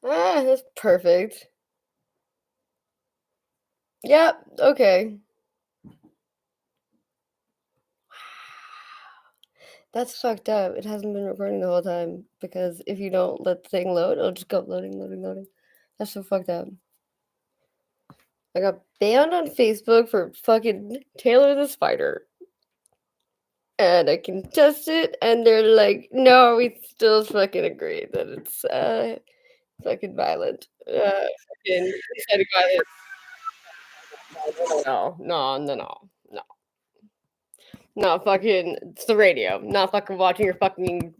That's perfect. Yep, okay. That's fucked up. It hasn't been recording the whole time because if you don't let the thing load, it'll just go loading, loading, loading. That's so fucked up. I got banned on Facebook for fucking Taylor the Spider. And I can test it, and they're like, no, we still fucking agree that it's fucking violent. Fucking violent. No, no, no, no, no. Not fucking, it's the radio. Not fucking watching your fucking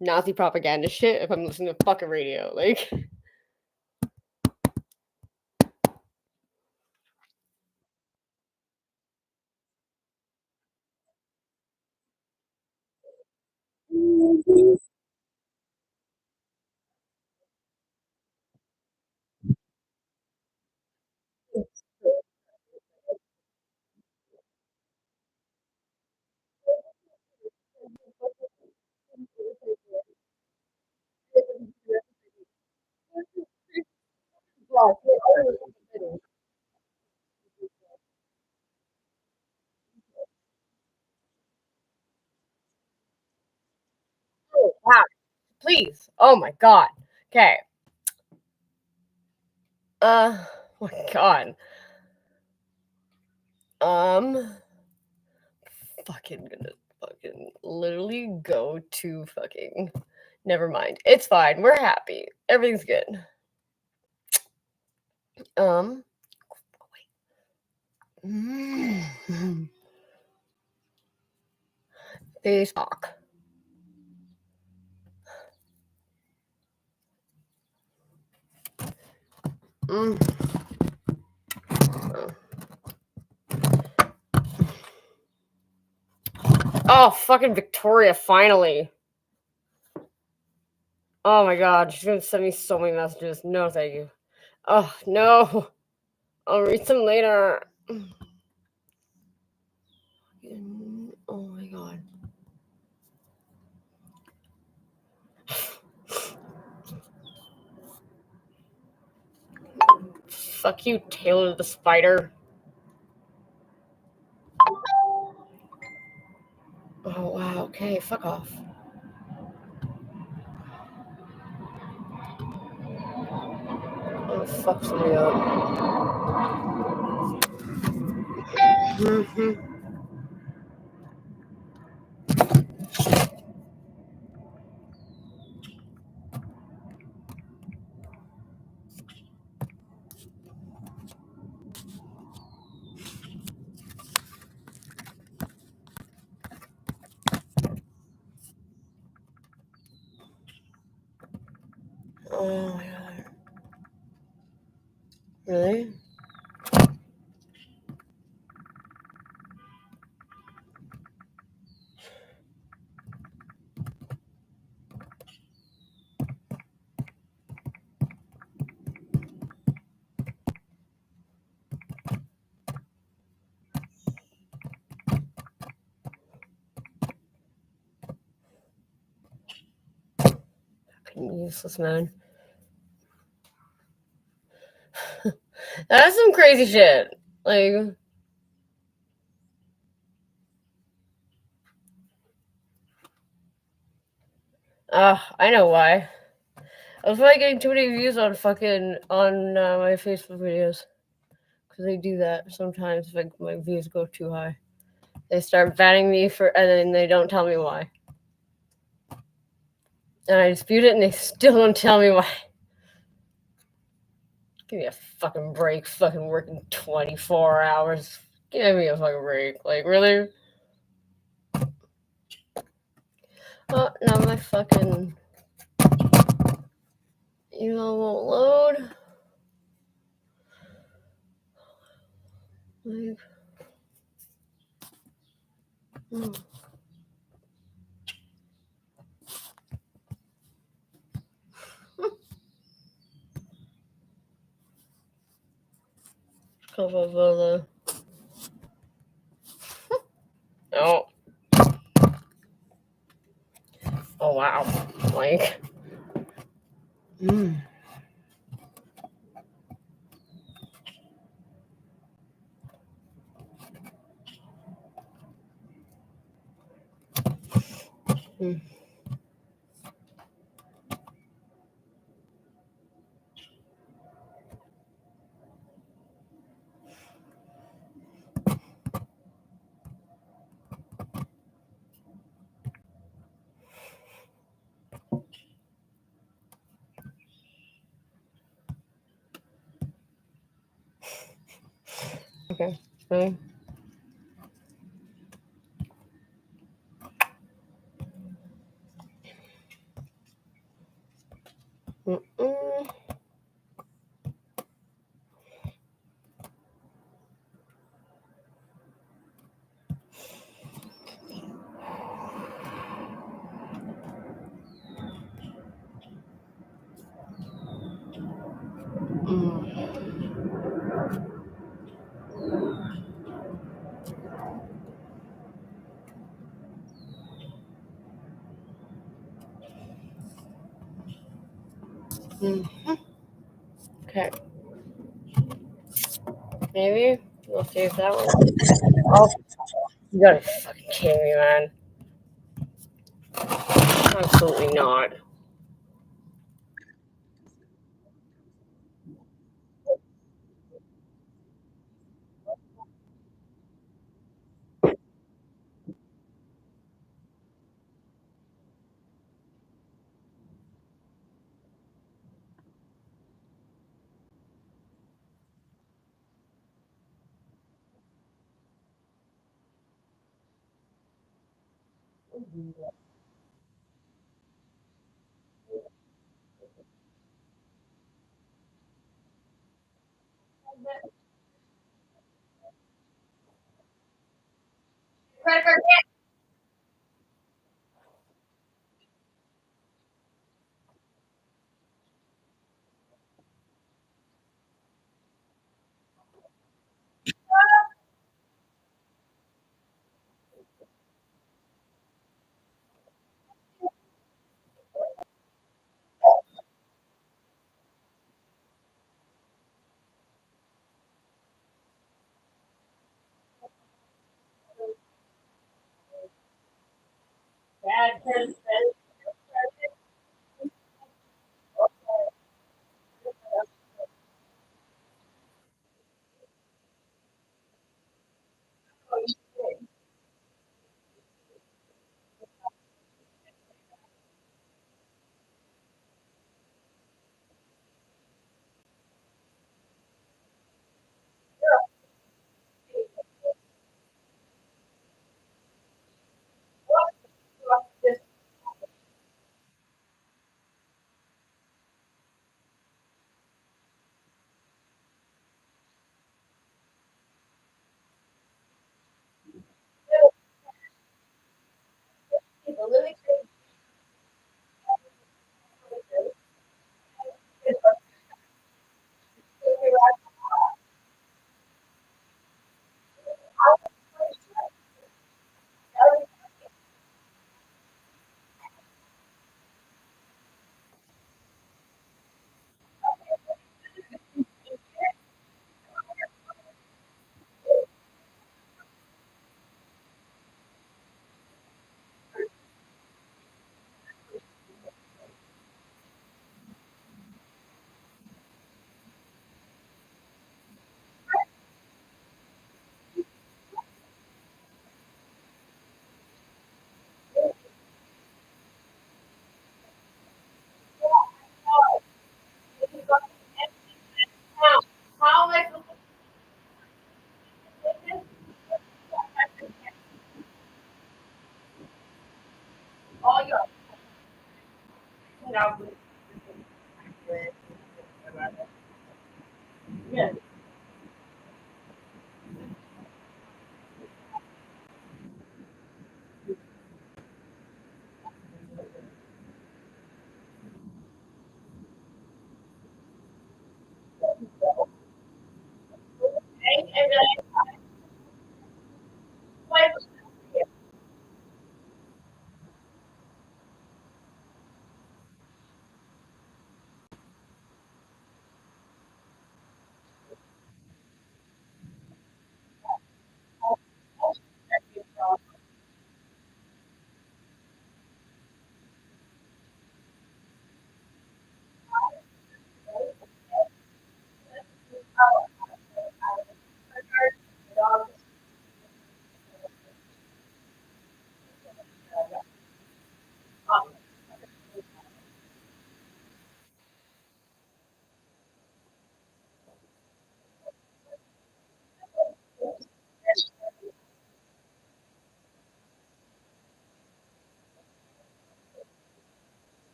Nazi propaganda shit if I'm listening to fucking radio. Like, wow, please. Oh my god. Okay. Oh my god. Fucking gonna fucking literally go to fucking. Never mind. It's fine. We're happy. Everything's good. Um. Face talk. Oh, fucking Victoria, finally. Oh my god, she's gonna send me so many messages. No, thank you. Oh, no. I'll read some later. Oh my god. Fuck you, Taylor the Spider. Oh, wow, okay, fuck off. Oh, fuck somebody up. Oh my god. Really? Fucking useless, man. That's some crazy shit. Like, I know why. I was probably getting too many views on fucking on my Facebook videos because they do that sometimes. If my views go too high, they start banning me for, and then they don't tell me why. And I dispute it, and they still don't tell me why. Give me a fucking break. Fucking working 24 hours. Give me a fucking break. Like, really? Oh, now my fucking email won't load. Like, Oh. Oh, wow. Like. Okay. Fine. Mm-mm. Mm. Mm. Okay. Maybe we'll see if that one. Oh, you gotta fucking kidding me, man. Absolutely not.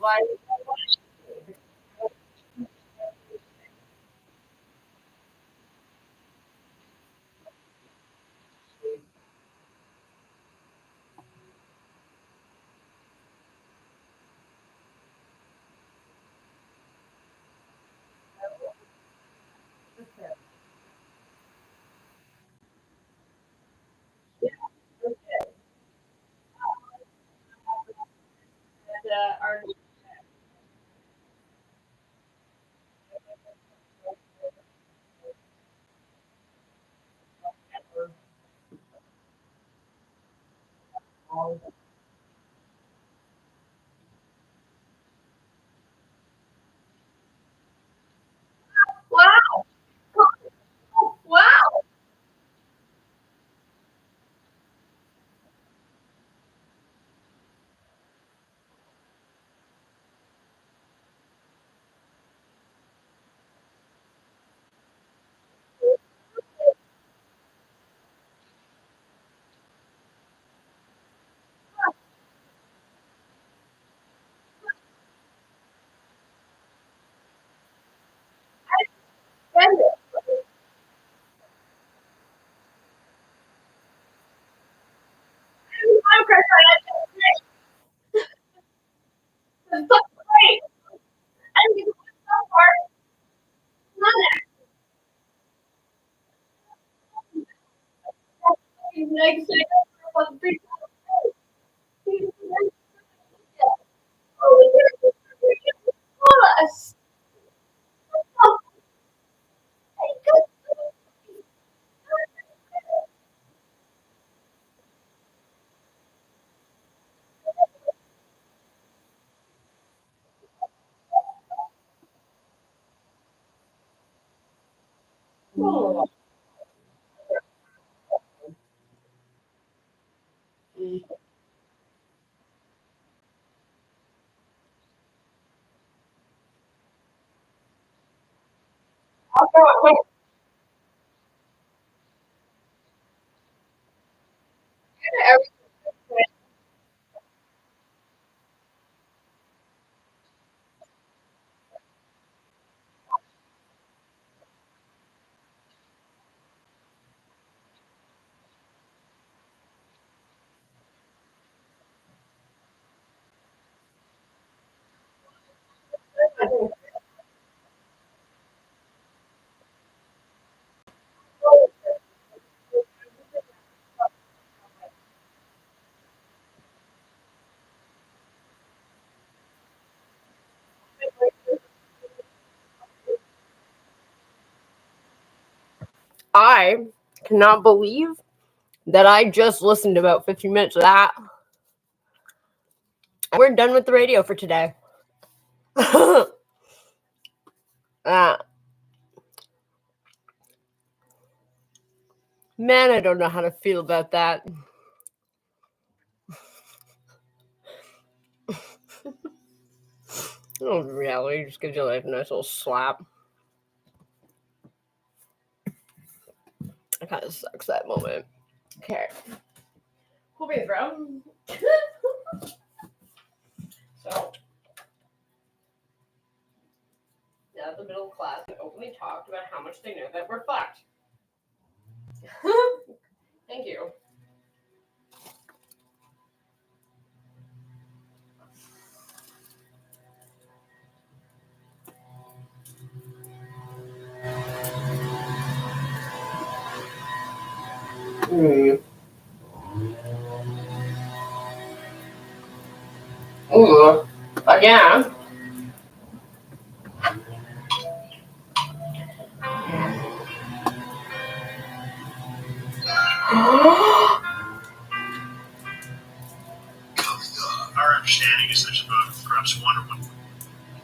why. Our wow! Wow! Send it. I'm crush on it. It's so great. And you put so far on it. He's like, us. Oh. I'll throw it away. I cannot believe that I just listened to about 15 minutes of that. We're done with the radio for today. uh, man, I don't know how to feel about that. Oh, reality just gives you like a nice little slap. It kind of sucks that moment. Okay. Cool beans, bro. So, now the middle class openly talked about how much they know that we're fucked. Thank you. Ooh. But yeah. Our understanding is there's about perhaps 1 or 1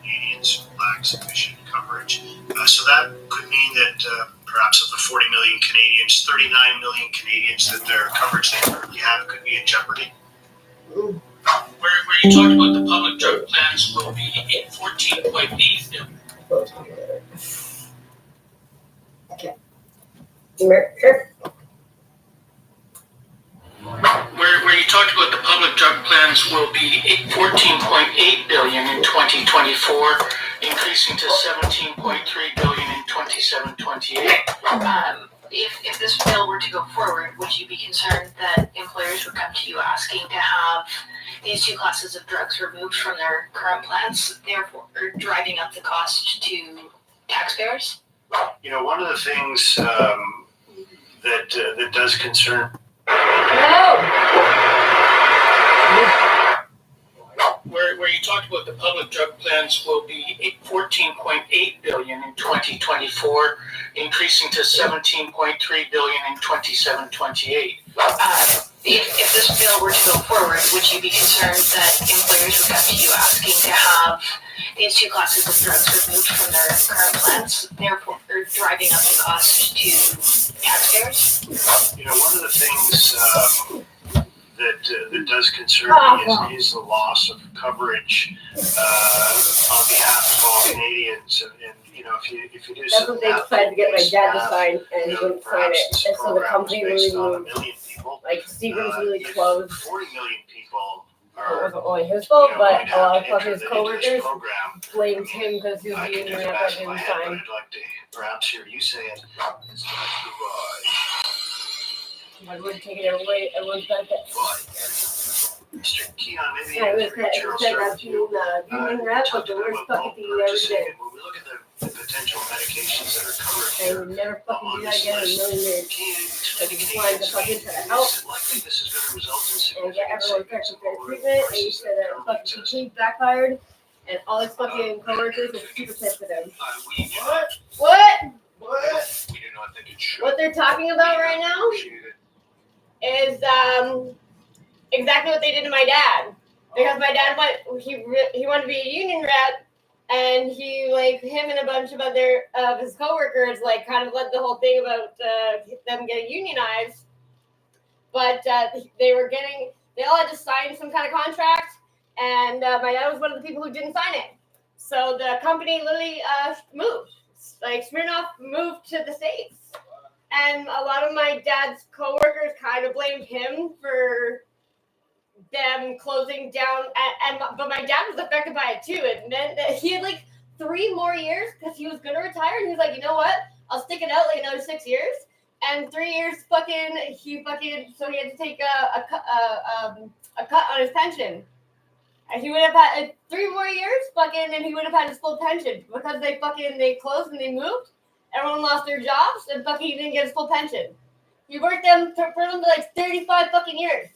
Canadians lack sufficient coverage. So that could mean that perhaps of the 40 million Canadians, 39 million Canadians that their coverage they currently have could be in jeopardy. Where you talked about the public drug plans will be in 14.8 million. Okay. Where you talked about the public drug plans will be $14.8 billion in 2024, increasing to $17.3 billion in 27-28. If this bill were to go forward, would you be concerned that employers would come to you asking to have these two classes of drugs removed from their current plans, therefore driving up the cost to taxpayers? You know, one of the things that does concern. Where you talked about the public drug plans will be $14.8 billion in 2024, increasing to $17.3 billion in 27-28. If this bill were to go forward, would you be concerned that employers would come to you asking to have these two classes of drugs removed from their current plans, therefore driving up the cost to taxpayers? You know, one of the things that does concern me is the loss of coverage on behalf of all Canadians. And you know, if you do That's what they decided to get my dad to sign, and he wouldn't sign it. And so the company really moved. Like, Stevens really closed. 40 million people It are. wasn't only his fault, you know, but going to a lot have of to fucking enter his into this coworkers program. blamed him because he was I the can union do rep it that back in my didn't head, but sign. I'd like to perhaps hear you say it. It's like I wouldn't take it away. Everyone's benefits. Mr. Keon, maybe Yeah, it was Rachel, I'll start with you. union rep, but the worst fucking thing you ever did. When we look at the potential medications that are covered I here would never fucking on do that this again in a list, million years. can you explain to Just wanted to fucking Canadians, help. is it likely this is going to result in And significant get everyone savings fair over treatment, and you prices said that currently fucking exist? complete backfired, and all his fucking coworkers are super pissed with him. We What? we do not think it should. What they're talking about right now Negotiated. is exactly what they did to my dad. Because my dad he wanted to be a union rep, and he, like, him and a bunch of other of his coworkers, like, kind of led the whole thing about them getting unionized. But they all had to sign some kind of contract, and my dad was one of the people who didn't sign it. So the company literally moved. Like, Smirnoff moved to the States. And a lot of my dad's coworkers kind of blamed him for them closing down. But my dad was affected by it too. It meant that he had like 3 more years because he was going to retire. And he was like, you know what? I'll stick it out like another 6 years. And 3 years so he had to take a cut on his pension. And he would have had 3 more years and he would have had his full pension because they closed and they moved. Everyone lost their jobs, and he didn't get his full pension. He worked for them like 35 fucking years.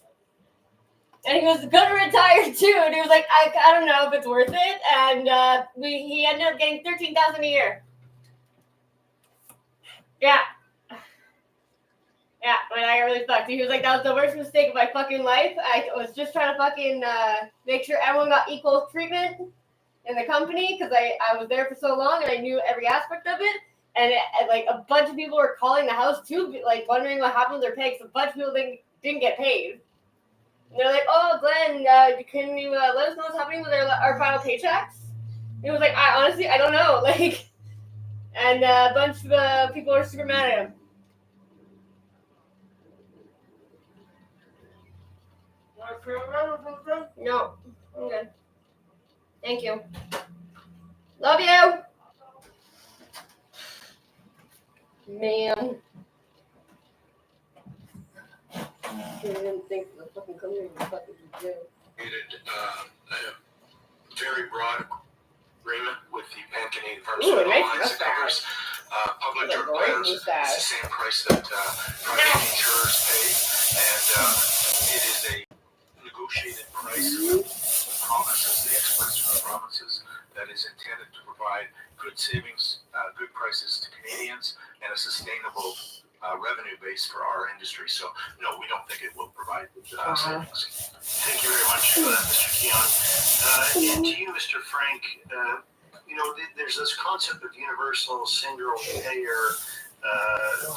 And he was going to retire too, and he was like, I don't know if it's worth it. And he ended up getting $13,000 a year. Yeah, but I got really fucked. He was like, that was the worst mistake of my fucking life. I was just trying to fucking make sure everyone got equal treatment in the company because I was there for so long and I knew every aspect of it. And like a bunch of people were calling the house too, like wondering what happened with their pay. Because a bunch of people didn't get paid. And they're like, "Oh, Glenn, can you let us know what's happening with our final paychecks?" And he was like, "I honestly don't know." Like, and a bunch of people are super mad at him. No, I'm good. Thank you. Love you. Man. I didn't think the fucking company was fucking do. Very broad agreement with the Pan-Canadian Ooh, Pharmaceutical nice Alliance that covers public drug plans. It's the same price that private insurers pay, and it is a negotiated price from the provinces, the experts from the provinces, that is intended to provide good savings, good prices to Canadians, and a sustainable revenue base for our industry. So, no, we don't think it will provide savings. Thank you very much for that, Mr. Keon. And to you, Mr. Frank, you know, there's this concept of universal single payer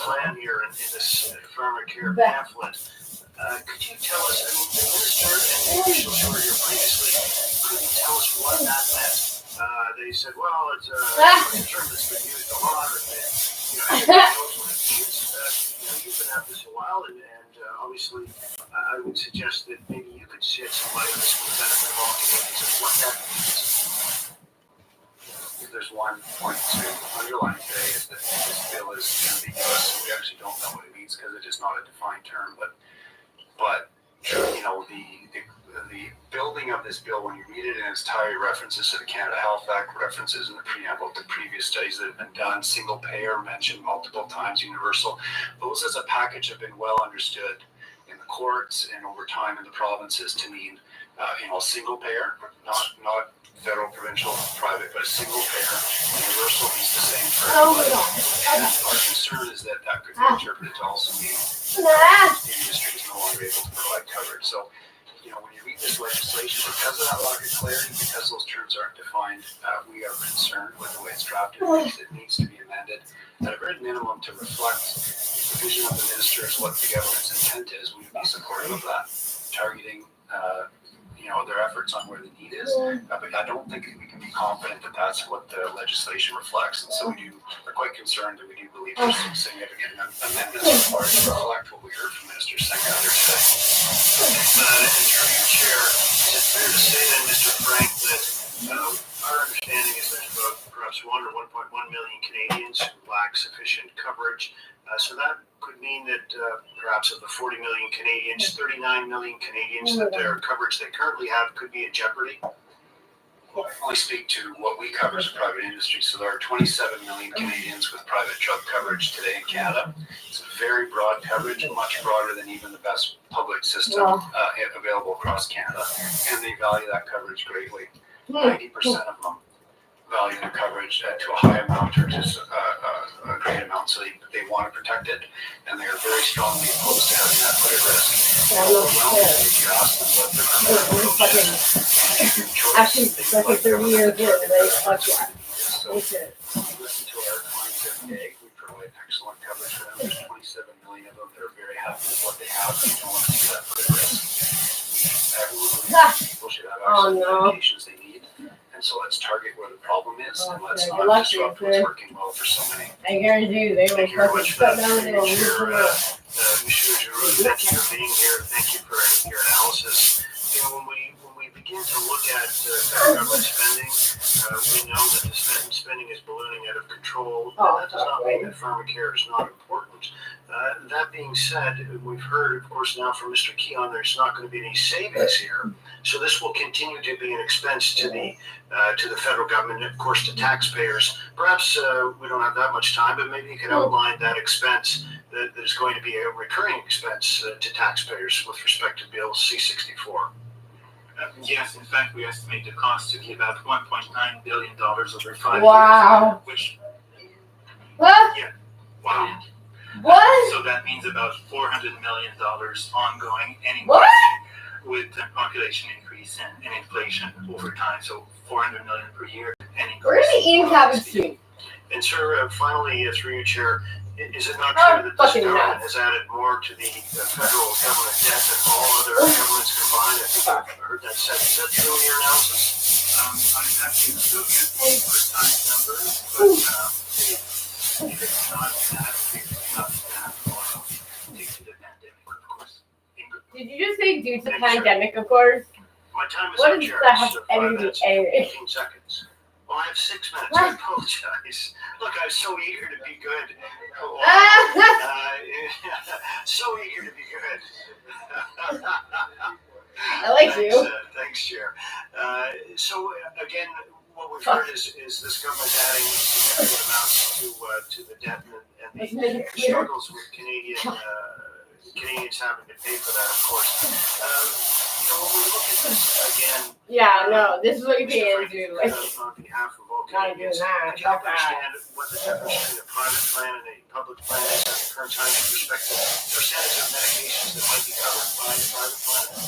plan here in this pharmacare pamphlet. Could you tell us, I mean, the minister and the officials who were here previously couldn't tell us what that meant. They said, well, it's a term that's been used a lot, and everybody knows what it means. You've been at this a while, and obviously, I would would suggest that maybe you could shed some light on this for the benefit of all Canadians and what that means. There's one point to underline today is that this bill is ambiguous. We actually don't know what it means because it is not a defined term. But you know, the building of this bill, when you read it in its entirety, references to the Canada Health Act, references in the preamble to previous studies that have been done, single payer mentioned multiple times, universal. Those as a package have been well understood in the courts and over time in the provinces to mean, single payer, not federal, provincial, private, but a single payer. Universal means the same for everybody. And our concern is that that could be interpreted to also mean the industry is no longer able to provide coverage. So, when you read this legislation, because of that lack of clarity, because those terms aren't defined, we are concerned with the way it's drafted. It needs to be amended at a very minimum to reflect the vision of the minister as what the government's intent is. We would be supportive of that, targeting their efforts on where the need is. But I don't think we can be confident that that's what the legislation reflects. And so we're quite concerned that we do believe there's some significant amendments required to reflect what we heard from Minister Singh earlier today. And through you, Chair, is it fair to say then, Mr. Frank, that our understanding is that about perhaps 1 or 1.1 million Canadians who lack sufficient coverage. So that could mean that perhaps of the 40 million Canadians, 39 million Canadians that their coverage they currently have could be in jeopardy? Well, I can only speak to what we cover as a private industry. So there are 27 million Canadians with private drug coverage today in Canada. It's a very broad coverage, much broader than even the best public system available across Canada. And they value that coverage greatly. 90% of them value their coverage to a high amount or just a great amount, so they want to protect it, and they are very strongly opposed to having that put at risk. If you ask them what their approach is, Actually, it's like a 30 year old, like, so we listen to our clients every day. We provide excellent coverage for them. There's 27 million of them that are very happy with what they have. We don't want to see that put at risk. People should have access to medications they need. And so let's target where the problem is, and let's not disrupt what's working well for so many. I guarantee you, they will Thank you very much for that. they will Chair, Monsieur Giroux, thank you for being here. Thank you for your analysis. When we begin to look at federal government spending, we know that the spending is ballooning out of control. And that does not mean that pharmacare is not important. That being said, we've heard, of course, now from Mr. Keon, there's not going to be any savings here. So this will continue to be an expense to the federal government, and of course to taxpayers. Perhaps we don't have that much time, but maybe you could outline that expense that is going to be a recurring expense to taxpayers with respect to Bill C-64. Yes, in fact, we estimate the cost to be about $1.9 billion over 5 Wow. years. Which, What? yeah, wow. What? So that means about $400 million ongoing, and What? with the population increase and inflation over time. So $400 million per year. And We're gonna eat in cabbage soup. And sir, finally, through you, Chair, is it not true that this government has added more to the federal government debt than all other governments combined? I think I've heard that said. Is that true in your analysis? I'm happy to look at the precise numbers, but if it's not that, it's not that, or due to the pandemic, of course. Did you just say due to the pandemic, of course? My time is What up, does Chair. that have So 5 anything minutes to and do? 15 seconds. Well, I have 6 minutes. What? I apologize. Look, I was so eager to be good. So eager to be good. I like you. Thanks, Chair. So again, what we've heard is this government adding significant amounts to the debt and the struggles with Canadians having to pay for that, of course. When we look at this again, Yeah, no, this is what you can do. Like, on behalf of all not doing Canadians, that. could you help understand what the difference between a private plan and a public plan is at the current time with respect to percentage of medications that might be covered by a private plan? A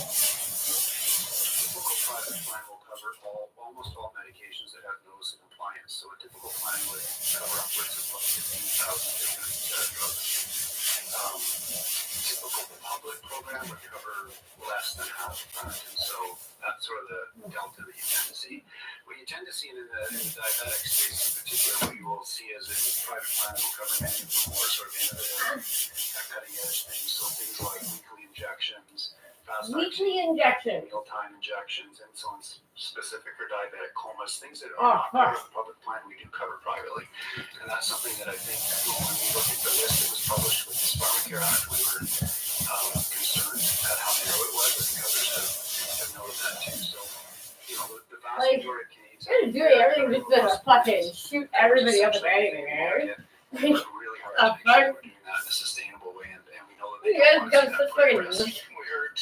typical private plan will cover almost all medications that have notice of compliance. So a typical plan would cover upwards of 15,000 different drugs. Typical public program would cover less than half of that, and so that's sort of the delta that you tend to see. What you tend to see in the diabetic space in particular, what you will see is a private plan will cover many of the more sort of innovative, cutting edge things, so things like weekly injections, fast injection. mealtime injections, insulin specific for diabetic comas, things that Oh, are not part fuck. of the public plan, we do cover privately. And that's something that I think when we look at the list that was published with this Pharmacare Act, we were concerned at how narrow it was. I think others have noted that too. So, you know, the vast Like, majority of Canadians You're doing everything just to fucking shoot everybody up with anything, man. we work really hard to make sure we're doing that in a sustainable way, and we know that they You guys don't got want to such see that put at fucking risk. We heard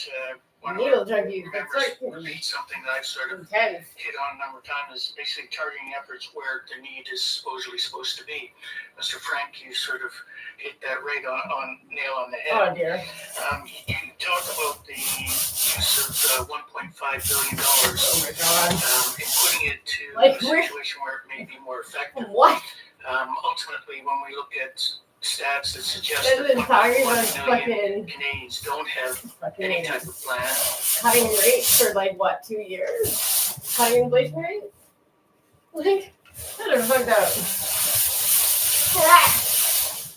one of needle our junkies. That's members like repeat something that I've sort of intense. hit on a number of times, is basically targeting efforts where the need is supposedly supposed to be. Mr. Frank, you sort of hit that right on nail on the head. Oh dear. You talk about the use of $1.5 billion Oh my god. and putting it to Like, a situation where it may be more effective. What? Ultimately, when we look at stats that suggest This that is talking 1.1 about million fucking Canadians don't have any fucking type of plan, cutting rates for like what, 2 years? Cutting inflation rates? Like, that are fucked up.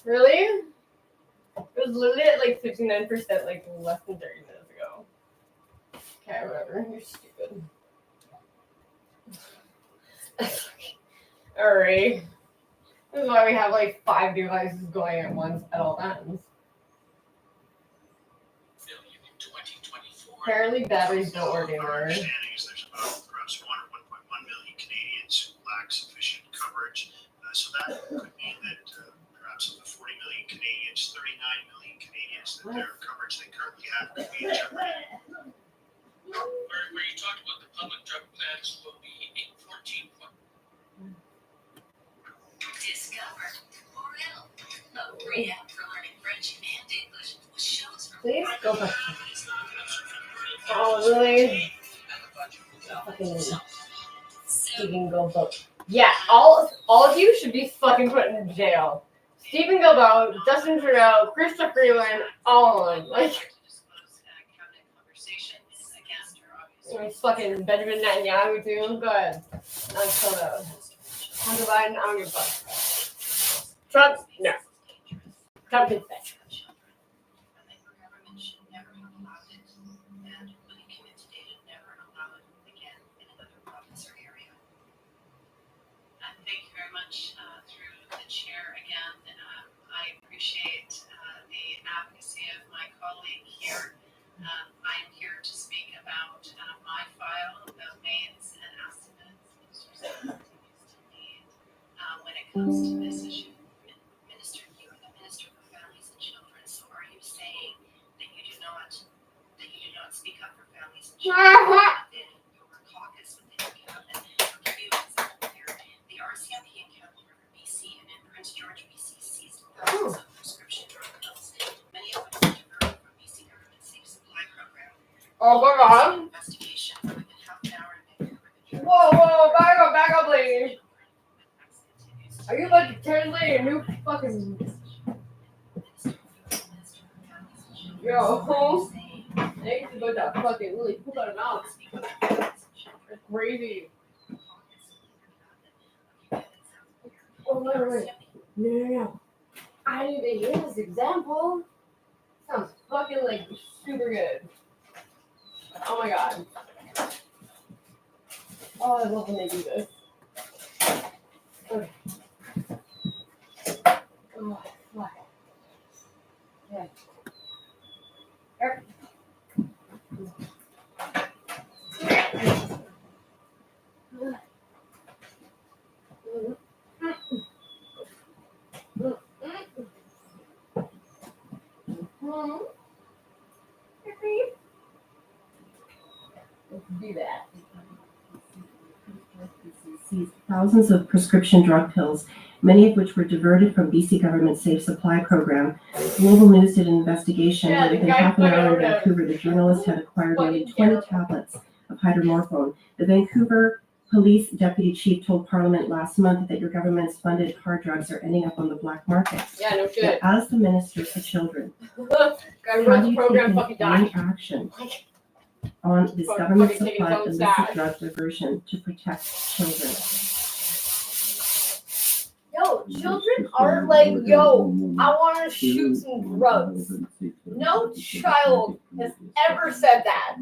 Really? It was literally at like 59% like less than 30 minutes ago. Okay, whatever. You're stupid. Alright. This is why we have like 5 devices going at once at all times. in 2024. Apparently batteries don't work Our anymore. understanding is there's about perhaps 1 or 1.1 million Canadians who lack sufficient coverage. So that could mean that perhaps of the 40 million Canadians, 39 million Canadians that their coverage they currently have will be in jeopardy. Where you talked about the public drug plans will be 14. Discover Oral, a free app for learning French and English with shows from Please go back. Oh, really? Fucking Stephen Gilboa. Yeah, all of you should be fucking put in jail. Stephen Gilboa, Justin Trudeau, Krista Freeland, all of them. Like, it's fucking Benjamin Netanyahu too. Go ahead. Not Trudeau. Hunter Biden, I don't give a fuck. Trump, no. Trump is that. Thank you very much through the chair again. I appreciate the advocacy of my colleague here. I'm here to speak about my file, domains, and estimates Minister continues to need when it comes to this issue. Minister, you are the Minister for Families and Children. So are you saying that you do not speak up for families and children within your caucus, within your cabinet? I'll give you an example here. The RCMP in Campbell River, BC, and in Prince George, BC, seized thousands of prescription drug pills, many of which were diverted from BC government safe supply program. Oh my god. Investigation for within half an hour in Vancouver. Whoa, back up, lady. Are you about to translate a new fucking... Yo, thanks about that fucking really poop out of mouth. That's crazy. Oh, wait. No. I didn't even hear this example. Sounds fucking like super good. Oh my god. Oh, I love when they do this. Okay. Oh, fuck. Okay. Eric. Let's do that. Seized thousands of prescription drug pills, many of which were diverted from BC government safe supply program. Global News did an investigation where within half an hour in Vancouver, the journalist had acquired nearly 20 tablets of hydromorphone. The Vancouver Police Deputy Chief told Parliament last month that your government's funded hard drugs are ending up on the black market. Yeah, no Yet, shit. as the Minister for Children, Guy have runs the you program taken fucking any died. action on this Fucking government taking supplied his own illicit stash. drug diversion to protect children? Yo, children are like, yo, I want to shoot some drugs. No child has ever said that.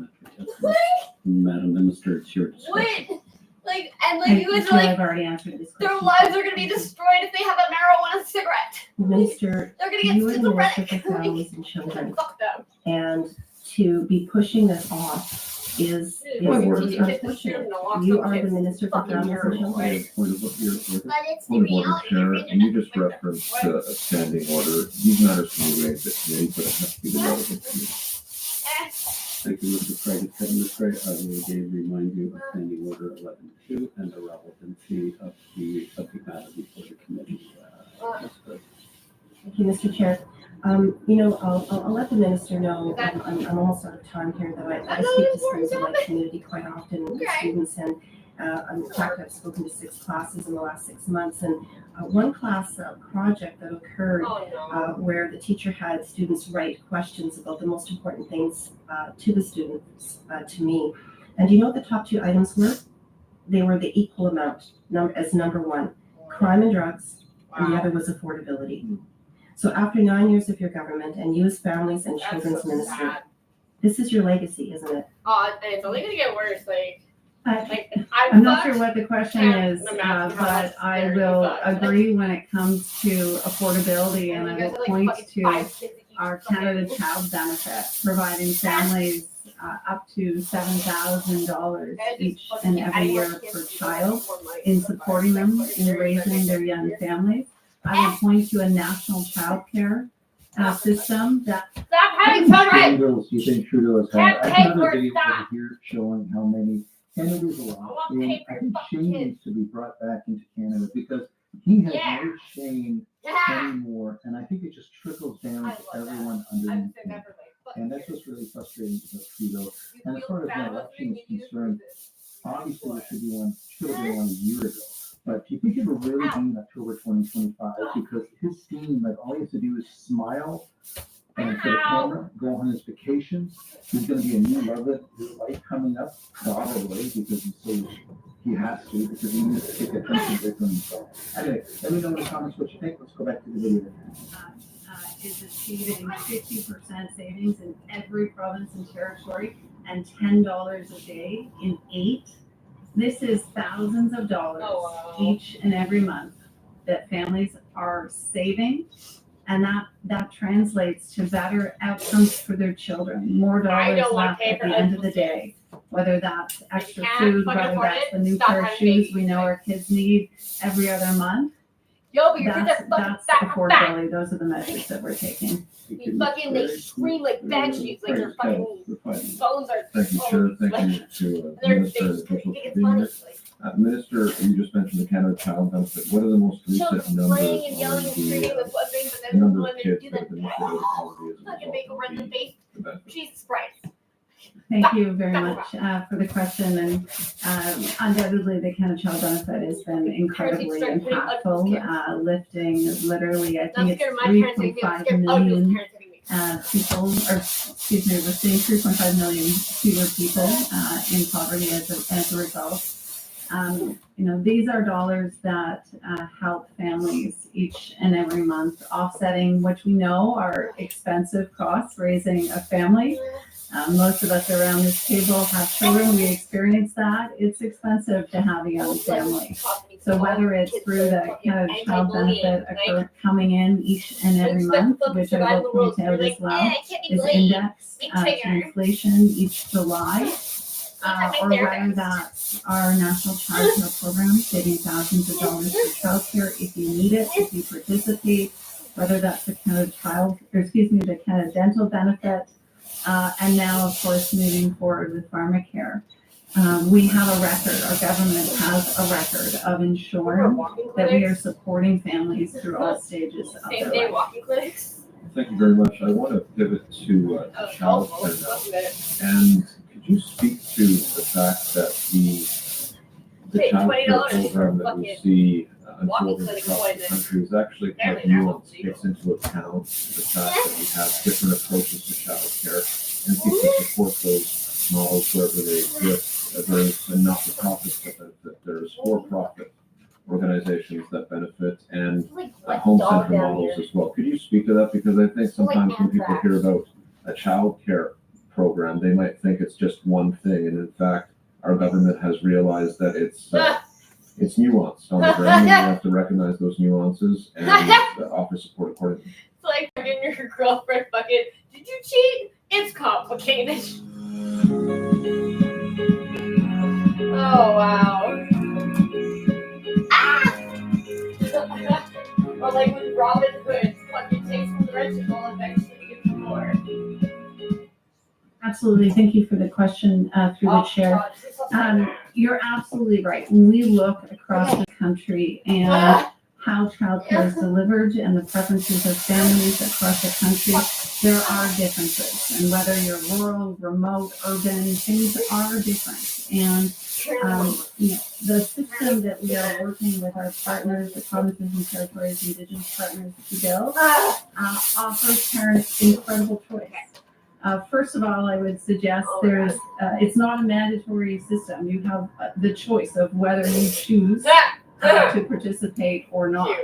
Madam Minister, it's your discretion. What? Like, and like you guys are like, I've already answered this their question. lives are gonna be destroyed if they have a marijuana cigarette. Minister, They're gonna get you are the Minister schizophrenic. for Families and Children, Fuck them. and to be pushing this off is unfortunate. You are the Minister for Families and Children. Point of order, But it's the point of order, reality. Chair, and you just referenced a standing order. These matters can be raised at committee, but it has to be the relevant committee. Thank you, Mr. Craig. Mr. Craig, I will again remind you of Standing Order 11.2 and the relevancy of the subject matter before the committee. Thank you, Mr. Chair. I'll let the minister know, I'm almost out of time here, that I speak to students in my community quite often, with students, and in fact, I've spoken to 6 classes in the last 6 months, and one class project that occurred where the teacher had students write questions about the most important things to the students, to me. And do you know what the top 2 items were? They were the equal amount, as number 1, crime and drugs, and the other was affordability. So after 9 years of your government and you as Families and Children's Minister, this is your legacy, isn't it? And it's only gonna get worse. I'm not sure what the question is, but I will agree when it comes to affordability, and I will point to our Canada Child Benefit, providing families up to $7,000 each and every year per child in supporting them in raising their young families. I would point to a national child care system that. Stop having children! Girls, you think Trudeau has had? I have another video over here showing how many Canada's allowed. And I think shame needs to be brought back into Canada because he has no shame anymore, and I think it just trickles down to everyone underneath him. And that's what's really frustrating about Trudeau. And as far as the election is concerned, obviously there should have been one a year ago. But do you think it will really be in October 2025? Because his team, like, all he has to do is smile and for the camera, go on his vacation. There's going to be a new life coming up, probably, because he has to, because he needs to take attention away from himself. Anyway, let me know in the comments what you think. Let's go back to the video. Is achieving 50% savings in every province and territory and $10 a day in 8. This is thousands of dollars each and every month that families are saving, and that translates to better outcomes for their children, more dollars left at the end of the day, whether that's extra food, whether that's the new pair of shoes we know our kids need every other month. That's affordability. Those are the measures that we're taking. They scream like bad shoes, like their fucking phones are. Thank you, Chair. Thank you to Minister and officials for being here. Minister, you just mentioned the Canada Child Benefit. What are the most recent numbers on the number of kids that have been issued out of poverty as a result of the benefit? Jesus Christ. Thank you very much for the question, and undoubtedly the Canada Child Benefit has been incredibly impactful, lifting literally, I think it's 3.5 million people, or excuse me, we're seeing 3.5 million fewer people in poverty as a result. These are dollars that help families each and every month, offsetting which we know are expensive costs raising a family. Most of us around this table have children. We experience that. It's expensive to have a young family. So whether it's through the Canada Child Benefit coming in each and every month, which I will point out as well, is indexed to inflation each July, or whether that's our national child care program, saving thousands of dollars for childcare if you need it, if you participate, whether that's the the Canada Dental Benefit. And now, of course, moving forward with pharmacare. We have a record, our government has a record of ensuring that we are supporting families through all stages of their life. Thank you very much. I want to pivot to child care now. And could you speak to the fact that the child care program that we see unfolding across the country is actually quite nuanced, takes into account the fact that we have different approaches to child care and seek to support those models wherever they exist. There's not-for-profits that benefit, there's for-profit organizations that benefit, and home center models as well. Could you speak to that? Because I think sometimes when people hear about a child care program, they might think it's just one thing, and in fact, our government has realized that it's nuanced on the ground, and we have to recognize those nuances and offer support accordingly. It's like fucking your girlfriend fucking, did you cheat? It's complicated. Oh, wow. Ah! Or like when Robin Hood fucking takes from the vegetable and eventually gets more. Absolutely. Thank you for the question through the chair. You're absolutely right. When we look across the country and how childcare is delivered and the preferences of families across the country, there are differences. And whether you're rural, remote, urban, things are different. And the system that we are working with our partners, the provinces and territories, Indigenous partners to build, offers parents incredible choice. First of all, I would suggest it's not a mandatory system. You have the choice of whether you choose to participate or not.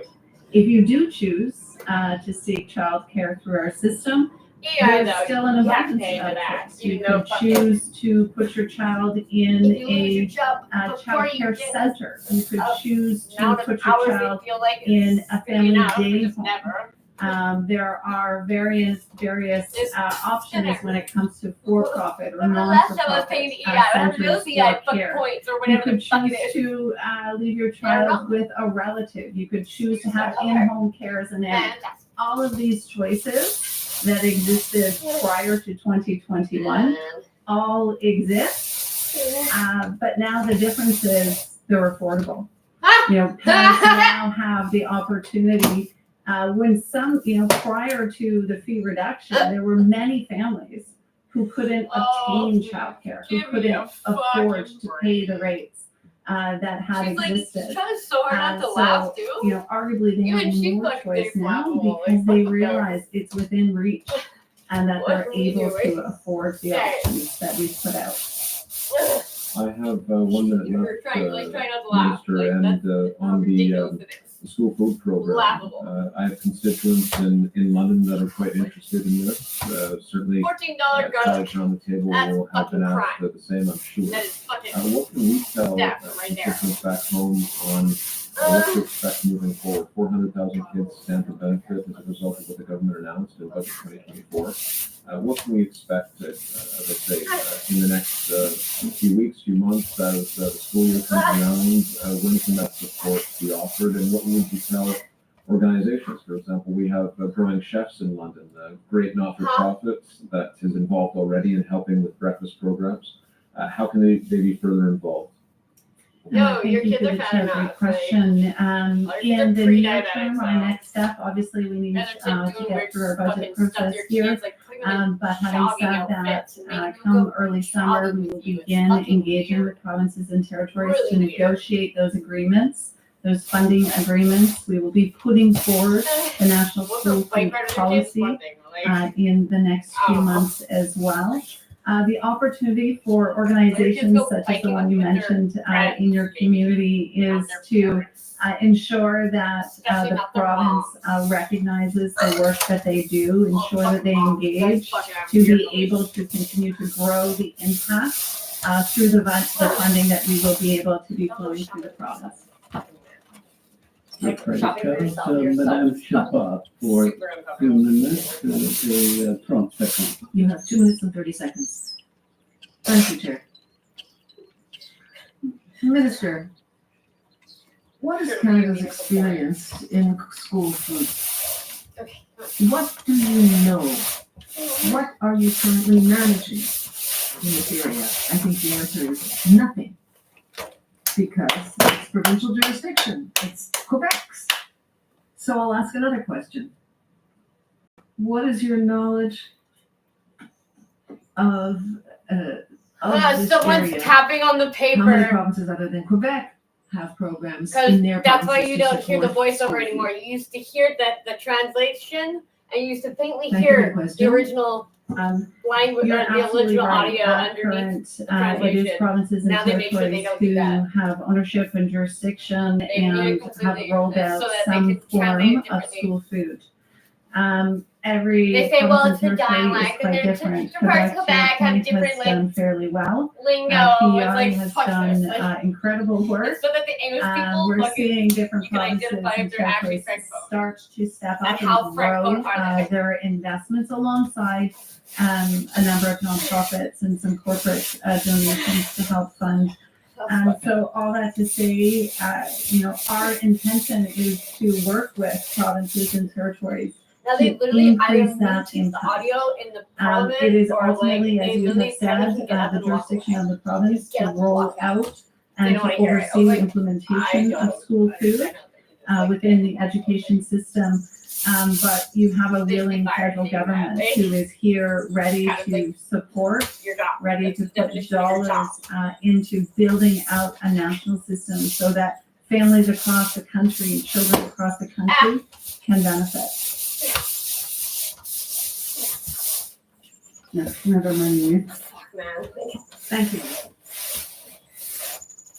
If you do choose to seek childcare through our system, there's still an abundance of choice. You could choose to put your child in a childcare center. You could choose to put your child in a family day home. There are various options when it comes to for-profit or non-for-profit centers for care. You could choose to leave your child with a relative. You could choose to have in-home care as an end. All of these choices that existed prior to 2021 all exist, but now the difference is they're affordable. Parents now have the opportunity. When some, prior to the fee reduction, there were many families who couldn't obtain childcare, who couldn't afford to pay the rates that had existed. So hard not to laugh, too. Arguably they have more choice now because they realize it's within reach and that they're able to afford the options that we put out. I have 1 minute left, Minister, and on the school food program. I have constituents in London that are quite interested in this. Certainly, colleagues around the table will have been asked the same, I'm sure. What can we tell constituents back home on what to expect moving forward? 400,000 kids stand to benefit as a result of what the government announced in Budget 2024. What can we expect, as I say, in the next few weeks, few months, as the school year comes around? When can that support be offered, and what would you tell organizations? For example, we have Growing Chefs in London, a great not-for-profit that is involved already in helping with breakfast programs. How can they be further involved? Thank you for the great question. In the near term, our next step, obviously, we need to get through our budget process here. But having said that, come early summer, we will begin engaging with provinces and territories to negotiate those agreements, those funding agreements. We will be putting forward the National School Food Policy in the next few months as well. The opportunity for organizations such as the one you mentioned in your community is to ensure that the province recognizes the work that they do, ensure that they engage to be able to continue to grow the impact through the funding that we will be able to be flowing through the province. Madame Chapat, for 2 minutes, the prompt second. You have 2 minutes and 30 seconds. Thank you, Chair. Minister, what is Canada's experience in school food? What do you know? What are you currently managing in this area? I think the answer is nothing. Because it's provincial jurisdiction, it's Quebec's. So I'll ask another question. What is your knowledge of this someone's area? tapping on the paper. How many provinces other than Quebec have programs in their that's why provinces you to don't hear the support voiceover school anymore. food? You used to hear the translation, and you used to faintly Thank you for hear the question. the original language You're or the absolutely original right. audio underneath. Current, it is provinces and Now they make sure they territories don't do who that. have ownership and jurisdiction They do it and have completely rolled out so that they some could translate form of differently. school food. every They say, well, province it's and a territory is dialect, and quite they're different. different parts of Quebec have Quebec different, has like, done fairly well. lingo. PEI It's like, has fuck done this. Like, incredible work. it's so that the English people We're fucking, seeing different you can provinces identify and if they're actually territories Francophone. start to step And up how and grow. Francophone are they? There are investments alongside a number of nonprofits and some corporate donations to help fund. So all that to say, our intention is to work with provinces and territories. Now they to literally either increase that mute the impact. audio in the parliament, It is or ultimately, like as they you literally have said, can get up the and walk jurisdiction away. of the province Get to up and roll walk out. out They and don't wanna to hear it. I was oversee like, implementation I of school don't- food within the education system. But you have a They willing fired federal me, government right? who is here ready Kind of to like, support, Your job. ready to That's the put definition of your dollars job. into building out a national system so that families across the country, children across the country can benefit. Yes, another money. Fuck, man. Thank you.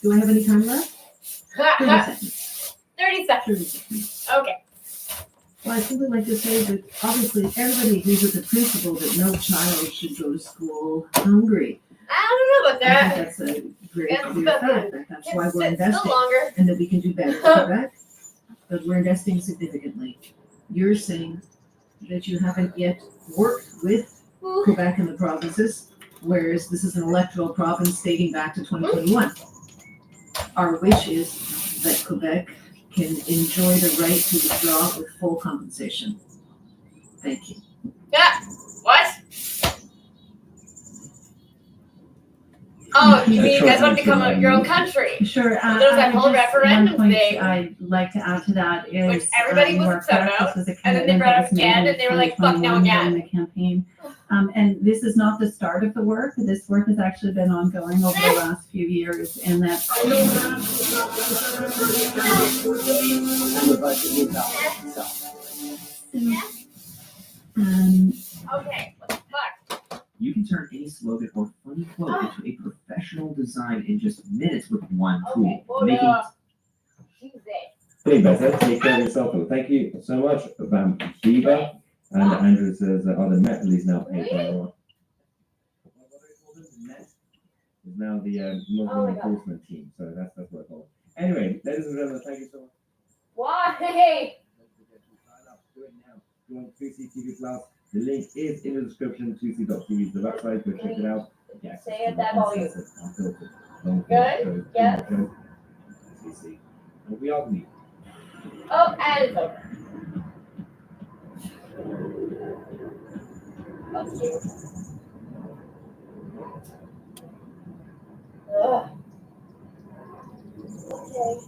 Do I have any time left? 30 seconds. 30 seconds. 30 seconds. Okay. Well, I'd simply like to say that obviously everybody agrees with the principle that no child should go to school hungry. I don't know about I that. think that's a very It's clear fucking- fact. That's why we're It's still investing longer. and that we can do better in Quebec, but we're investing significantly. You're saying that you haven't yet worked with Quebec and the provinces, whereas this is an electoral province dating back to 2021. Our wish is that Quebec can enjoy the right to withdraw with full compensation. Thank you. Yeah. What? Oh, you mean you guys want to become your own country? Sure. There's that whole referendum one point thing. I'd like to add to that is Which everybody you was are upset correct, about, this was a and then they commitment brought that up was made again, in and they were like, fuck, now 2021 again. during the campaign. And this is not the start of the work. This work has actually been ongoing over the last few years, and that. Okay, what the fuck? You can turn any slogan or funny quote into a professional design in just minutes with one tool. Okay, hold Making up. She's it. Hey, Beth, take care of yourself. Well, thank you so much, Viva. And Andrew says, are the Met leads now paid by law? Is now the Muslim enforcement team. So that's what I call it. Anyway, ladies and gentlemen, thank you so much. Why? Don't forget to sign up. Do it now. Join 2C TV Plus. The link is in the description. 2C.tv is the website. Go check it out. Yeah, Say it that volume. Good? Yeah. 2C. And we all meet. Oh, and it's over. Fuck you. Ugh. Okay.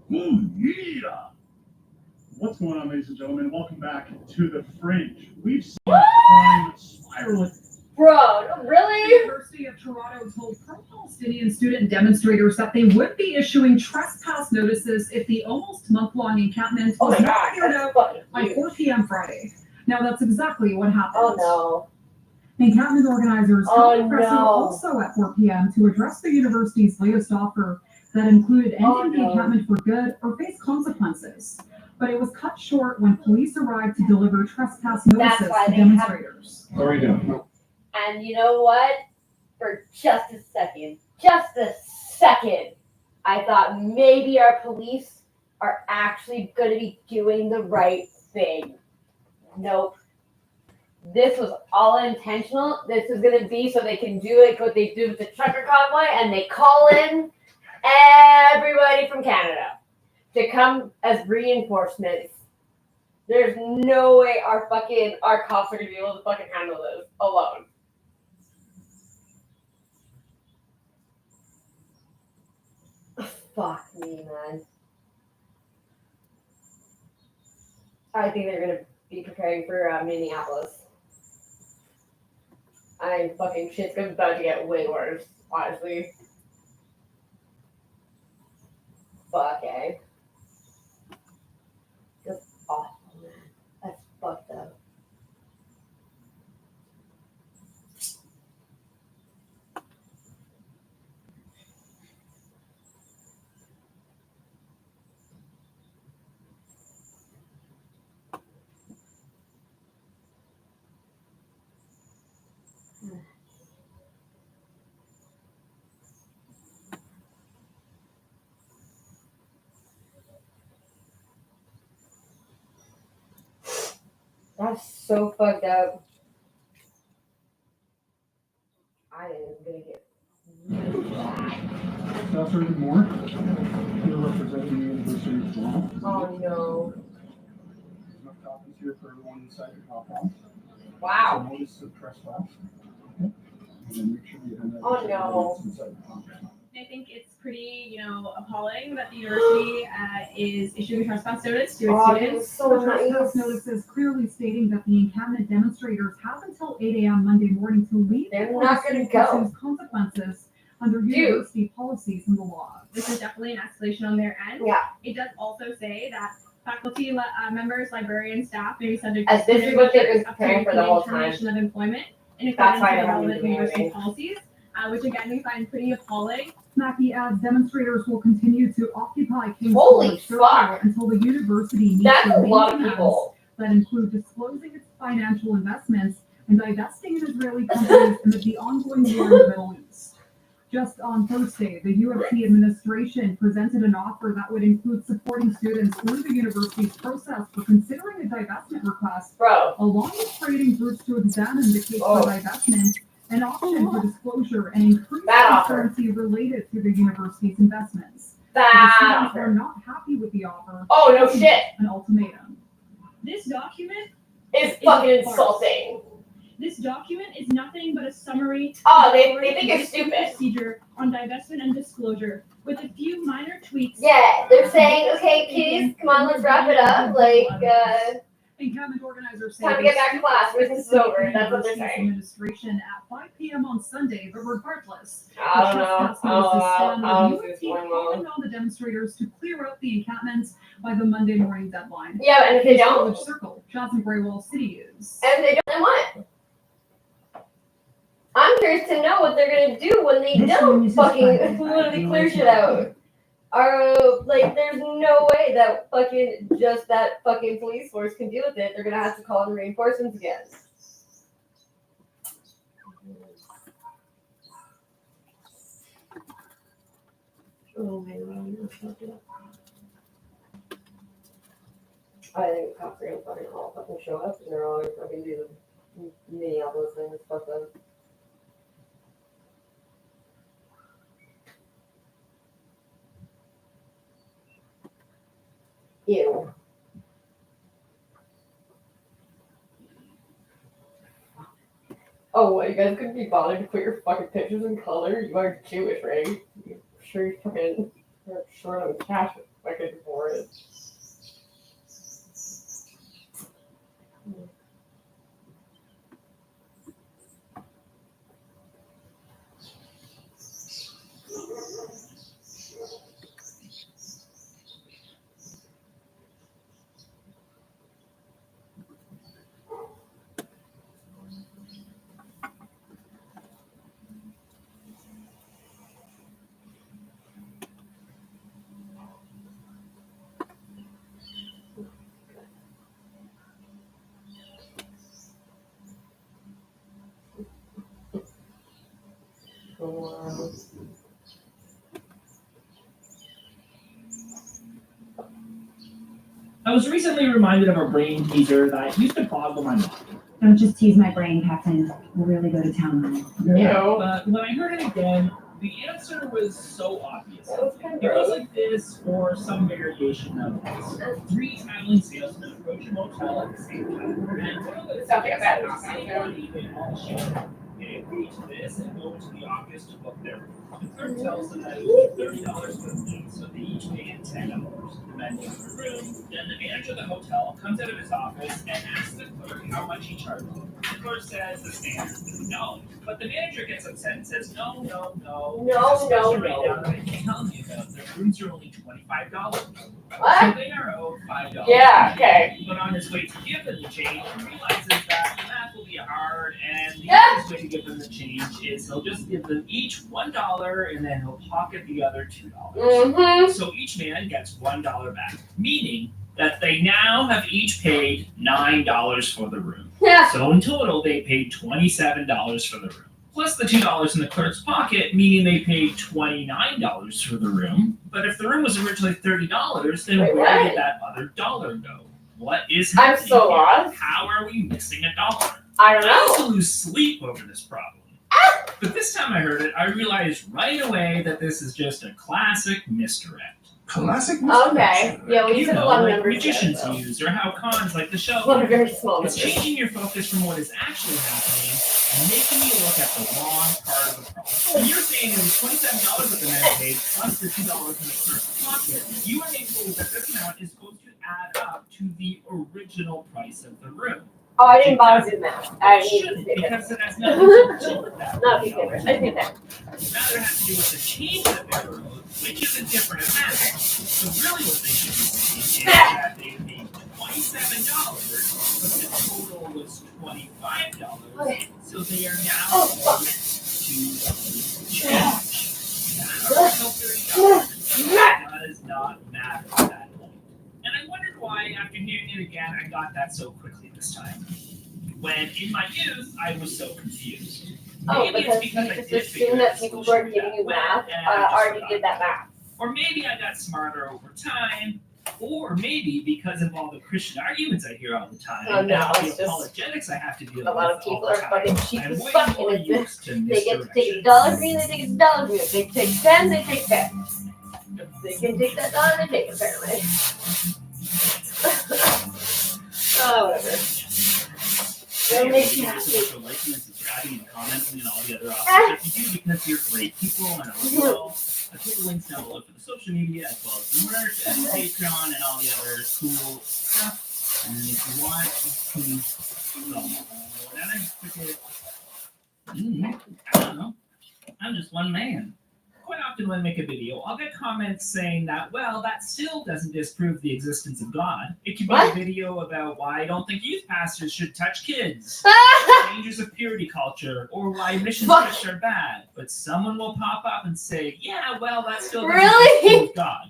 Yeah. What's going on, ladies and gentlemen? Welcome back to the Fringe. We've seen crime spiraling. Bro, no, really? The University of Toronto told pro-Palestinian student demonstrators that they would be issuing trespass notices if the almost month-long encampment was not cleared out by 4 p.m. Friday. Now, that's exactly what happened. Oh, no. Encampment organizers held a press no. also at 4 p.m. to address the university's latest offer that included ending the encampment for good or face consequences. But it was cut short when police arrived to deliver trespass notices to demonstrators. How are you doing? And you know what? For just a second, I thought maybe our police are actually going to be doing the right thing. Nope. This was all intentional. This is going to be so they can do like what they do with the trucker convoy, and they call in everybody from Canada to come as reinforcements. There's no way our cops are going to be able to fucking handle this alone. Fuck me, man. I think they're gonna be preparing for Minneapolis. Fucking shit's about to get way worse, honestly. Fuck, eh? That's awful, man. That's fucked up. That's so fucked up. I am gonna get. Dr. Moore, you're representing the University of Toronto. Oh no. There's enough copies here for everyone inside your compound. Wow. So notice of trespass. Okay. And then make sure you have that. Oh no. Inside the compound. I think it's pretty, appalling that the university is issuing a trespass notice to its students. So The trespass notice is clearly stating that the encampment demonstrators have until 8 a.m. Monday morning to leave. They're before not the gonna school go. pursues consequences under university policies and the law. This is definitely an escalation on their end. Yeah. It does also say that faculty members, librarians, staff may be subject As this is what they've been preparing for the whole time. termination of employment in That's accordance why I with don't relevant need to do university anything. policies, which again we find pretty appalling. Mackey adds demonstrators will continue to occupy King's Holy College Circle fuck. until the university meets That's the a lot of demands people. that include disclosing its financial investments and divesting in Israeli companies amid the ongoing war in the Middle East. Just on Thursday, the U of T administration presented an offer that would include supporting students through the university's process for considering a divestment request, along with creating groups to examine the case for divestment, an option for disclosure, and increased transparency related to the university's investments. The students were not happy with the offer. Oh, no shit. An ultimatum. This document It's is fucking a farce. insulting. This document is nothing but a summary Oh, of they the think it's existing stupid. procedure on divestment and disclosure with a few minor tweaks. Yeah, they're saying, okay, kids, come on, let's wrap it up. Encampment organizers say Time to get back to class. Business is over. That's what they're University's saying. administration at 5 p.m. on Sunday, but regardless, I don't know. trespass notices stand I don't with see U what's of T going calling on the demonstrators to clear out the encampments by the Monday morning deadline. Yeah, and if they King's don't? College Circle, Johnson Graywell City News. And they don't, then what? I'm curious to know what they're gonna do when they don't fucking literally clear shit out. There's no way that that fucking police force can deal with it. They're gonna have to call in reinforcements again. Oh my god, I think cops are gonna all fucking show up and they're all gonna fucking do the Minneapolis thing. It's fucked up. Ew. Oh, what, you guys couldn't be bothered to put your fucking pictures in color? You are Jewish, right? I'm sure you fucking are short on cash fucking for it. I was recently reminded of a brain teaser that used to boggle my mind. Don't just tease my brain, Captain. We'll really go to town on it. But when I heard it again, the answer was so obvious. It goes like this, or some variation of this. Three traveling salesmen approach a motel at the same time. And one of them they agree to this and go to the office to book their room. The clerk tells them that it will be $30 for the night, so they each pay in $10. The men go to the room, then the manager of the hotel comes out of his office and asks the clerk how much he charges. The clerk says the standard $30, but the manager gets upset and says, no. Right down that I'm telling you about. The rooms are only $25. What? So they are owed $5. Yeah, okay. But on his way to give them the change, he realizes that the math will be hard, and the easiest way to give them the change is he'll just give them each $1 and then he'll pocket the other $2. Mm-hmm. So each man gets $1 back, meaning that they now have each paid $9 for the room. Yeah. So in total, they paid $27 for the room. Plus the $2 in the clerk's pocket, meaning they paid $29 for the room. But if the room was originally $30, then where did that other dollar go? What is I'm happening so here? lost. How are we missing $1? I don't I used know. to lose sleep over this problem. But this time I heard it, I realized right away that this is just a classic misdirect. Classic Okay. Yeah, we You said a know, lot of like numbers. magicians there, use, or how cons like the show. A lot of very small It's numbers. changing your focus from what is actually happening and making you look at the wrong part of the problem. When you're saying it was $27 that the man paid plus the $2 in the first pocket, you are made to believe that this amount is supposed to add up to the original price of the room. Oh, I didn't bother doing that. I Shouldn't, didn't because it has nothing to do with that. Not piece paper. I did that. Rather has to do with the change that they wrote, which is a different amount. So really what they should be saying is that they paid $27, but the total was $25. So they are now to change. That does not matter at that point. And I wondered why, after hearing it again, I got that so quickly this time. When in my youth, I was so confused. Oh, Maybe because it's you I just did figure assume out that the people who solution are giving you that math way, and I just already forgot did that math. Or maybe I got smarter over time, or maybe because of all the Christian arguments I hear all the time, Oh, no, and all the it's just apologetics I have to deal with a lot of people all the are time. fucking cheap I'm as way fuck, more and it's used to they get to take misdirection. a dollar green, they take a dollar green. If they take 10, they take 10. If they can take that dollar, they take it, apparently. Oh, whatever. It'll make you happy. For liking and subscribing and commenting and all the other awesome stuff you do because you're great people and I love you all. I put the links down below for the social media as well as the merch and Patreon and all the other cool stuff. And if you want, you can I don't know. I'm just one man. Quite often when I make a video, I'll get comments saying that, well, that still doesn't disprove the existence of God. It could be a video about why I don't think youth pastors should touch kids, dangers of purity culture, or why missions trips are bad. But someone will pop up and say, yeah, well, that still doesn't disprove God.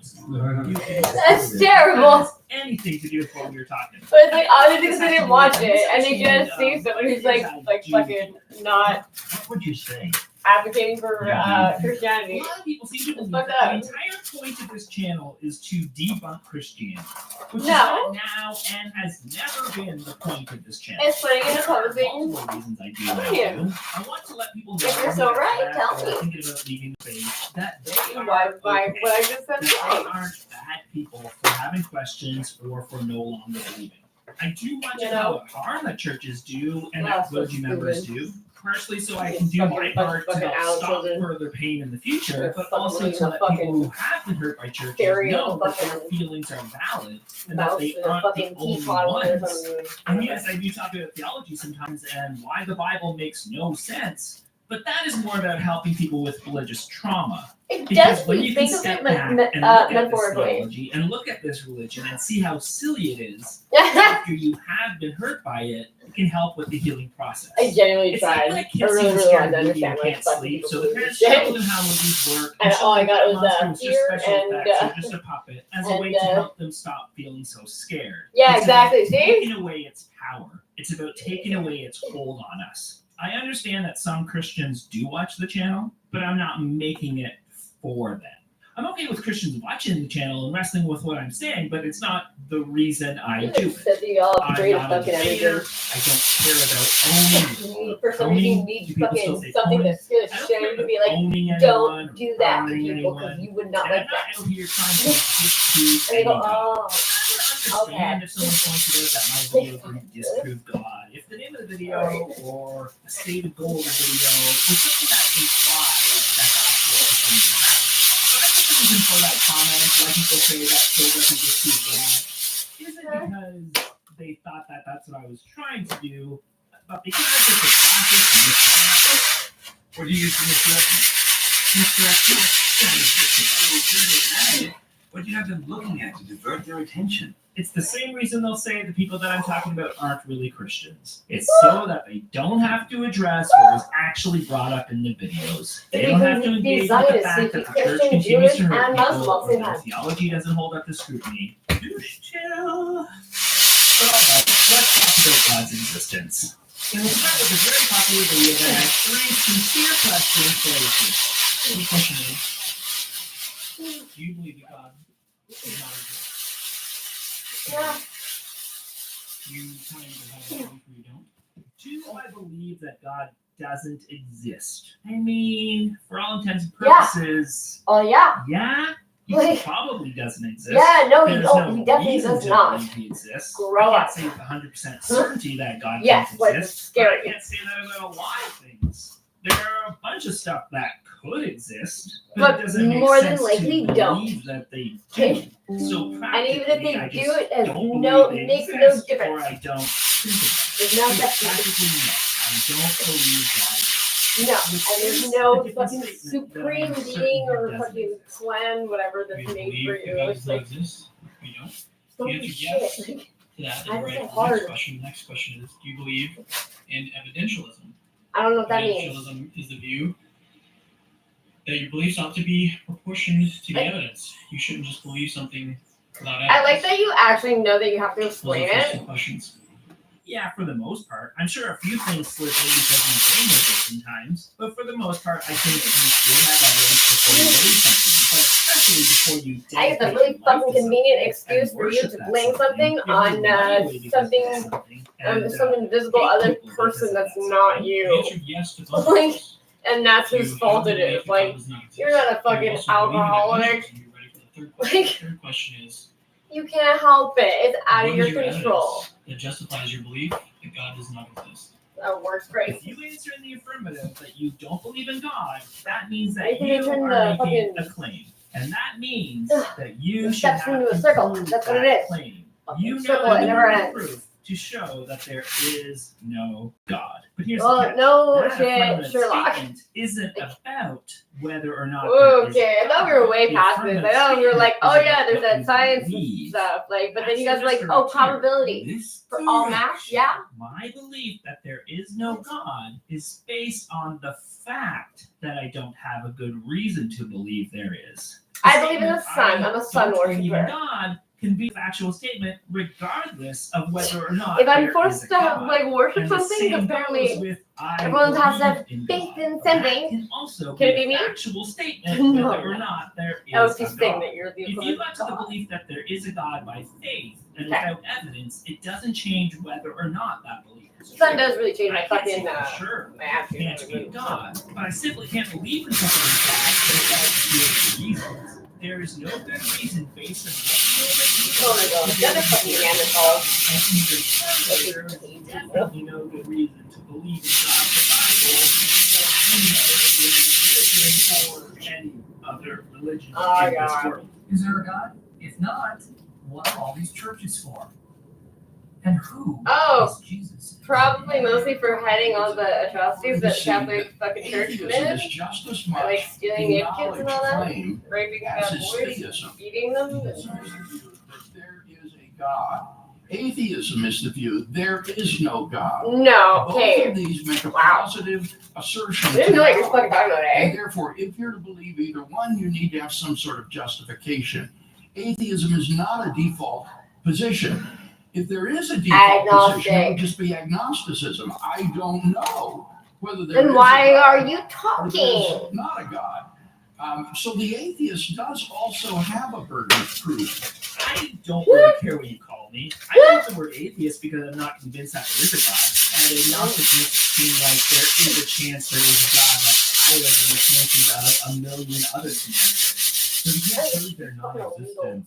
That's terrible. Anything to do with what we were talking about. But it's like, obviously, because they didn't watch it, and they just see someone who's like fucking not. What would you say? Advocating for Christianity. A lot of people seem to believe Fuck that up. the entire point of this channel is to debunk Christianity, which is No. not now and has never been the point of this channel. It's putting in opposing. Multiple reasons I do Tell that. you. I want to let people know If you're so right, tell that are me. thinking about leaving the faith that they are Why okay, what I just said that right. they aren't bad people for having questions or for no longer believing. I do want to know what harm that churches do and that clergy members do. Partially so I can do my part to help stop further pain in the future, but also to let people who have been hurt by churches know that their feelings are valid and that they aren't the only ones. And yes, I do talk about theology sometimes and why the Bible makes no sense, but that is more about helping people with religious trauma. It Because does when you can think of step it back and look at this metaphorically. theology and look at this religion and see how silly it is after you have been hurt by it, it can help with the healing process. I genuinely It's tried. like when a I kid really, sees a really scary wanted to movie and understand why can't fucking sleep, people so the believe parents this show shit. them how movies work. And all I got was monster fear was just special and, effects or just a puppet as a way to and, help them stop feeling so scared. Yeah, It's exactly. about See? taking away its power. It's about taking away its hold on us. I understand that some Christians do watch the channel, but I'm not making it for them. I'm okay with Christians watching the channel and wrestling with what I'm saying, but it's not the reason I do it. Said that you all I'm afraid of not a fucking debater. everything. I don't care about owning. For some reason, you need fucking something to scare the shit out of you to be like, don't do that to people because you would not like that. I'm not out here trying to disprove And they go, anything. oh, I understand if someone pointed out that my video didn't disprove God. If the name of the video or a stated goal of the video was something that implies that that's what was going to happen. But I think the reason for that comment, why people say that still doesn't disprove God, isn't because they thought that that's what I was trying to do, but because it's a classic misdirection. Or do you use the misdirection? Misdirection? What do you have them looking at to divert their attention? It's the same reason they'll say the people that I'm talking about aren't really Christians. It's so that they don't have to address what was actually brought up in the videos. They don't have to engage with the fact that the church continues to hurt people or their theology doesn't hold up to scrutiny. Chill. But all right, let's talk about God's existence. And we'll start with a very popular video that has 3 sincere questions for atheists. The question is, do you believe that God is not exist? Yeah. You tell me either have a belief or you don't. Do I believe that God doesn't exist? I mean, for all intents and purposes. Oh yeah. Yeah. He Like, probably doesn't exist. Yeah, no, he There's don't. no He definitely reason does to not. believe he exists. Grow I up. can't say with 100% certainty that God Yes, can't like exist. scary. But I can't say that about a lot of things. There are a bunch of stuff that could exist, But it doesn't make more than sense likely to don't. believe that they do. So And even if they I do, just it has don't no believe they makes no exist, difference. Or I don't think about it. There's no So such practically no. I don't believe God exists. No, and there's no fucking supreme being or fucking plan, whatever that's made for you. It's like, exist? You don't? don't You be answer shit. yes Like, to that, why then is right it to the hard? next question. The next question is, do you believe in evidentialism? I don't know what that means. Evidentialism is the view that your beliefs ought to be proportioned to the evidence. You shouldn't just believe something without evidence. I like that you actually know that you have to Those explain are the first it. two questions. Yeah, for the most part. I'm sure a few things slip in because my brain knows it sometimes, but for the most part, I think you should have evidence before you believe something. But especially before you I guess a dedicate really your life fucking to convenient something excuse and for you worship to that blame something give on your money away because something, of something, and, some invisible hate other people person because of that's that not something. you. You answered yes to both of Like, those. and that's You whose fault have it the belief is. that Like, God does not exist. you're not a You fucking also believe in alcoholic. evidentialism. You're ready for the third question. The third question is, You can't help it. It's out what of is your your control. evidence that justifies your belief that God does not exist? That works great. If you answer in the affirmative that you don't believe in God, that means that You can you turn are the making fucking- a claim. And that means that you It should steps have into to a circle. prove That's what that it is. claim. Fucking You circle, know it the never burden of ends. proof to show that there is no God. But here's Well, the catch. no That shit, affirmative Sherlock. statement isn't about whether or not there is Okay, I thought we were way The past this. I thought we were like, affirmative oh yeah, there's statement that is science believe. stuff. Like, but then That's you guys the were like, mystery oh, here. probability This for all math. Yeah. My belief that there is no God is based on the fact that I don't have a good reason to believe there is. I believe in the sun. I'm a sun don't believe in worshiper. God can be a factual statement regardless of whether or not If I'm there is forced a to have, God. like worship And the something, same apparently goes with I everyone has to have believe in faith God. in That something. can also Can it be be me? a factual statement No. whether or not there is I was a just saying God. that you're the If you equivalent got of to the God. belief that there is a God by faith and Okay. without evidence, it doesn't change whether or not that belief is Sun true. does really change my I can't say fucking for sure my attitude. can't be God, but I simply can't believe in something like that without good reasons. There is no good reason based on Oh my god, the other fucking Neanderthal. and there is definitely no good reason to believe in God, the Bible, or any other religion Oh, in this God. world. Is there a God? If not, what are all these churches for? And who Oh, is Jesus? probably mostly for hiding all the atrocities that See, Catholic fucking church atheism committed. is just as By, much like stealing a ape kids and all knowledge that, claim raping as fat is boys, theism. beating them. There is a God. Atheism is the view there is no God. No, Both okay. of these make a Wow. positive assertion. I didn't know what you're fucking talking about, eh? And therefore, if you're to believe either one, you need to have some sort of justification. Atheism is not a default position. If there is a default position, it would just be agnosticism. I don't know whether there Then is why a God are you or there's talking? not a God. So the atheist does also have a burden of proof. I don't really care what you call me. I use the word atheist because I'm not convinced that there is a God. And agnostic makes it seem like there is a chance there is a God, like I live in the chances of a million other scenarios. So you can't prove their non-existence.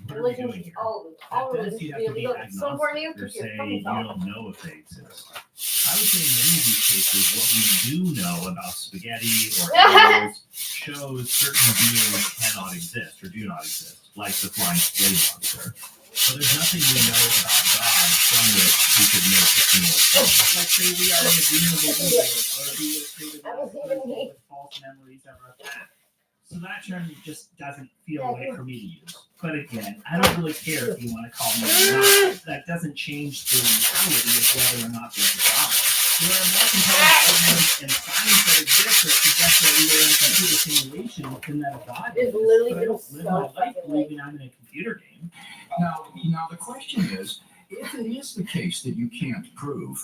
What are we doing here? All At religions best, you'd should have be to be illegal. It's so important to you agnostic or because you're say fucking you dumb. don't know if they exist. I would say in many of these cases, what we do know about spaghetti or animals shows certain beings cannot exist or do not exist, like the flying spaghetti monster. But there's nothing we know about God from which we could make a similar claim. Let's say we are in a dream of a war, or we were created with false memories of our past. So that term just doesn't feel right for me to use. But again, I don't really care if you want to call me agnostic. That doesn't change the reality of whether or not there's a God. There are more compelling arguments in science that exist that suggest that we are in a computer simulation than that a God It's exists. literally But I don't been live so my life fucking believing I'm in a computer game. Now the question is, if it is the case that you can't prove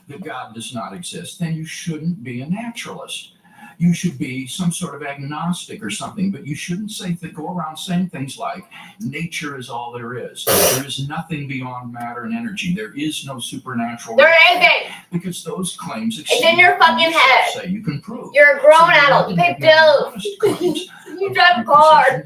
that God does not exist, then you shouldn't be a naturalist. you should be some sort of agnostic or something, but you shouldn't go around saying things like nature is all there is. There is nothing beyond matter and energy. There is no supernatural. There isn't. Because those claims It's in your fucking head. say you can prove. You're a grown adult. You pay bills. You drive a car.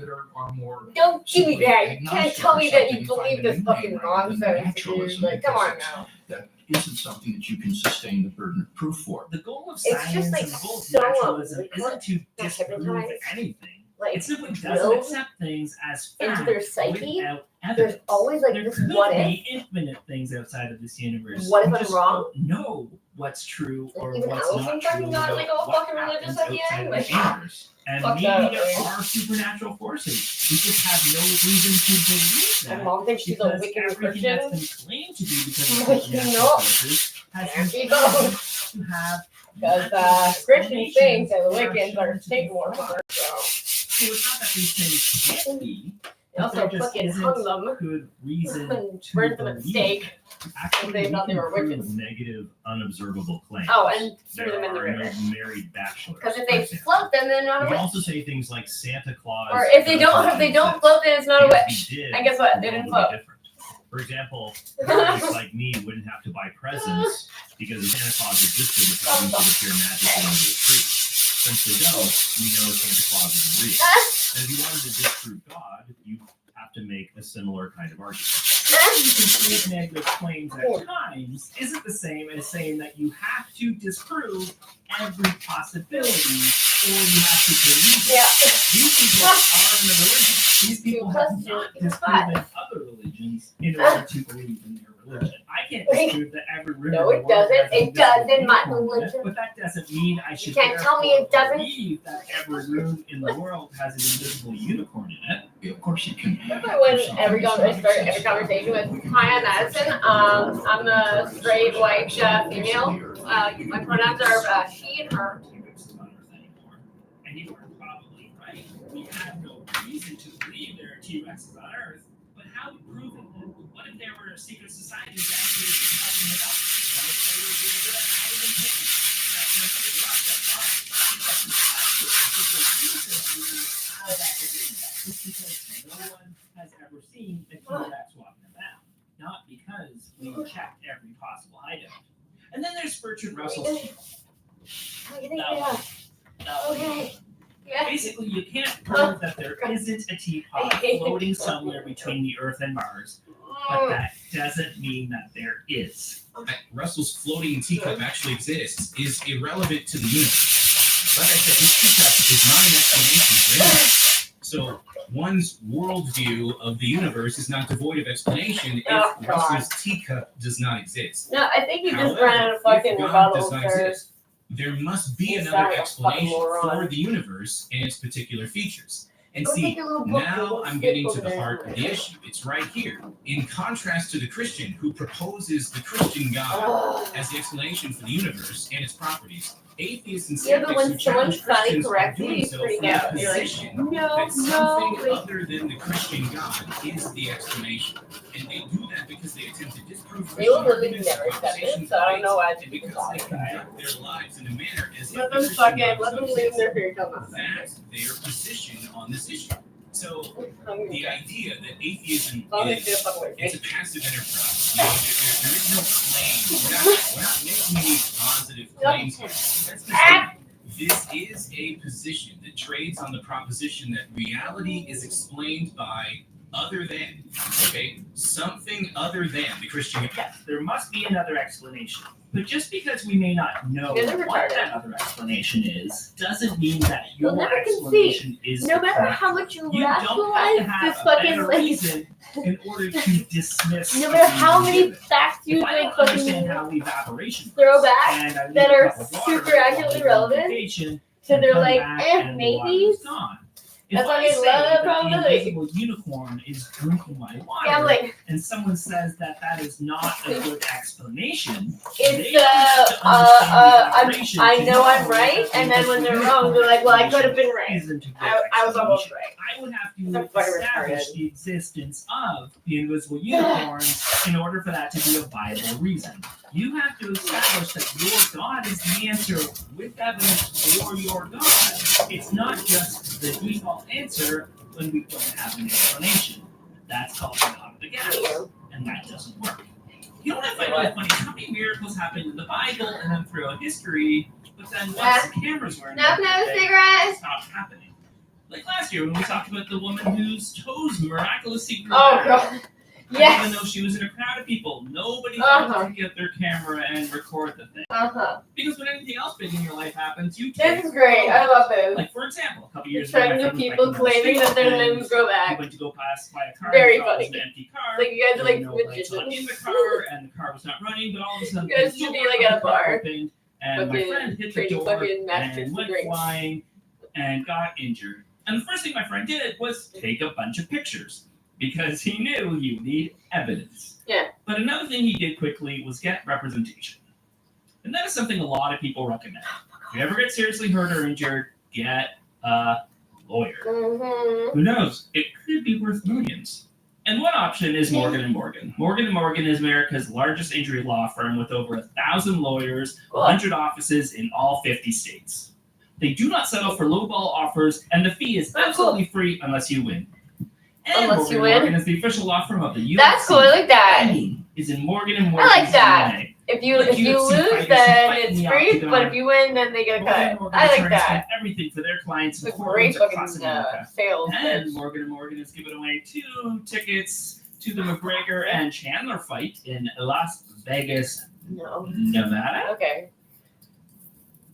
Don't give me that. You can't tell me that you believe this fucking nonsense, dude. Like, come on now. That isn't something that you can sustain the burden of proof for. The goal of It's science just like and the goal of so naturalism like, isn't to disprove hypnotized. anything. Like, It simply doesn't drilled accept things as into fact their psyche. without There's evidence. always like There this could what be if. infinite things outside of this universe. What if We I'm just wrong? don't know what's true or Even what's Alice not and true fucking got about like all what fucking religious happens at the outside end. of Like, this universe. And fuck maybe that, there right? are supernatural forces. We just have no reason to believe my that. mom thinks she's a Because wicked everything Christian. that's been claimed to be because of Like, supernatural no. forces has There been she found goes. to have Because natural Christians think that the explanations Wiccans that are shown to be Satan flawed. worshippers. So So it's not that these things can't be, they but there also just fucking isn't hung them good reason and to burned them at believe stake. it. Because they thought they were witches. Negative, unobservable claims. Oh, and threw there them in the are river. no married bachelors. Because if for they example. float, then they're not You a can witch. also say things like Santa Claus. Or if they don't doesn't float, then it's not a exist. witch. If he did, And guess what? the They world didn't would float. be different. For example, parents like me wouldn't have to buy presents because if Santa Claus existed, the presents would appear magically under the tree. Since they don't, we know Santa Claus isn't real. And if you wanted to disprove God, you have to make a similar kind of argument. You can create negative claims at times isn't the same as saying that you have to disprove every possibility or you have to believe it. Yeah. These people are in a religion. These people have not disproven other religions in order to believe in their religion. I can't disprove that every river No, in it the world doesn't. has a It does in my unicorn in it, religion. But that doesn't mean I should can't tell me it therefore doesn't. believe that every room in the world has an invisible unicorn in it. Yeah, of course you can. Remember when every conversation with hi, I'm Madison. I'm a straight white female. My pronouns are she and her. And you are probably right. We have no reason to believe there are T-Rexes on Earth, but how to prove it? What if there were secret societies actually covering it up? What if they were really good at hiding things? It's because no one has ever seen a T-Rex walking about, not because we checked every possible hideout. And then there's Bertrand Russell's Okay. Yeah. Basically, you can't prove that there isn't a teapot floating somewhere between the Earth and Mars, but that doesn't mean that there is. Russell's floating teacup actually exists is irrelevant to the universe. Like I said, this teacup is not an explanation for anything. So one's worldview of the universe is not devoid of explanation if Russell's teacup does not exist. No, I think you just However, ran out of fucking if God does rebuttals not for. exist, there must be He's another not a explanation fucking moron. for the universe and its particular features. And Go see, take your little book now and I'm stick getting to over the there. heart of the issue. It's right here. In contrast to the Christian who proposes the Christian God as the explanation for the universe and its properties, atheists and Yeah, but skeptics when who challenge someone's trying to Christians are correct you, doing you so freak from the out. You're like, position no, that something no. other than the Christian God is the explanation. And they do that because they attempt to disprove They will Christian really arguments never and accept it, propositions so I don't know why and because they conduct their lives in a manner as if Let the them Christian fucking, God let them does not leave their exist. fear come out. That's their position on this issue. So the idea that atheism it's a passive enterprise. You know, there is no claim. We're not making any positive claims here. That's the thing. This is a position that trades on the proposition that reality is explained by other than, okay, something other than the Christian. Yes, there must be another explanation. But just because we may not know You're what retarded. that other explanation is, doesn't mean that You'll your never explanation is No the matter correct how much you You don't have to rationalize have this a fucking better like, reason in order to dismiss. no matter how many given. facts you If I like don't understand fucking how evaporation throw works, back and I leave that a are cup of water super accurately on relevant, vacation, so and they're come like, back and the water maybe. is gone. If That's I why they say love that the probability. invisible unicorn is drinking my water, Gambling. and someone says that that is not a good explanation, It's they have to understand the I operation to know I'm that right, the and then when they're invisible wrong, they're like, well, I could have been unicorn right. isn't a good I was almost explanation. right. I would have They're to fucking establish retarded. the existence of the invisible unicorns in order for that to be a viable reason. You have to establish that your God is the answer with evidence for your God. It's not just the default answer when we don't have an explanation. That's called an out of the gas, and that doesn't work. You know what I find really funny? How many miracles happen in the Bible and then throughout history, but then once the cameras were invented, they stopped happening. Like last year when we talked about the woman whose toes miraculously grew back. God. Yes. Even though she was in a crowd of people, nobody thought to get their camera and record the thing. Because when anything else big in your life happens, you take. This is great. I love this. Like for example, a couple years ago, Trying to people claiming that their limbs grow back. We went to go past by a car. Very and funny. It was an empty car. Like you guys are like lights on in the car, and the car was not running. But all of a sudden, you guys should be like at a bar. Opened, and my friend hit the door and went flying and got injured. And the first thing my friend did was take a bunch of pictures. Because he knew you need evidence. Yeah. But another thing he did quickly was get representation. And that is something a lot of people recommend. If you ever get seriously hurt or injured, get a lawyer. Who knows? It could be worth millions. And one option is Morgan & Morgan. Morgan & Morgan is America's largest injury law firm with over 1,000 lawyers, 100 offices in all 50 states. They do not settle for lowball offers, and the fee is absolutely free unless you win. And Unless you win. Morgan is the official law firm of the UFC. That's cool. I like that. Is in Morgan & Morgan. I like that. DNA. If you lose, then it's free. But if you win, then they get a cut. I like that. Everything for their clients. It's a great fucking sales. And Morgan & Morgan has given away 2 tickets to the McGregor and Chandler fight in Las Vegas, Nevada. Okay.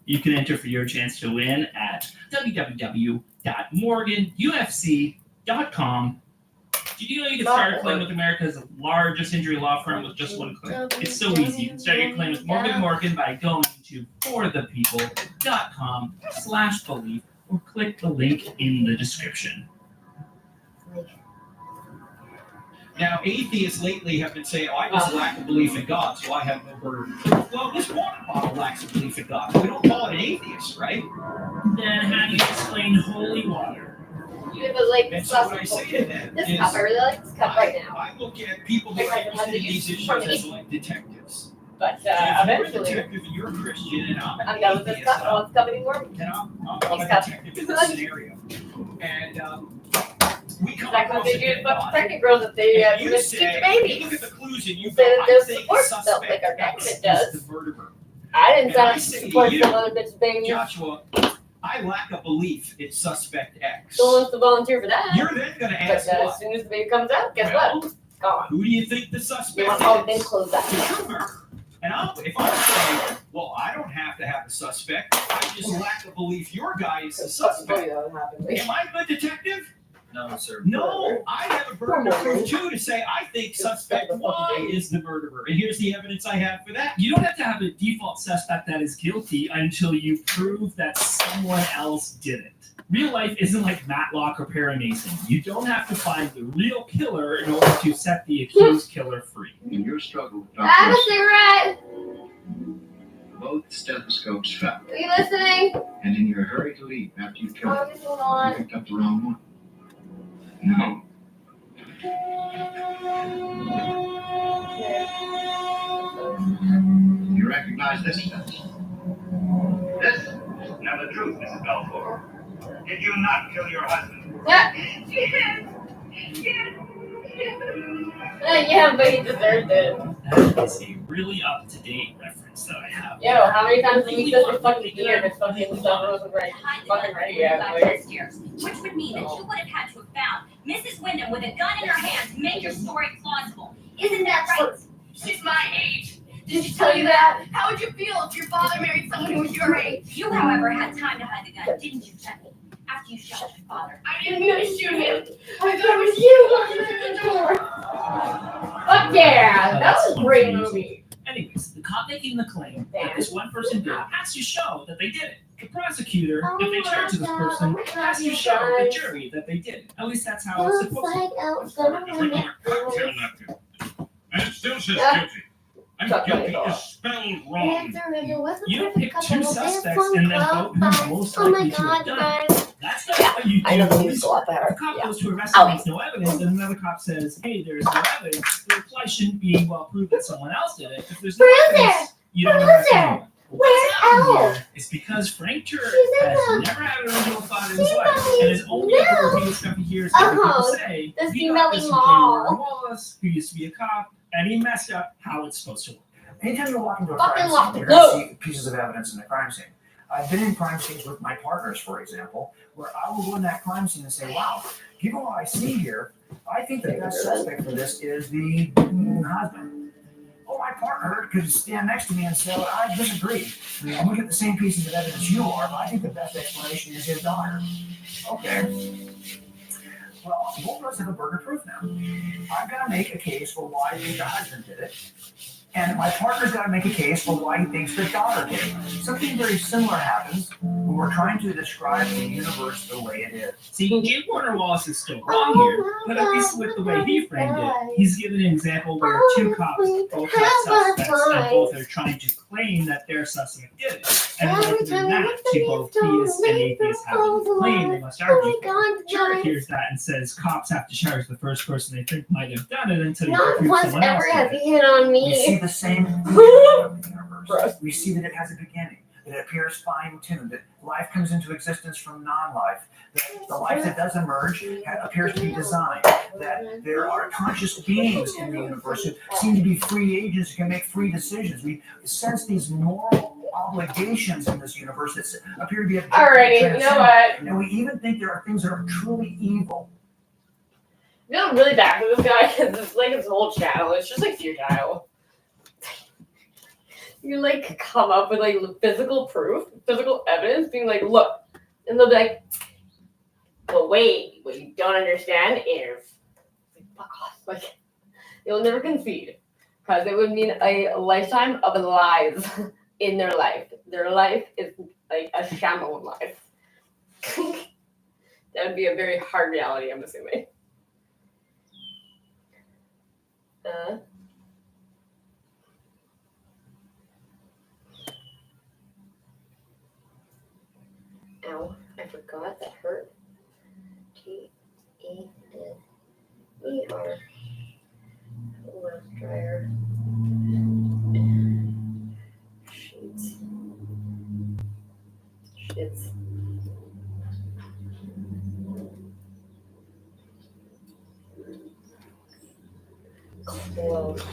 You can enter for your chance to win at www.morganufc.com. Did you know you can start a claim with America's largest injury law firm with just one click? It's so easy. You can start your claim with Morgan & Morgan by going to forthepeople.com/belief or click the link in the description. Now, atheists lately have been saying, I just lack a belief in God, so I have no burden. Well, this water bottle lacks a belief in God. We don't call it an atheist, right? Then how do you explain holy water? Yeah, but like and so what I say to them this is, cup, I really like this cup right now. I look at people who are interested in these issues as like detectives. But If you're a eventually, detective and you're a Christian and I'm I'm done with this cup. I don't want this cup anymore. And I'm a detective in this scenario. And we come That's what across they a do dead to body. pregnant girls if they And you mistreat say, the baby. you look at the clues and you Say go, that I there's think support the stuff like suspect our X government is does. the murderer. I didn't And I sign up say to to support you, some other bitch baby. Joshua, I lack a belief in suspect X. Who wants to volunteer for that? You're then going to ask But what? as soon as the baby comes out, guess Well, what? Gone. Who do you think the You suspect want is? all things closed up. And if I say, well, I don't have to have a suspect, I just lack a belief your guy is the suspect. Am I a good detective? No, sir. No, I have a burden of proof too to say I think suspect Y is the murderer, and here's the evidence I have for that. You don't have to have a default suspect that is guilty until you prove that someone else did it. Real life isn't like Matlock or Perry Mason. You don't have to find the real killer in order to set the accused killer free. In your struggle with I have a cigarette. both stethoscopes fell, Are you listening? and in your hurry to leave after you killed Oh, him, this one you on. picked up the wrong one. No. You recognize this fence? This? Now the truth, Mrs. Balfour. Did you not kill your husband? Yeah. Yeah, but he deserved it. That is a really up-to-date reference that I have. Yo, how many times did we just for fucking year this fucking stuff wasn't right? Fucking ready yet. Like, Which would mean that you would have had to have found Mrs. Wyndham with a gun in her hand to make your story plausible. Isn't that right? She's my age. Did she tell you that? How would you feel if your father married someone who was your age? You, however, had time to hide the gun, didn't you, Jackie? After you shot your father. I didn't mean to shoot him. I thought it was you walking through the door. fuck yeah, that was a great movie. Anyways, the cop making the claim that this one person did has to show that they did it. The prosecutor, if they charge this person, has to show the jury that they did it. At least that's how it's supposed to be. And it still says guilty. And guilty is spelled wrong. You pick 2 suspects and then vote who's most likely to have done it. That's not You I know the police news a lot work. better. If a cop Yeah. goes to arrest and makes no evidence, and another cop says, "Hey, there's no evidence," the reply shouldn't be, "Well, prove that someone else did it." If there's no evidence, you don't arrest anyone. What's happened here is because Frank Turk has never had an original thought in his life, and has only ever repeated stuff he hears other people say. He got this from William Wallace, who used to be a cop, and he messed up how it's supposed to work. Anytime you walk into a Fucking crime lock scene, the you're going to door. see pieces of evidence in the crime scene. I've been in crime scenes with my partners, for example, where I will go in that crime scene and say, wow, given what I see here, I think the best suspect for this is the husband. Well, my partner could stand next to me and say, well, I disagree. I'm looking at the same pieces of evidence you are, but I think the best explanation is his daughter. Okay. Well, both of us have a burden of proof now. I've got to make a case for why I think the husband did it. And my partner's got to make a case for why he thinks the daughter did it. Something very similar happens when we're trying to describe the universe the way it is. See, J. Warner Wallace is still wrong here, but at least with the way he framed it, he's given an example where two cops both have suspects and both are trying to claim that their suspect did it. And rather than that, to both theists and atheists having the claim, they must argue. Turk hears that and says cops have to charge the first person they think might have done it until you Not prove once someone else ever did has it. he hit on We see me. the same of the universe. We see that it has a beginning, that it appears fine-tuned, that life comes into existence from non-life, that the life that does emerge appears to be designed, that there are conscious beings in the universe who seem to be free agents who can make free decisions. We sense these moral obligations in this universe that appear to be objective. Alrighty, you know what? And we even think there are things that are truly evil. I feel really bad for this guy because it's like his whole channel. It's just like futile. You like come up with like physical proof, physical evidence, being like, look, and they'll be like, but wait, what you don't understand is, like, fuck off, like, you'll never concede because it would mean a lifetime of lies in their life. Their life is like a shallow life. That would be a very hard reality, I'm assuming. Ow, I forgot that hurt. T-E-N-E-R. Left dryer. Sheets. Shits. Clothes.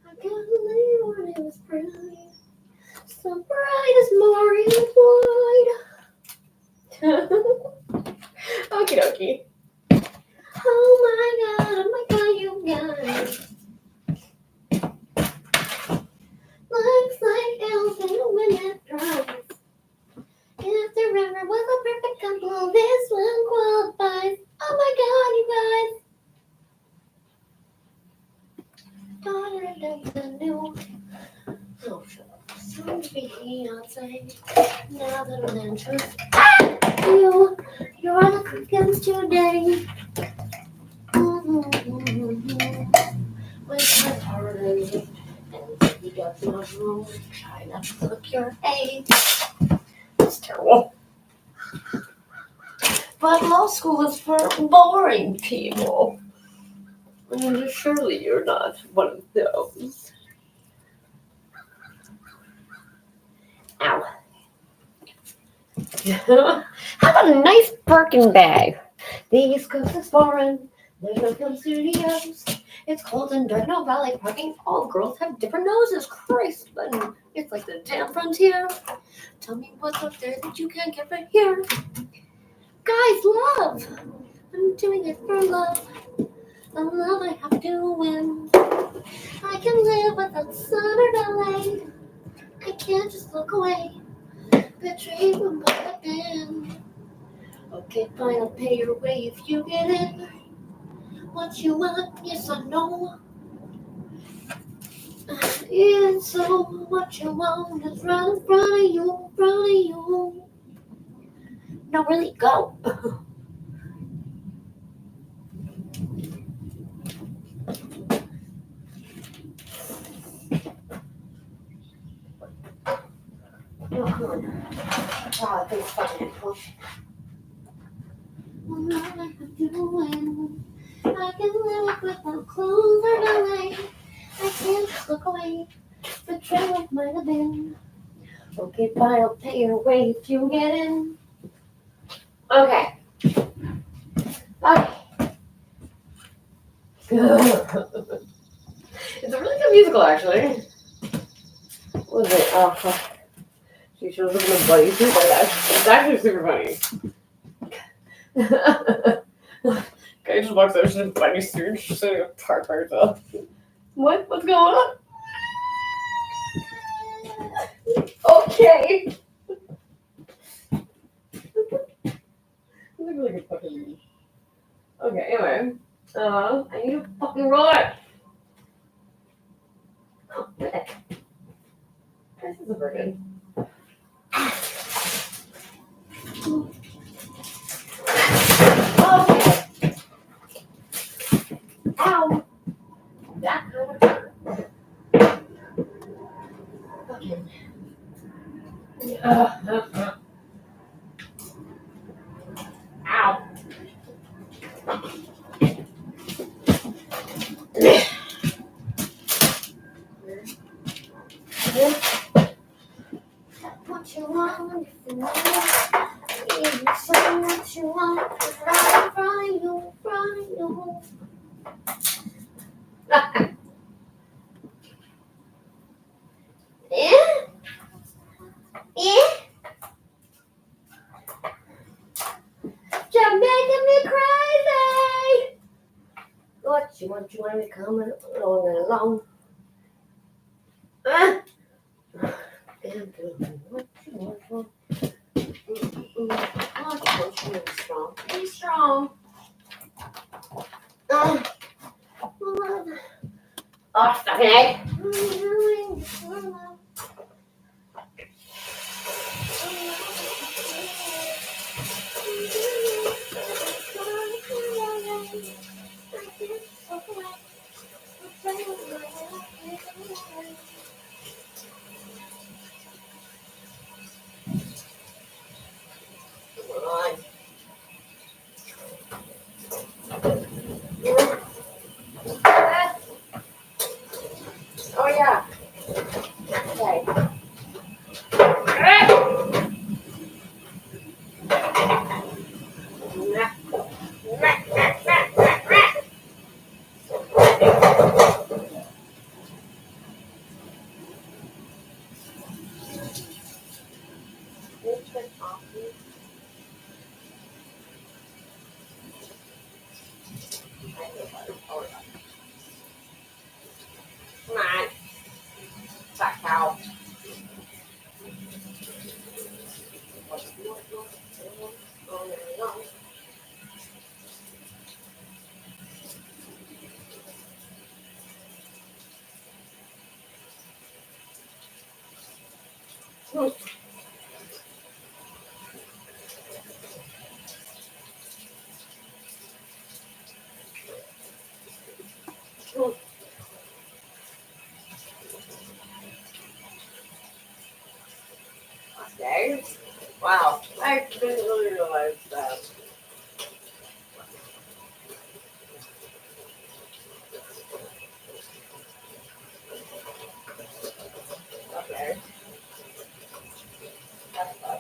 I can't believe when it was bright, so bright as Maureen's wine. Okie dokie. Oh my god, you guys. Looks like Elton when it dries. If there ever was a perfect couple, this one qualifies. Oh my god, you guys. Daughter of the new. Oh, shut up. Soon to be fiance. Now that I'm interested. You're the quickest today. With my pardon. And you got no room. Try not to look your age. It's terrible. But law school is for boring people. And surely you're not one of those. Ow. How about a nice Birkin bag? The East Coast is foreign. There's no film studios. It's cold and dark, no valet parking. All girls have different noses. Christ, but it's like the damn frontier. Tell me what's up there that you can't get right here. Guys, love. I'm doing it for love. The love I have to win. I can live without sun or ballet. I can't just look away. Betrayed from what I've been. Okay, fine, I'll pay your way if you get in. What you want, yes or no? And so what you want is right in front of you, No, really, go. Wow, that thing's fucking cool. I can live without clothes or no rain. I can't look away. The trail might have been. Okay, fine, I'll pay your way if you get in. Okay. Okay. It's a really good musical, actually. What is it? Oh, fuck. She shows up in a bunny suit. It's actually super funny. Guy just walks over, she's in a bunny suit, she's sitting in a park by herself. What? What's going on? Okay. It's a really good fucking movie. Okay, anyway. I need to fucking roll it. Oh, good. This is a burden. Okay. Ow. That kind of hurt. Fucking. Ow. What you want, if you want, if you say what you want, from you. Yeah? Yeah? You're making me crazy! What you want me coming along? Damn good. What you want? What you want? Strong. Be strong. Oh, fucking egg. Oh yeah. Okay. Come on. Fat cow. Okay. Wow. I didn't really realize that. Okay. That's fun.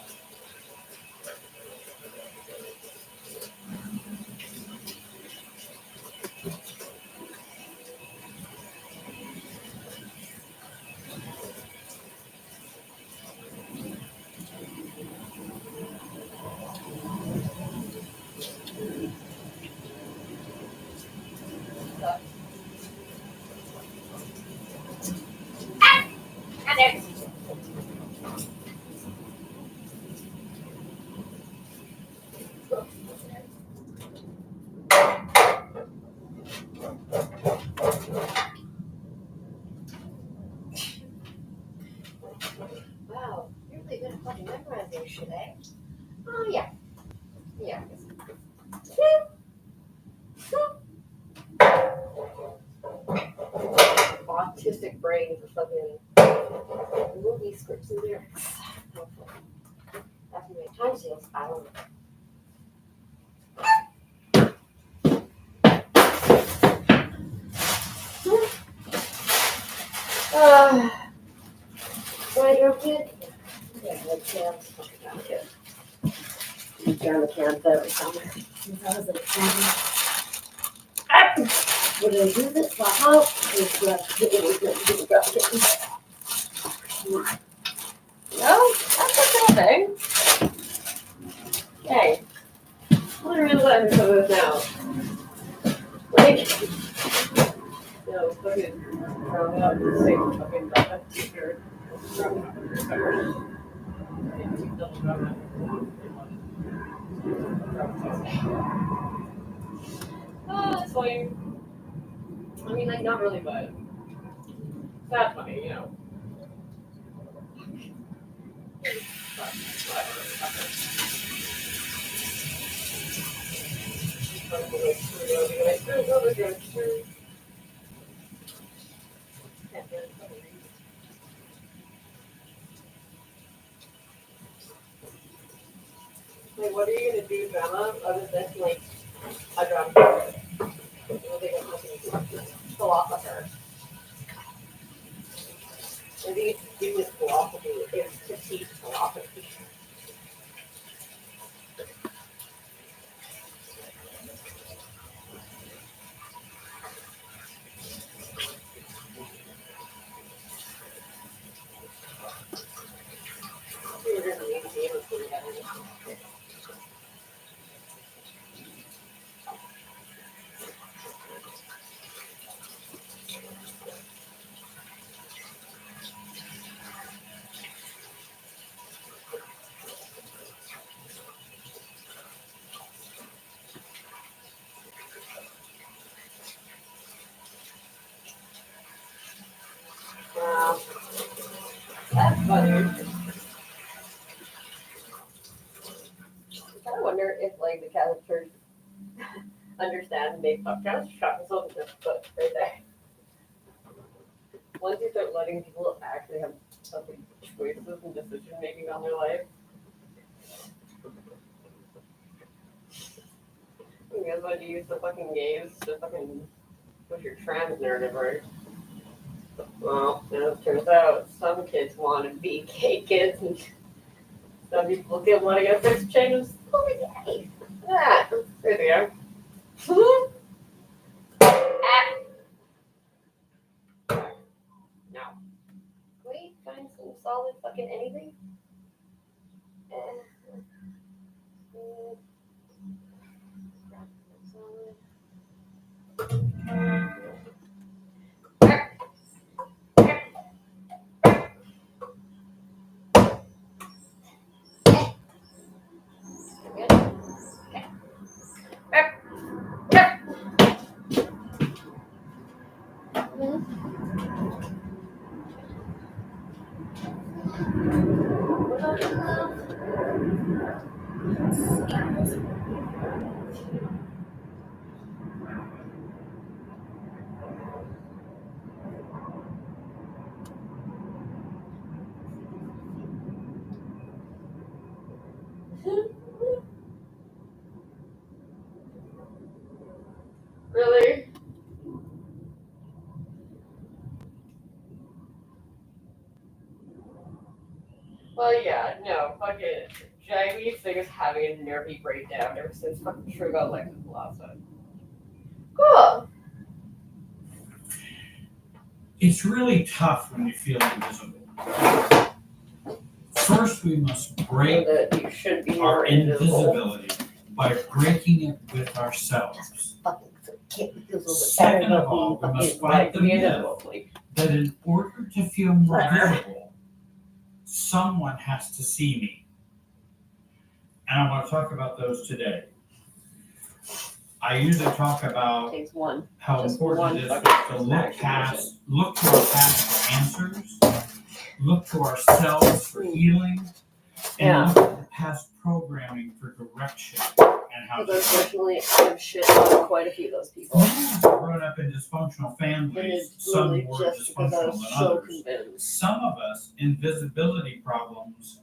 Wow, you're really good at fucking memorizing shit, eh? Oh, yeah. Yeah. Autistic brain for fucking movie scripts and lyrics. now. Why drop it? Yeah, the cans. You drown the cans every summer. That was like what did I do this? Wow. No, that's a thing. Hey, what are we letting some of this now? Like, no, fucking throw out the same fucking product t-shirt. Oh, that's funny. I mean, like, not really, but that's funny, you know. Like, what are you gonna do, drama, other than like a drama? Philosopher. Maybe you should do with philosophy is to teach philosophy. Wow. That's funny. I kind of wonder if, like, the Catholic Church understands they fuck Catholic shot themselves in the foot right there. Once you start letting people actually have something choices and decision making on their life. You guys want to use the fucking gays to fucking push your trans narrative, right? Well, it turns out some kids want to be gay kids, and some people didn't want to get sex changes. Oh, yay! Yeah, there they are. No. Can we find some solid fucking anything? Really? Well, yeah, no, fucking Jaggy's thing is having a nervy breakdown ever since fucking True got elected the last time. Cool. It's really tough when you feel invisible. First, we must break our invisibility by breaking it with ourselves. Second of all, we must fight the myth that in order to feel more visible, someone has to see me. And I want to talk about those today. I usually talk about how important it is to look to our past for answers, look to ourselves for healing, and look at the past programming for direction and how to. Unfortunately, I've shit on quite a few of those people. Growing up in dysfunctional families, some more dysfunctional than others. Some of us, invisibility problems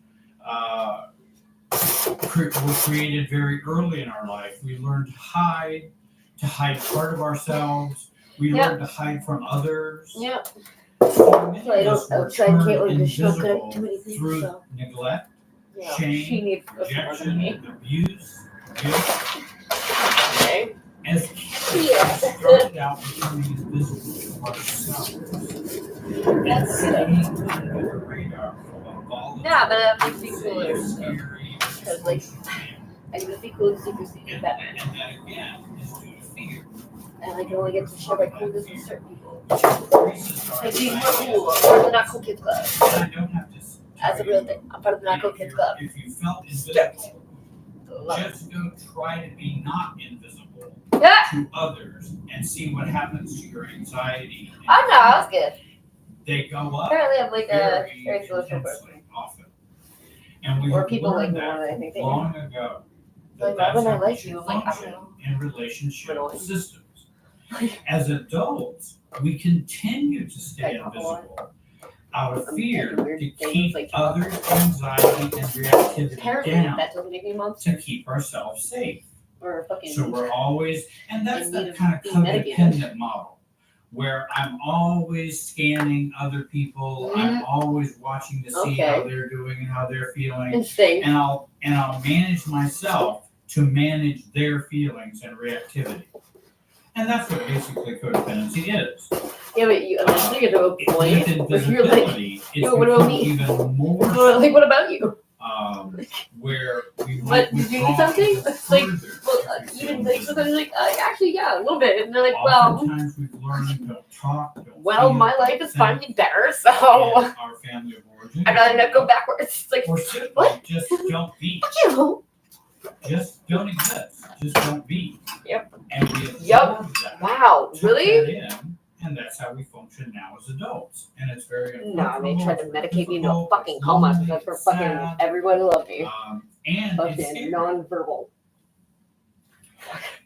were created very early in our life. We learned to hide part of ourselves. We learned to hide from others. Yep. So many So I of us don't were outside turned Caitlin because she don't invisible do anything. through So. neglect, Yeah. shame, She needs this more than rejection, me. abuse, guilt. Okay. As kids, we started out becoming invisible to ourselves. And staying under the radar for a volatile, Yeah, but that makes me cooler. scary, Because, like, I can just be cool in secrecy. and that again is due to fear. And I can only get to show my coolness with certain people. Increases our Like being more anxiety. cool. I'm part of the Not Cool Kids Club. And I don't have to That's a real thing. I'm part of the Not Cool Kids Club. If you felt invisible, just go try to be not invisible to others and see what happens to your anxiety. I know, I was good. They go up. Apparently, I'm like a very very social person. intensely often. And we Or people like learned me more that than I think they do. long ago. Like, That's when I how we like should you, I'm like, I don't function know. in relationship systems. As adults, we continue to stay invisible out of fear to keep others' anxiety and reactivity Apparently, down, that doesn't make me monster. to keep ourselves safe. Or fucking. So we're always, and that's in need that of kind of being medicated. codependent model, where I'm always scanning other people. I'm always watching to see how Okay. they're doing and how they're feeling, Instinct. and I'll manage myself to manage their feelings and reactivity. And that's what basically codependency is. Yeah, but you eventually get to a point With where you're like, invisibility, it's yo, what about become me? even more Like, what about you? where we What, might did you do withdraw something? even It's like, further well, if we even feel like, sometimes like, actually, yeah, a little bit. And they're like, Oftentimes we've learned to talk, don't well, feel, my life is think, finally better, so and our family of origin. I'd rather not go backwards. It's like, Or simply what? just don't be. Fuck you. Just don't exist. Just don't be. Yep. And we absorb Yep. that. Wow, took really? that in, and that's how we function now as adults. And it's very No, they tried to medicate me into a difficult, fucking coma because that's for fucking sad, everyone who loved me. and it's Fucking scary. non-verbal.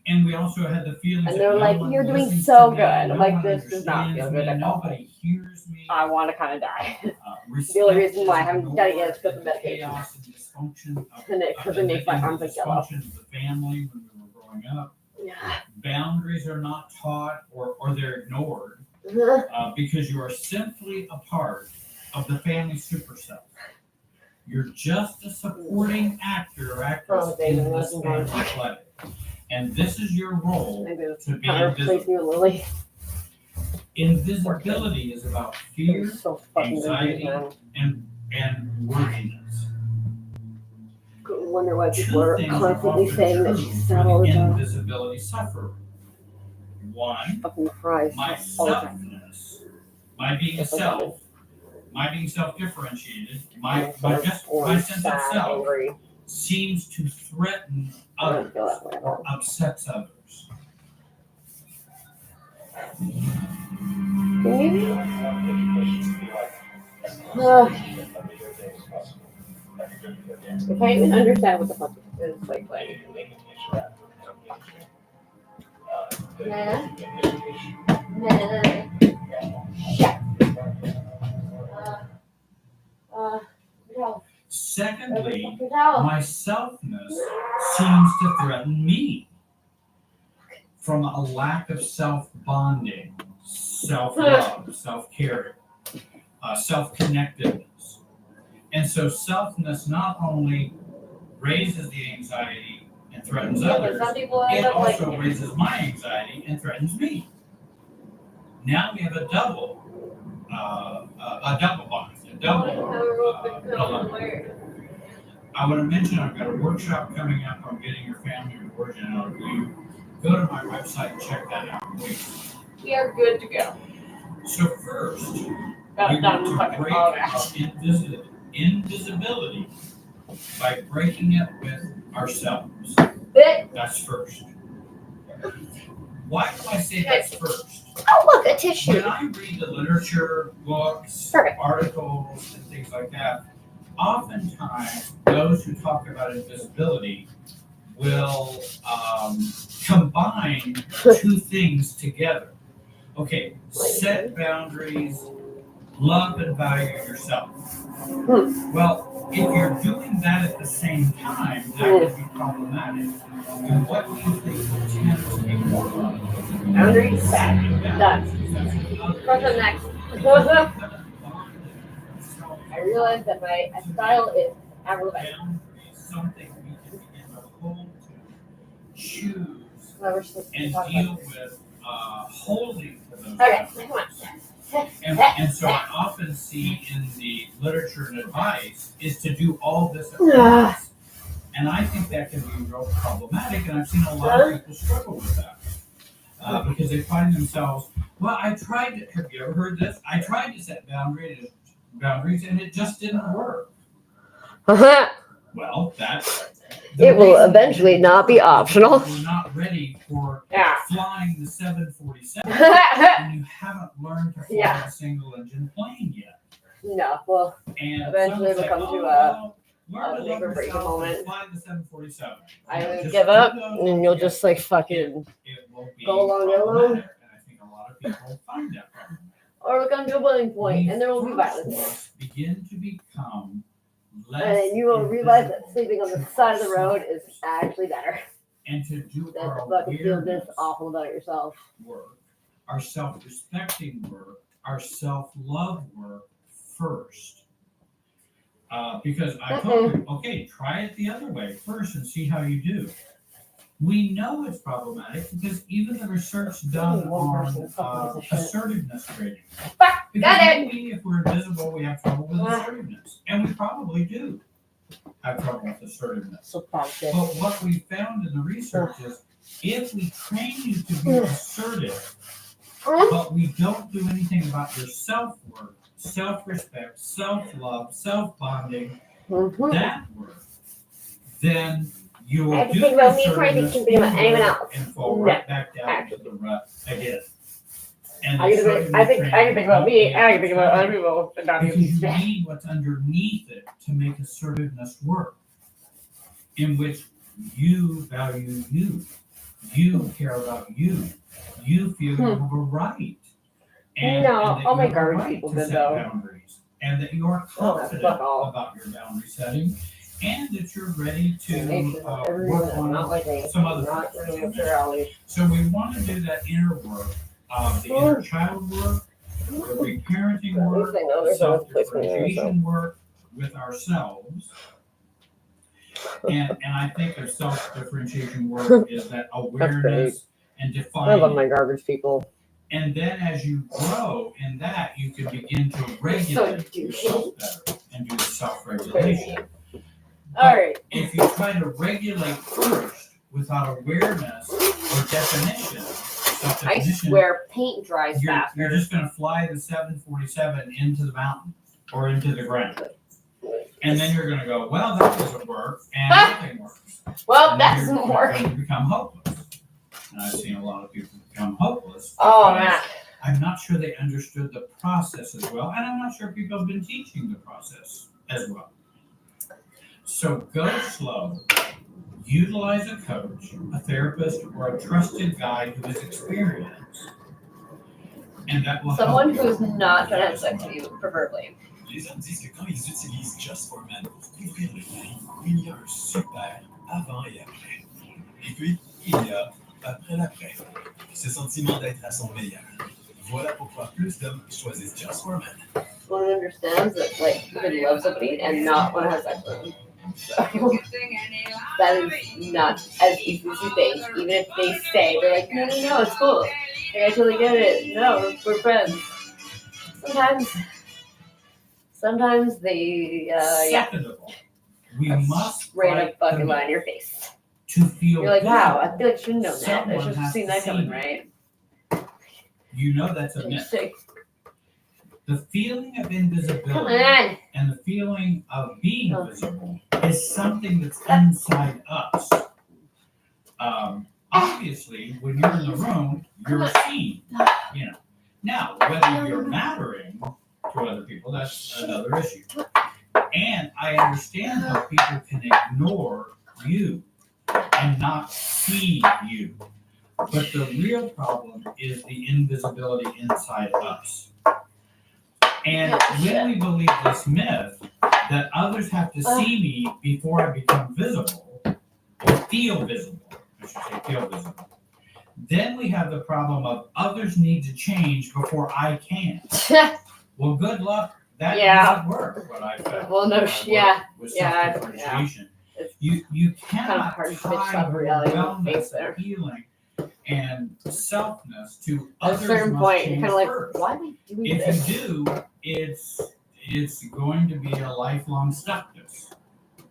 And we also had the feeling And that they're no like, one you're doing listens so to good. me, I'm no like, one this does not feel understands good me, at all. nobody hears me. I want to kind of die. The Respect only reason why I is haven't done it yet is ignored, because of and the medication. chaos and dysfunction of, Because it makes my arms like yellow. dysfunction of the family when we were growing up. Yeah. Boundaries are not taught or they're ignored because you are simply a part of the family super self. You're just a supporting actor or actress in this family play. And this is your role to be invisible. Lily. Invisibility is about fear, So fucking anxiety, confusing. and worthiness. I wonder why Two people are things are constantly often saying that true she's for sad all the the time. invisibility sufferer. One, Fucking cries my all the time. selfness, my being That's self, my being self-differentiated, my Or sense of sad, self angry. seems to threaten I don't others feel that way at or all. upsets others. I can't even understand what the fuck is like. Secondly, my selfness seems to threaten me from a lack of self-bonding, self-love, self-caring, self-connectedness. And so selfness not only raises the anxiety and threatens others, it also raises my anxiety and threatens me. Now we have a double bond, a double dilemma. I want to mention I've got a workshop coming up on getting your family of origin out of you. Go to my website and check that out, please. We are good to go. So first, we want to break our invisibility by breaking it with ourselves. That's first. Why do I say that's first? Oh, look, a tissue. When I read the literature, books, articles, and things like that, oftentimes those who talk about invisibility will combine two things together. Okay, set boundaries, love and value yourself. Well, if you're doing that at the same time, that can be problematic. And what do you think tends to be more problematic? Boundaries set. Done. Question next. I realize that my style is aggravating. Something we can begin to hold to, choose, Well, we're supposed to and talk deal about with holding to those Okay, boundaries. come on. And so I often see in the literature and advice is to do all this at once. And I think that can be real problematic, and I've seen a lot of people struggle with that. Because they find themselves, well, have you ever heard this? I tried to set boundaries and it just didn't work. Well, it will eventually not be optional. You're not ready for flying the 747 and you haven't learned to fly a single engine plane yet. No, well, And eventually it'll come to a make or break moment. Fly the 747. I would give up, and you'll just like fucking go along alone. And I think a lot of people find that problem. Or we'll come to a boiling point, and there will be violence. Begin to become less. And then you will realize that sleeping on the side of the road is actually better. And to do than our to fucking feel this awareness awful about yourself. work, our self-respecting work, our self-love work first. Because I told you, okay, try it the other way first and see how you do. We know it's problematic because even the research done on assertiveness training. Because maybe if we're invisible, we have trouble with assertiveness. And we probably do have trouble with assertiveness. But what we found in the research is if we train you to be assertive, but we don't do anything about your self-worth, self-respect, self-love, self-bonding, that work, then you will do assertiveness and fall right back down to the rut again. And I can think about me, I can think about other people. Because you need what's underneath it to make assertiveness work, in which you value you care about you feel you have a right. And all my garbage people did though. Boundaries, and that you are confident about your boundary setting, and that you're ready to work on some other things. So we want to do that inner work, the inner child work, the reparenting work, self-differentiation work with ourselves. And I think the self-differentiation work is that awareness and defining. I love my garbage people. And then as you grow in that, you can begin to regulate yourself better and do the self-regulation. All right. If you try to regulate first without awareness or definition, I swear paint dries faster. You're just going to fly the 747 into the mountain or into the ground. And then you're going to go, well, that doesn't work, and nothing works. Well, that doesn't work. You become hopeless. And I've seen a lot of people become hopeless. Oh, man. I'm not sure they understood the process as well, and I'm not sure people have been teaching the process as well. So go slow. Utilize a coach, a therapist, or a trusted guide who is experienced. And that will someone help who's not trying to have sex with you, preferably. Les hommes disent que quand ils utilisent Just for Men pour couvrir le gris, il y a un super avant et après. Et puis, il y a après l'après. Ce sentiment d'être à son meilleur. Voilà pourquoi plus d'hommes choisissent Just for Men. One understands that, like, you can love somebody and not want to have sex with them. So, that is not as easy as you think. Even if they say, they're like, no, it's cool. Like, I totally get it. No, we're friends. Sometimes they, Second of all, we must ran a fucking line in your face. to feel You're like, good. wow, I feel like you should have known that. I Someone should have has seen to that see coming, you. right? You know that's a myth. The feeling of Come invisibility on. and the feeling of being visible is something that's inside us. Obviously, when you're in the room, you're seen. You know. Now, whether you're mattering to other people, that's another issue. And I understand how people can ignore you and not see you. But the real problem is the invisibility inside us. And when we believe this myth that others have to see me before I become visible, or feel visible, I should say feel visible, then we have the problem of others need to change before I can. Well, good luck. That doesn't work. What I found. Well, no, with self-differentiation. You cannot tie wellness and healing and selfness to At a others. certain point, you're change kind of like, first. why am I doing If this? you do, it's going to be a lifelong stuckness.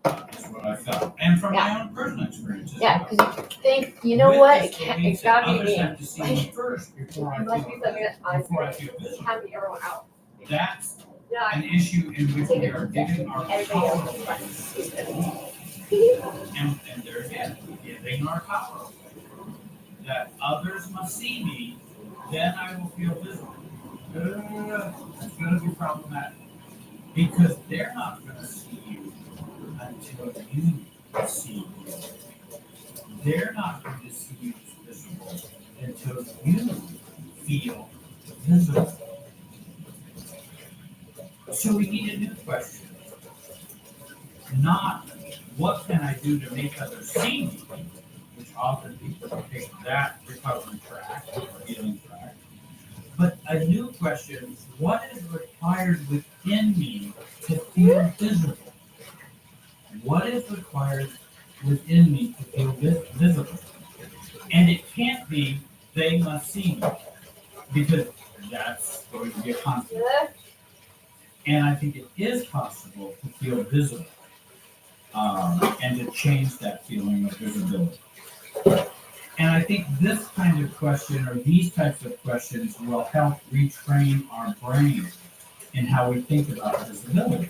That's what I felt, and from my own personal experiences. Yeah, because you think, you know With what? this It's belief gotta that be me. others have to see me first before I Must be feel something that I'm before I feel visible. happy everyone out. That's an issue in which we are giving our power away. And there again, giving our power away. That others must see me, then I will feel visible. That's going to be problematic. Because they're not going to see you until you see you. They're not going to see you as visible until you feel visible. So we need a new question. Not what can I do to make others see me, which often people take that recovery track or healing track, but a new question: what is required within me to feel visible? What is required within me to feel visible? And it can't be they must see me, because that's going to be a conflict. And I think it is possible to feel visible and to change that feeling of visibility. And I think this kind of question, or these types of questions, will help retrain our brain in how we think about visibility.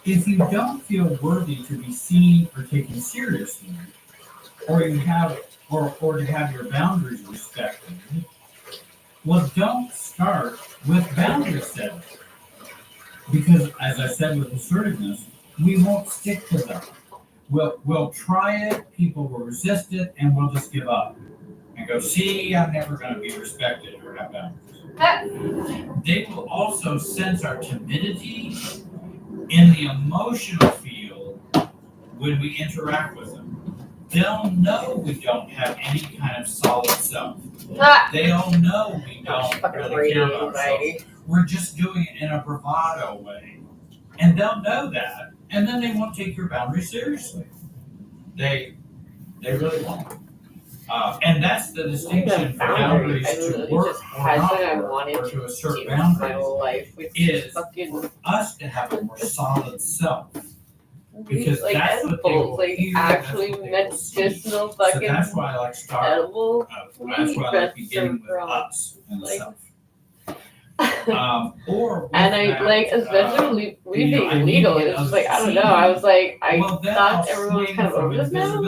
If you don't feel worthy to be seen or taken seriously, or to have your boundaries respected, well, don't start with boundary setting. Because, as I said with assertiveness, we won't stick to them. We'll try it, people will resist it, and we'll just give up. And go, see, I'm never going to be respected or have boundaries. They will also sense our timidity in the emotional field when we interact with them. They'll know we don't have any kind of solid self. They'll know we don't really care about ourselves. We're just doing it in a bravado way. And they'll know that, and then they won't take your boundaries seriously. They really won't. And that's the distinction for boundaries to work or not work, or to assert boundaries, is for us to have a more solid self. Because like that's what they will hear, actually medicinal fucking. So that's why I like edible. That's why I like beginning with us and the self. Or and I like, especially leaving legal. It's just like, I don't know. I was like, I thought everyone was kind of over this now,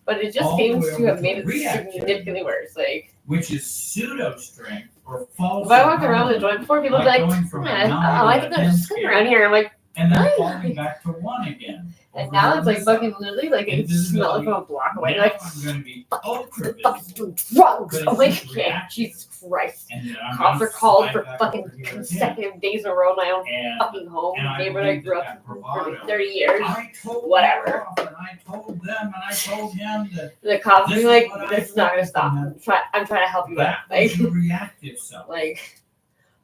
but it just seems to have made it significantly worse. Like, which is pseudo strength or false. If I walked around the joint before, people would be like, I think I'm just sitting around here. I'm like, and then falling back to 1 again. And now it's like fucking literally like it smells from a block away. Like, I'm going to be ultra fucking drugs. I'm like, yeah, Jesus Christ. Cops are called for fucking consecutive days in a row in my own fucking home. Neighborhood I grew up in for 30 years. Whatever. And I told them and I told him that the cops be like, this is not gonna stop. I'm trying to help you out. Like, reactive self. Like,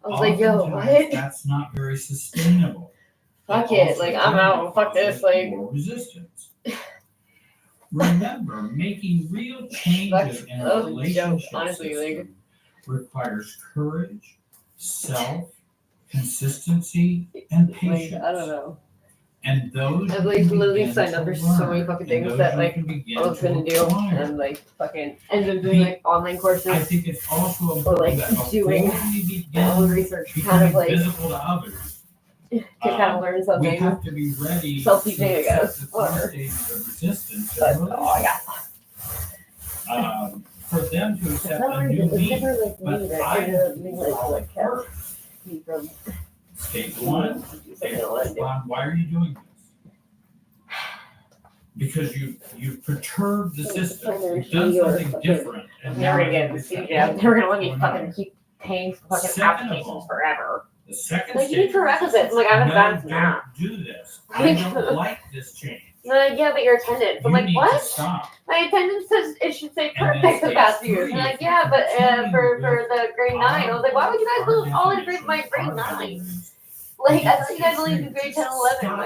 I was like, yo, what? That's not very sustainable. Fuck it, like I'm out. Fuck this, like. Resistance. Remember, making real changes in a relationship system requires courage, self, consistency, and patience. Like, I don't know. And those I've like literally signed up for so many fucking things that like I was gonna do, and like fucking ended up doing like online courses. I think it's also or like doing my own research, kind of like visible to others. To kind of learn something. We have to be ready. Self-teaching, I guess. Whatever. Stages of resistance. But I got. For them to accept a new me, but I like first. Stage 1. Why are you doing this? Because you've perturbed the system. You've done something different. And never gonna get the CJ. I'm never gonna let me fucking keep paying for fucking Second of applications all, forever. The second Like, you need statement prerequisites. I'm like, I haven't no, done some don't now. do this. I don't like this change. Yeah, but your attendance. I'm You like, need what? to stop. My attendance says it should say And perfect then the past stage few years. three, I'm like, if you yeah, but continue for the grade 9, I was like, why would you guys lose all the grades my grade 9? Like, I thought you guys only do grade 10, 11.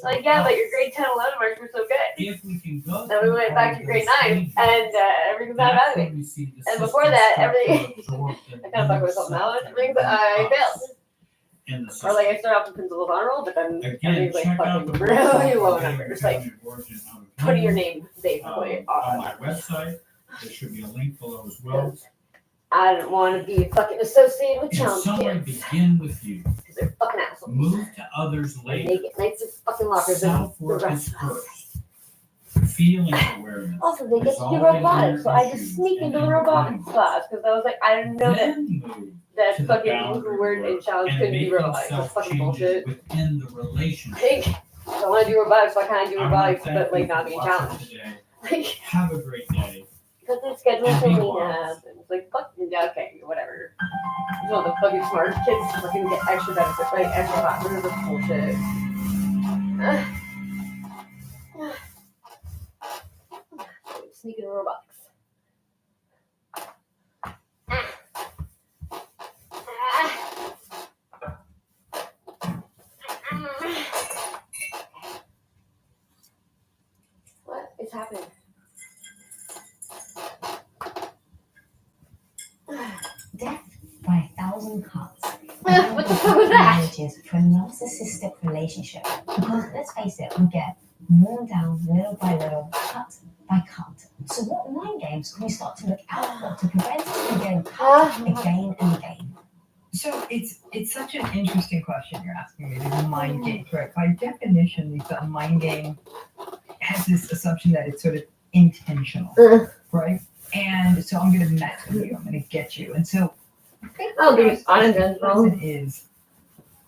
Like, yeah, but your grade 10, 11 marks were so good. If we can go Then we went back to grade 9, and everything's not out of me. And before that, everything. I kind of fucked myself now. I failed. Or like I started off in principal's honor roll, but then everything's like fucking really low numbers. Like putting your name basically on my website. There should be a link below as well. I didn't want to be fucking associated with And challenge someone kids. begin with you. Because they're fucking assholes. Move to others later. They get nice fucking lockers and the Self-work rest is of us. first. Feeling awareness. Also, they get to do Resolving robotics, so your I just issues sneak into the and robotics class because I was like, I didn't know that then move that to the fucking boundary word in work challenge and couldn't be making robotics. That's fucking self-changes bullshit. within the relationship. Like, I want to do robotics, why can't I do I robotics wanna but thank like you not for being watching challenged? today. Like, Have a great day. because they schedule And so be many wise. it's like, fuck, yeah, okay, whatever. You know, the fucking smart kids fucking get extra benefits, like extra classes, that's bullshit. Sneaking in robotics. What is happening? Death by 1,000 cuts. What the fuck was that? Images for a narcissistic relationship. Because let's face it, we get worn down little by little, cut by cut. So what mind games can we start to look out for to prevent us from getting cut again and again? So it's such an interesting question you're asking me. There's a mind game, right? By definition, Lisa, a mind game has this assumption that it's sort of intentional, right? And so I'm going to mess with you. I'm going to get you. And so I think it's unintentional. Is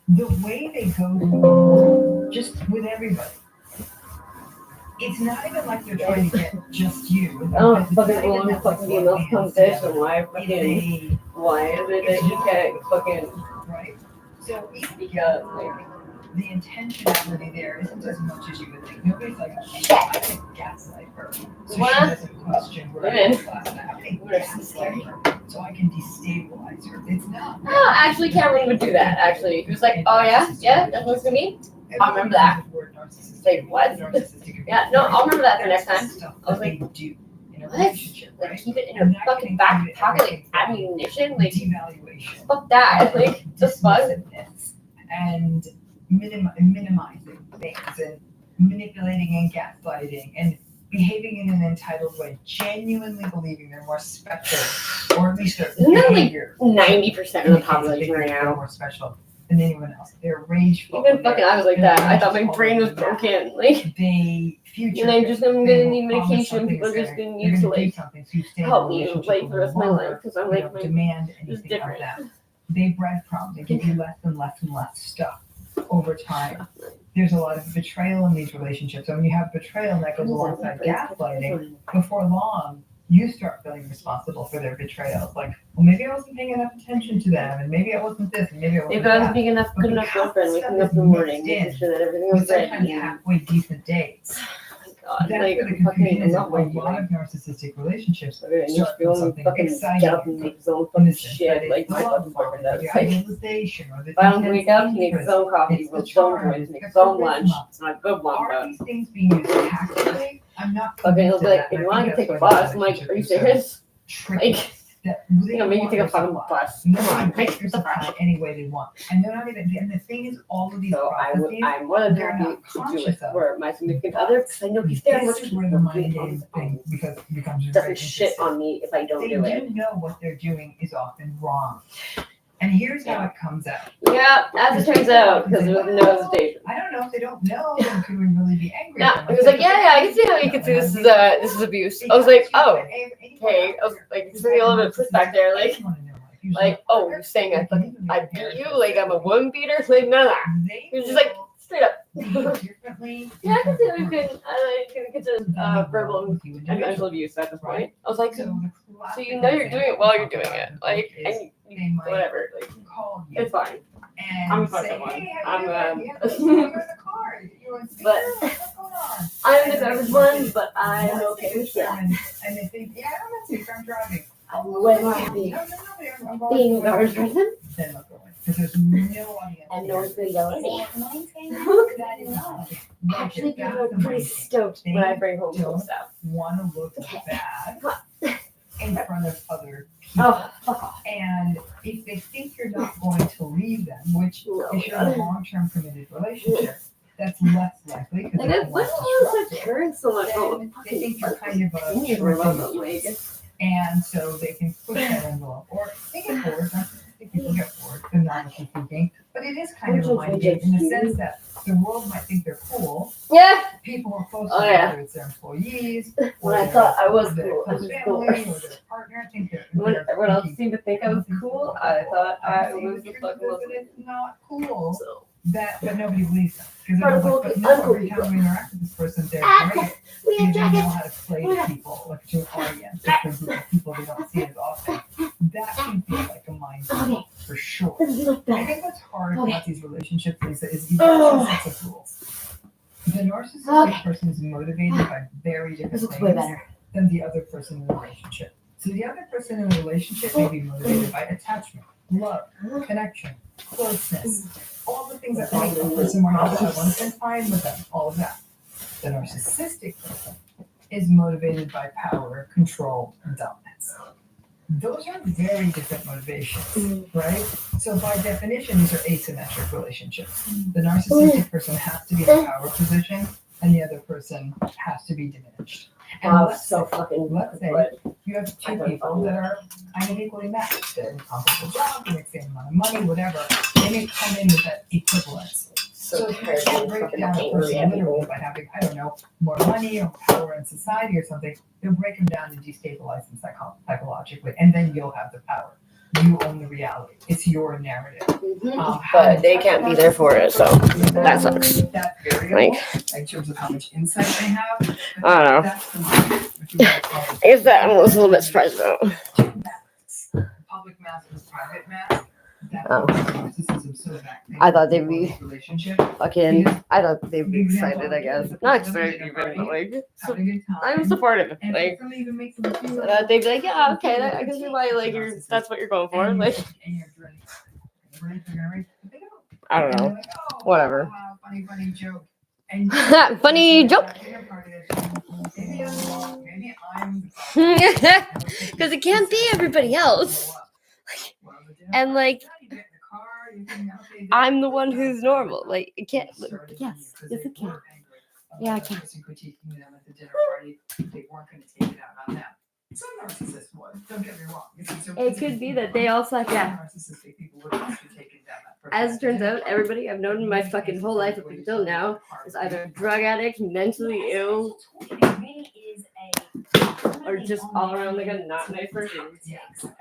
the way they go through just with everybody. It's not even like they're trying to get just you. Oh, fucking want to fucking be enough conversation. Why is it that you can't fucking right? So speak up? Like, the intentionality there isn't as much as you would think. Nobody's like, I can gaslight her. So she doesn't question where I was last night. I can gaslight her so I can destabilize her. It's not. oh, actually, Cameron would do that. Actually, he was like, oh yeah, that looks to me. I'll remember that. Like what? Yeah, no, I'll remember that for next time. I was like, do in a what? relationship, Like right? keep it in your fucking back pocket, like ammunition. Like fuck that. Like just fun. And minimizing things and manipulating and gaslighting and behaving in an entitled way, genuinely believing they're more special, or at least their behavior. 90% of the population right now. More special than anyone else. They're rageful. Even fucking I was like that. I thought my brain was broken. Like they future. And I'm just gonna need medication. People are just gonna need to like help me like for the rest of my life because I'm like demand it's anything of different. them. They breadcrumb. They give you less and less and less stuff over time. There's a lot of betrayal in these relationships. And when you have betrayal that goes alongside gaslighting, before long, you start feeling responsible for their betrayals. Like, well, maybe I wasn't paying enough attention to them, and maybe I wasn't this, and maybe I wasn't Maybe I that. was being enough good enough girlfriend, waking up in the morning, making sure that everything was ready. Sometimes halfway decent dates. God, That's like where the fucking confusion is. A love like lot of narcissistic relationships and start you from feel something fucking exciting. get up and make his own fucking shit. Like my fucking boyfriend does. The Like, idealization or the if I don't wake up, he makes his own coffee, it's with the his own charm, joints, makes his own lunch. It's not a good one, Are but these things being used tactically? I'm not fucking he'll convinced be of like, that, if and you I want think to take a that's why bus, I'm like, are you relationships are so serious? tricky. Like, That you know, make you take a fucking bus. Come on, They like, use the fun any way they want. And they're not even, and the thing is, all of these so processes, I'm more than they're happy not to do conscious it of. for my significant other because I know he's very much This is where the mind game thing becomes very doesn't shit interesting. on me if I don't They do it. do know what they're doing is often wrong. And here's how it comes out. Yeah, as it turns out, because there was no hesitation. I don't know if they don't know, then could we really be angry No, at them? he was like, yeah, I can see how you could see this is abuse. I was like, oh, okay. I was like, there's a little bit of pushback there, like, oh, you're saying I beat you, like I'm a woman beater, like none of that. He was just like straight up. Yeah, I can see how you can consider verbal and mental abuse at this point. I was like, so you know you're doing it while you're doing it, like, and they might whatever. Like, call you it's fine. and I'm a say, fucking one. hey, I'm you're in the car. You're in but what's going on? I'm the garbage one, but I'm okay with that. And they think, yeah, I'm not safe. I'm driving. I'm way more happy being a garbage person. Then look away. Because there's no audience. And no one's gonna yell at me. That is not. Actually, people are pretty stoked when I bring home cool stuff. Want to look bad in front of other people. Oh, fuck off. And if they think you're not going to leave them, which if you're in a long-term committed relationship, that's less likely. Like, why do you use their parents so much? And they think you're kind of a short, and so they can push that envelope or they get bored. People get bored. They're not actually thinking, but it is kind of a mind game in the sense that the world might think they're cool. Yeah. People are close to whether it's their employees. When I thought I was cool, I their was family cool. or their partner. Think they're When everyone else seemed to think I was cool, I thought I was the fucking most. It's not cool. So. That, but nobody believes them. Because Particle, like, but no, every time we interact with this person, they're great. We have They know jackets. how to play to people, like to an audience, or to a group of people they don't see as often. That can feel like a mind game for sure. I think what's hard about these relationships is you get two sets of rules. The narcissistic person is motivated by very different things than the other person in the relationship. So the other person in the relationship may be motivated by attachment, love, connection, closeness, all the things that make a person want to I want to spend time with them, all of that. The narcissistic person is motivated by power, control, and dominance. Those are very different motivations, right? So by definition, these are asymmetric relationships. The narcissistic person has to be in a power position, and the other person has to be diminished. And let's say you have two people that are kind of equally matched. They're in a comparable job, they make the same amount of money, whatever. They may come in with that equivalence. So if you can't break down a person literally by having, I don't know, more money or power in society or something, they'll break them down and destabilize them psychologically, and then you'll have the power. You own the reality. It's your narrative. But they can't be there for it, so that sucks. That's variable, in terms of how much insight they have. I don't know. I guess that I was a little bit surprised though. Public mask and private mask. I thought they'd be fucking. I thought they'd be excited. I guess not excited even, but like I'm supportive. Like they'd be like, yeah, okay, I can see why. Like that's what you're going for. Like I don't know, whatever. Funny joke. Funny joke. Because it can't be everybody else. And like, I'm the one who's normal. Like, it can't. Yes, it can. Yeah, I can. Some narcissists would. Don't get me wrong. It could be that they all suck. Yeah. As it turns out, everybody I've known in my fucking whole life up until now is either a drug addict, mentally ill, or just all around like a not nice person.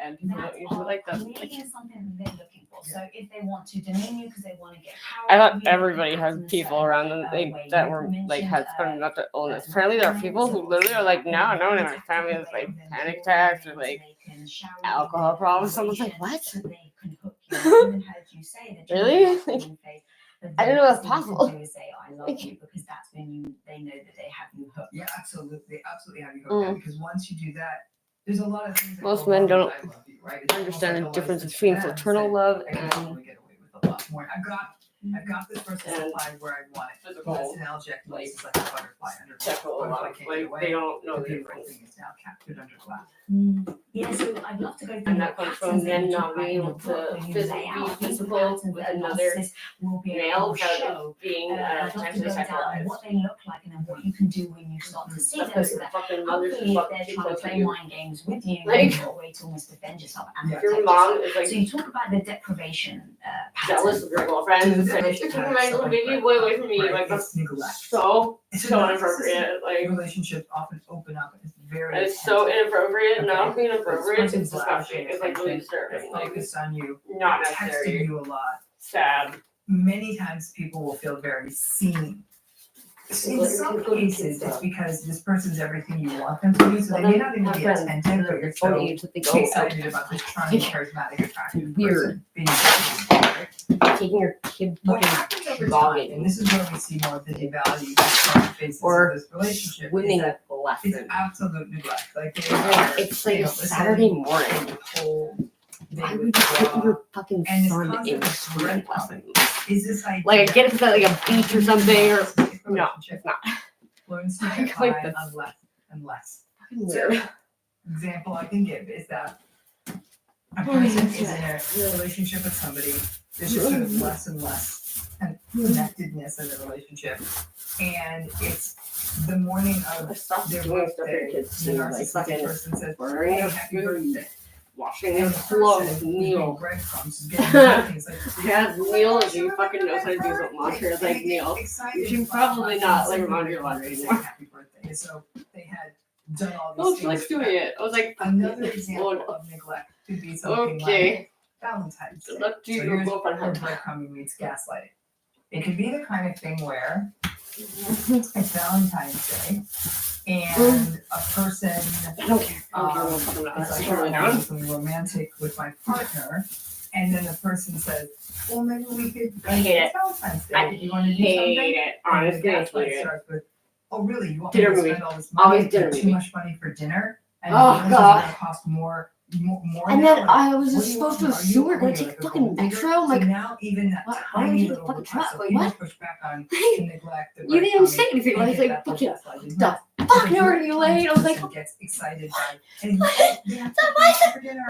And people don't usually like them. Something they're looking for. So if they want to demean you because they want to get power, I thought everybody has people around them that were like had some mental illness. Apparently, there are people who literally are like, no one in my family has like panic attacks or like alcohol problems. Someone's like, what? Really? I didn't know that's possible. Because that's when they know that they have you hooked. Yeah, absolutely. They absolutely have you hooked. Because once you do that, there's a lot of things. Most men don't understand the difference between fraternal love and I've got this person supplied where I want it. That's an LJ place. It's like a butterfly under glass. Like they don't know the difference. It's now captured under glass. Yeah, so I'd love to go through and that comes from men not being able to physically be physical with another male without being potentially sexualized. What they look like and then what you can do when you start to see them. Because So that fucking mothers hopefully fuck they're people trying to play you. mind games with you, Like, you've got a way to almost defend yourself and if protect your mom yourself. is like So you talk about the deprivation jealous of your girlfriend and say, "You took my little baby boy away from me," like that's so inappropriate. Like relationships often open up. It's very. It's so inappropriate. Not being inappropriate. It's disgusting. It's like really disturbing. Like Focus on you. not Texting necessary. you a lot. Sad. Many times people will feel very seen. in some cases, it's because this person's everything you want them to be, so they may not even be attentive, but you're so excited about this charming, charismatic, attractive person being taking your kid what happens over time, and this is where we see more of the devalue faces of this relationship, winning is that lesson. it's absolute neglect. Like It's like a Saturday morning. Why would you put your fucking son in swimming lessons? Is this idea Like, get it to like a beach or something, or no, it's not. learns to get by on less and less. So, example I can give is that a person is in a relationship with somebody. There's just sort of less and less connectedness in the relationship, and it's the morning of their birthday. The narcissistic person says, "Hey, happy birthday." Washing his clothes, Neil. Yeah, Neil, if you fucking knows how to do something laundry, it's like, Neil, you should probably not like remind your laundry anymore. Happy birthday. So they had done all these Oh, things. she likes doing it. I was like, another example of neglect could be something like Valentine's Day. Let's do So your here's girlfriend where hug. breadcrumbing meets gaslighting. It could be the kind of thing where it's Valentine's Day and a person is like, I'm doing something romantic with my partner, and then the person says, well, maybe we could, I hate it's Valentine's Day. Do you want to do something? Hate it. Honestly, And the I gaslight hate it. starts with, oh, really? You want Dinner me to movie. spend all this money? Always dinner Too movie. much money for dinner? And Oh, this is God. gonna cost more And now? then Like, I was what just do you supposed to want? Are assume you- we're gonna are you take like a fucking gold digger? metro. I'm like, so now even that why don't tiny you take little fucking request, truck? so Like, even what? push back on the neglect, the You didn't even say breadcrumbing, anything. and I was get like, that fucking, gaslighting. the Because fuck, you're you're already the late. I was like, person gets excited by, and he's like, they have to go for dinner,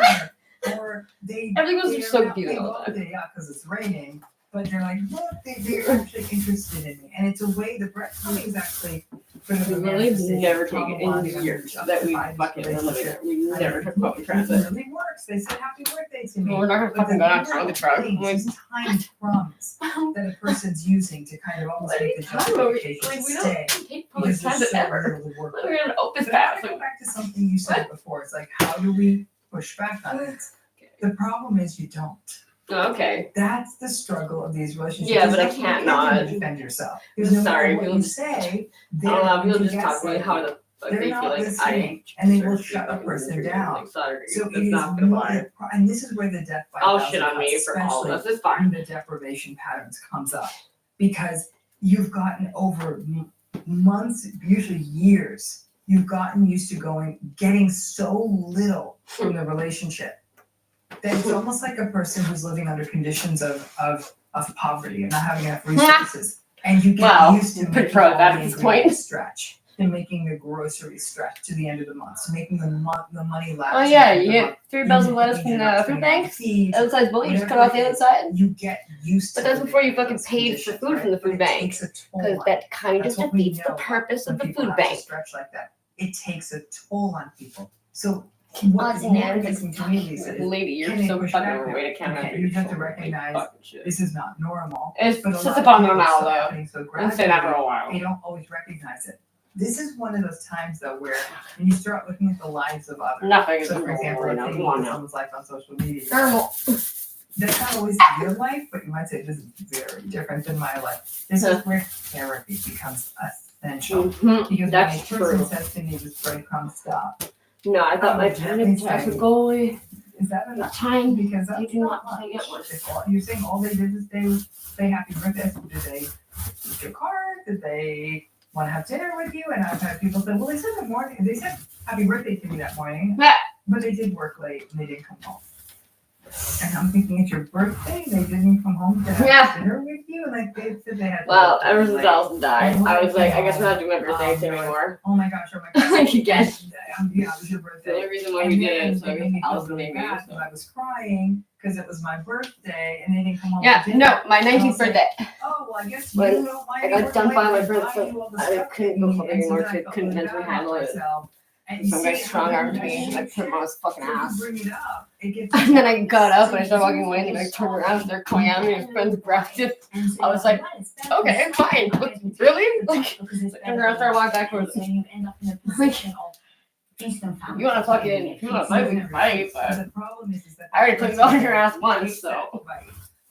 or they everything was they're just so not cute being all the time. yeah, because it's raining. But they're like, look, they're actually interested in me, and it's a way the breadcrumbing is actually for the We literally romanticization never of take it bonding in under years that we justified fucking are living relationship. it. We never took public It transit. really works. They said happy birthday to me. Well, we're not gonna But fucking the go down little to the truck. things, Like, these tiny crumbs that a person's using to kind of almost what are make you the talking about? justification Like, to we stay. don't take public Because there's transit so ever. little to work We're gonna open But I fast. want to go back to something you said before. It's like, how do we push back on it? The problem is you don't. Okay. That's the struggle of these relationships. Yeah, but I There's no can't way to not. defend yourself. I'm Because no sorry, matter what people you just- say, I they're don't know, going people to just talk to me gaslight how you. the fuck They're they not feel like listening, I and they will deserve to shut a fucking person misery. down. Like, sorry, So that's it is not gonna fly. really, and this is where the death by I'll thousand shit on me cuts, for all of especially this. It's fine. when the deprivation patterns comes up, because you've gotten over months, usually years, you've gotten used to getting so little from the relationship that it's almost like a person who's living under conditions of poverty and not having enough resources. And you get used to pretty making proud of all that the at this ingredients point. stretch and making the groceries stretch to the end of the month, so making the money last. Oh to yeah, the end you of the get month. 3 bells of Even lettuce if from you're the not food spending bank. on fees, Outside bowl, you just cut whatever off the it other is, side. you get used to But that's living before you under fucking those paid for conditions, food right? from the But food it bank. takes a toll Because on that kind of That's what we defeats the know purpose when of the people food have to bank. stretch like that. It takes a toll on people. So what is damn, more amazing to me, Lisa, is lady, you're can they so push fucking back overweight. I now? can't Okay, imagine you your have to shoulder. recognize Fucking shit. this is not normal. It's But a just lot of upon people, normal it's so though. happening so And say that for a gradually, while. they don't always recognize it. This is one of those times though where when you start looking at the lives of others. Nothing is So for normal example, right if now. they Come look on at now. someone's life on social media. Normal. That's not always your life, but you might say this is very different than my life. This is where therapy becomes essential. Mhm, Because that's when a person true. says to me, this breadcrumb stop. No, I thought my time to go away. Is that enough? Time. Because that's You do not not take much. it much. If you're saying all they did was say happy birthday. Did they eat your card? Did they want to have dinner with you? And I've had people say, well, they said good morning. They said happy birthday to me that morning, but they did work late and they didn't come home. And I'm thinking it's your birthday and they didn't come home to have dinner with you? And like they said they had. Well, ever since Allison died, I was like, I guess we're not doing my birthdays anymore. Oh my gosh, Like again. Yeah, it was your birthday. The only reason why we did it is so like Allison named me. because I was crying because it was my birthday and they didn't come home. Yeah, for dinner. no, my And I 19th was like, birthday. oh, well, I guess When you don't mind. I got done by my birthday, so so I couldn't go clubbing anymore because I couldn't mentally handle it. Some guy strong armed me and I put him on his fucking ass. And then I got up and I started walking away and I turned around and they're coming at me and his friends grabbed it. I was like, okay, fine. But really? Like, I turned around and started walking back towards them. You want to fucking, if you want to fight, we can fight, but I already put it on your ass once, so.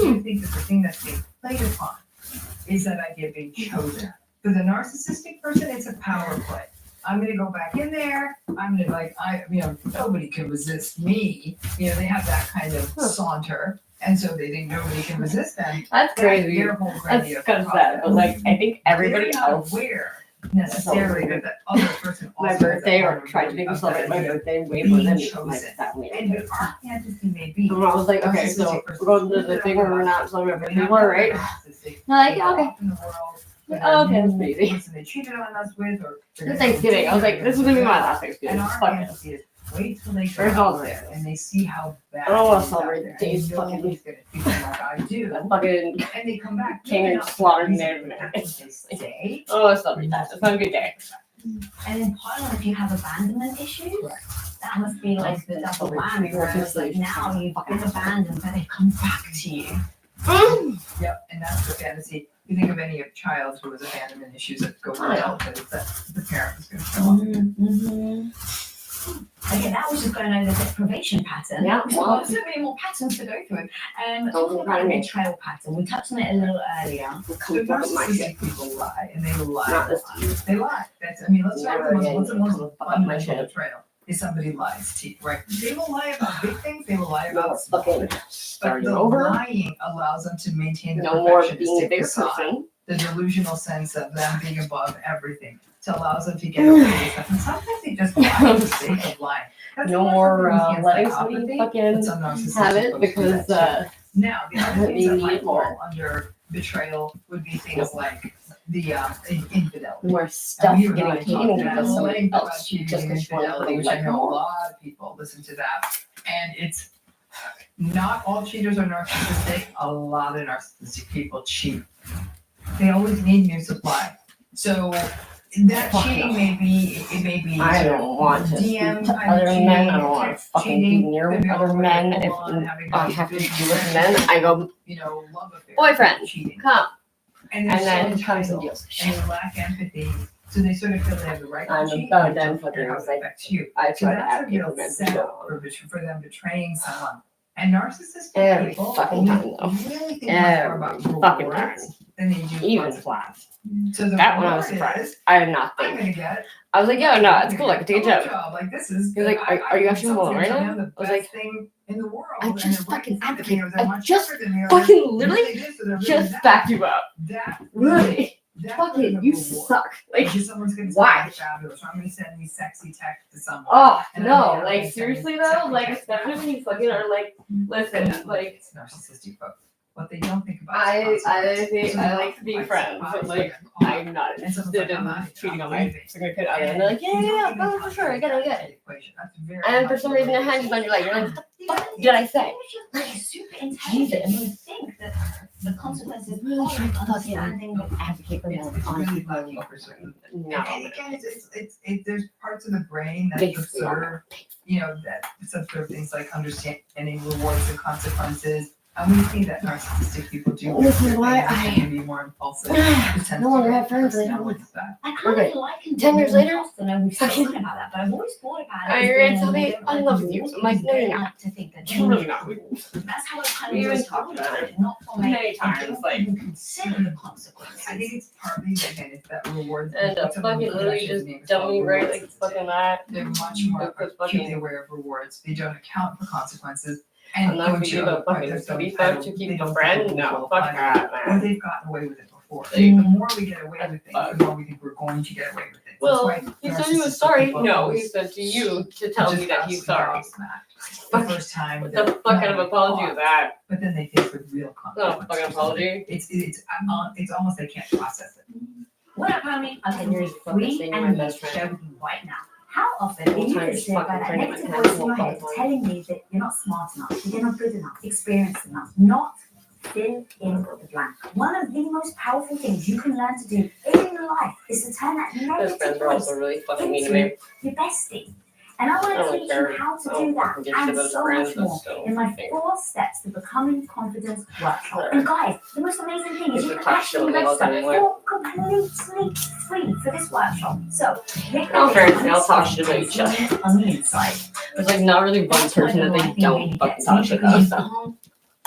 do think that the thing that's being played upon is that idea of being chosen. For the narcissistic person, it's a power play. I'm gonna go back in there. I'm gonna nobody can resist me. They have that kind of saunter, and so they think nobody can resist them. That's crazy. Their whole That's grandiose kind of sad, but like I think everybody they're not else. aware necessarily that the other person My also birthday has or that tried to make part myself of like my that birthday way being more than chosen. my family. And your art fantasy may be. And I was like, okay, so we're going to the thing where we're not celebrating my birthday more, right? Like, yeah, okay. Oh, okay, that's crazy. Person they cheated on us with, or It's Thanksgiving. I was like, this is gonna be my last Thanksgiving. And our Fuck it. fantasy is wait till they go Where's all out this? there and they see how bad. I don't want to it is out celebrate there, days and fucking nobody's gonna treat them like I do. fucking And they come back. king maybe and not for slaughtered the reason Native that Americans. they say. Oh, let's celebrate that. It's not a good day. And in Poland, if you have abandonment issues, that must be like the double whammy. Whereas like now you've been abandoned, but they come back to you. Yep, and that's the fantasy. You think of any child who has abandonment issues that go well, but it's that the parent is going to show up. Okay, that was just going over the deprivation pattern. Yeah, We've got so many more patterns to go through. Talking about the betrayal pattern, we touched on it a little earlier. The narcissistic people lie, and they lie. They lie. Let's start with what's the most fundamental betrayal? Is somebody lies to you, right? They will lie about big things. They will lie about small things. But the lying allows them to maintain the No more being a perfectionistic big facade, person. the delusional sense of them being above everything. So allows them to get away with stuff. And sometimes they just lie for the sake of lying. That's No one more of the things letting against somebody psychopathy, fucking but some narcissists have it folks do because that too. Now, the other things that they might need more. fall under betrayal would be things like the infidelity. More stuff And we getting really taken talked because about somebody about else cheating just and because she wanted to infidelity, which like I her know a more. lot of people listen to that. And it's not all cheaters are narcissistic. A lot of narcissistic people cheat. They always need new supply. So that cheating may be I don't want to speak DM to kind other of men. I cheating, don't want to text fucking be cheating, near could be other all men. full If on, having I those have to big be with men, I go, love affair, boyfriend, cheating. come. And And they're then so comes and entitled, deals. and they lack empathy, so they sort of feel they have the right I'm to cheat. about and done don't fucking care how with it like affects you. I So try to that's a advocate real for men to setup go for them betraying someone. And narcissistic every people fucking time though. really think much more about Every fucking time. rewards than they do Even consequences. flat. So the That one I was reward surprised. is, I did not I'm think. gonna get. I was like, yo, no, it's cool. I can take a job. Like this is. He was like, are you actually home right now? The I was best like, thing in the world. I and just they're right fucking in front of advocate. me, they're I much just better than me, or fucking they're literally really good, so they're really just that. backed you up. That Really. that Fucking, kind of you reward. suck. Like, someone's gonna why? say fabulous. I'm gonna send these sexy texts to someone. oh, And no. I'm Like, gonna seriously send though? sexy Like, texts especially back. when you fucking are like, listen, like, It's narcissistic folks. What they don't think about I is consequences. think So I they're like not being friends, but surprised like, by a call. I'm not And someone's interested like, I'm in out of cheating job, on my leaving. significant other. And they're like, yeah, for sure, I get it. That's very And for much some the reason way it it hangs is. on your leg. You're like, what the fuck did I say? Like super intelligent. You would think that the consequences Really should of fucking understanding advocate for It's them really on lucky for certain. No. And again, it's there's parts of the brain that Basically, observe, that observe things like understanding rewards and consequences. And we see that narcissistic people do. This is why they tend to be more impulsive. It tends no to longer be have friends. They don't personality style. I We're kind good. of liken 10 years later, I know we've spoken about that, but I've always thought about it. you're gonna tell me I love you. I'm like, no, you're I not. like to think that You're really not. that's how I kind We of even always talked thought about about it it, not from many times, like- even consider the consequences. I think it's partly again it's that reward. And fucking literally just dummy right like fucking that. They're much more Because acutely fucking, aware of rewards. They don't account for consequences. I'm And not go gonna to give your a other point, fucking they're so sweet entitled, fuck to they keep don't a think friend. the No, rules fuck apply to that, them. Or man. they've gotten away with it before. Like, The more we get away with things, the more we think we're going to get away with it. Well, That's why he said he was narcissistic sorry. people No, he always said to you to tell me that he's sorry. The first time. What the fuck kind of apology is that? But then they face the real It's not a consequences. fucking apology. It's almost they can't process it. What up, homie? Okay, You're you're just fucking free saying and my me best to friend. share with you right now. How often are you Time is considered by fucking that turning negative my voice in head your head multiple telling you that you're not smart enough, that you're not good enough, experienced enough, not fill in the blank. One of the most powerful things you can learn to do in life is to turn that Those negative friends are voice also really fucking mean to me. into your bestie. And I want I don't to like teach their- you how to I do don't that fucking give shit and about so friends, much that's more still in my thing. 4 steps to becoming confident workshop. And guys, the most amazing thing is you can actually Talk shit register anyway. for completely free for this workshop. So, No, friends, they all talk shit about each other. on the inside. There's like not really one person that they don't fucking talk shit about. So.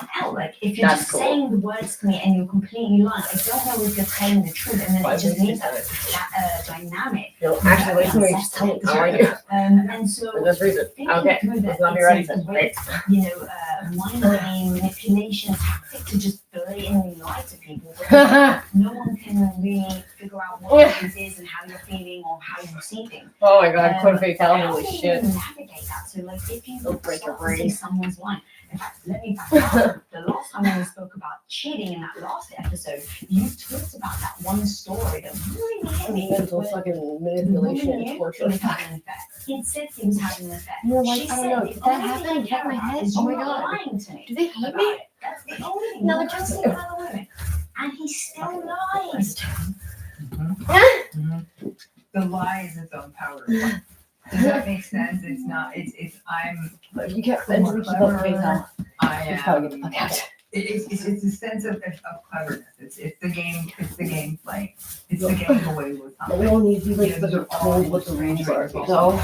hell, like if you're just saying the words to me and you're completely lying, I don't know if you're telling the truth, and then it just means that dynamic. No, actually, wait, just tell me how are you? And so For this reason. Okay, let's not be ready for great, you know, mind game manipulation tactic to just blatantly lie to people. No one can really figure out what it is and how you're feeling or how you see things. Oh my god, quote fake tell, holy shit. Navigate that. So like if you break your brain, someone's line. In fact, let me back up. The last time when we spoke about cheating in that last episode, you talked about that one story that really hit me. Mental fucking manipulation and torture. He said he was having an affair. You're like, She I said don't know, the did that only happen? thing Is that my head? is Oh my you're god. lying to me. Do they hate about me? it. That's the only thing. No, You're they're just just saying about the women. And he still lies. The lie is its own power. Does that make sense? It's not. It's. I'm. You can't more mention people fake clever. tell. I Just probably am. get the fuck out. It's a sense of cleverness. It's the game. It's the game playing. It's the game away with something. We all need people that are told what the rules are. So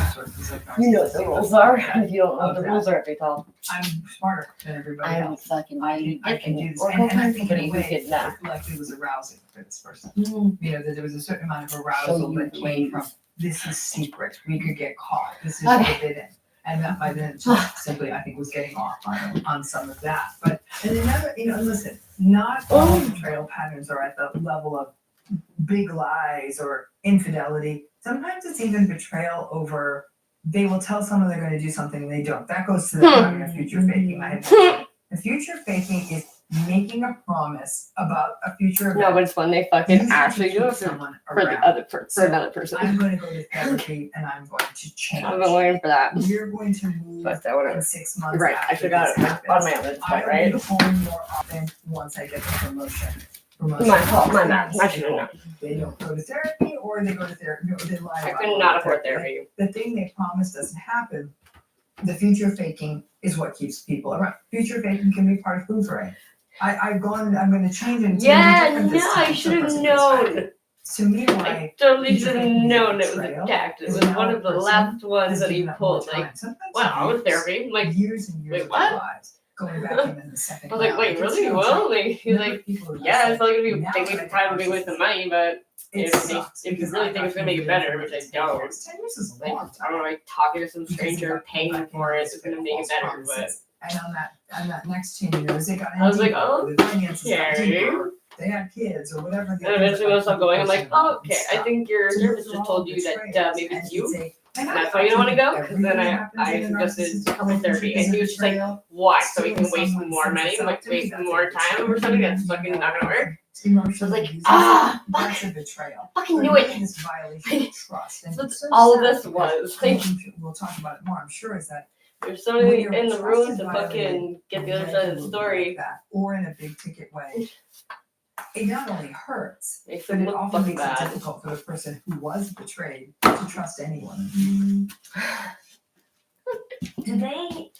you know what the rules are. If you don't know what the rules are, tell. I'm smarter than everybody I'm else. fucking I can do this. Or And I find think somebody in a who's way, getting that. like it was arousing for this person. You know, that there was a certain amount of arousal that came from this is secret. We could get caught. This is forbidden. And that by then simply I think was getting off on some of that. But and another, you know, listen, not all betrayal patterns are at the level of big lies or infidelity. Sometimes it's even betrayal over they will tell someone they're going to do something and they don't. That goes to the pattern of future faking. I had mentioned. The future faking is making a promise about a future event. No, but it's when they fucking actually do it for the other for another person. I'm going to go to therapy and I'm going to change. I've been waiting for that. You're going to move in 6 months. Right, I forgot it on my own. I Right. will be home more often once I get the promotion. My fault, my bad. I should have known. They don't go to therapy or they go to therapy or they lie I about could not afford therapy. The thing they promise doesn't happen. The future faking is what keeps people around. Future faking can be part of hoovering. I'm going to change it. Yeah, no, I should have known. To me, I totally should have known it was a tact. It was one of the last ones that he pulled. Like, wow, I was therapy. I'm like, years and years wait, what? Going back in the second I was like, wait, really? You will? Like, he's like, yeah, it's not gonna be take me the time to be with the money, but if you really think it's gonna make it better, which I don't, like, I don't know, like talking to some stranger, paying for it is gonna make it better, but. And on that next 10 years, they got. I was like, oh, okay. They had kids or whatever. And eventually when I stopped going, I'm like, oh, okay, I think your therapist just told you that maybe it's you. And that's why you don't want to go? Because then I suggested couple therapy. And he was just like, why? So we can waste more money, like waste more time or something that's fucking not gonna work? I was like, that's a betrayal. Fucking knew it. This violation of trust. And That's all this was. Like, we'll talk about it more, I'm sure, is that there's somebody in the room to fucking get the other side of the story. Or in a big ticket way. It not only hurts, Makes but it it look often fucking makes it bad. difficult for the person who was betrayed to trust anyone. Do they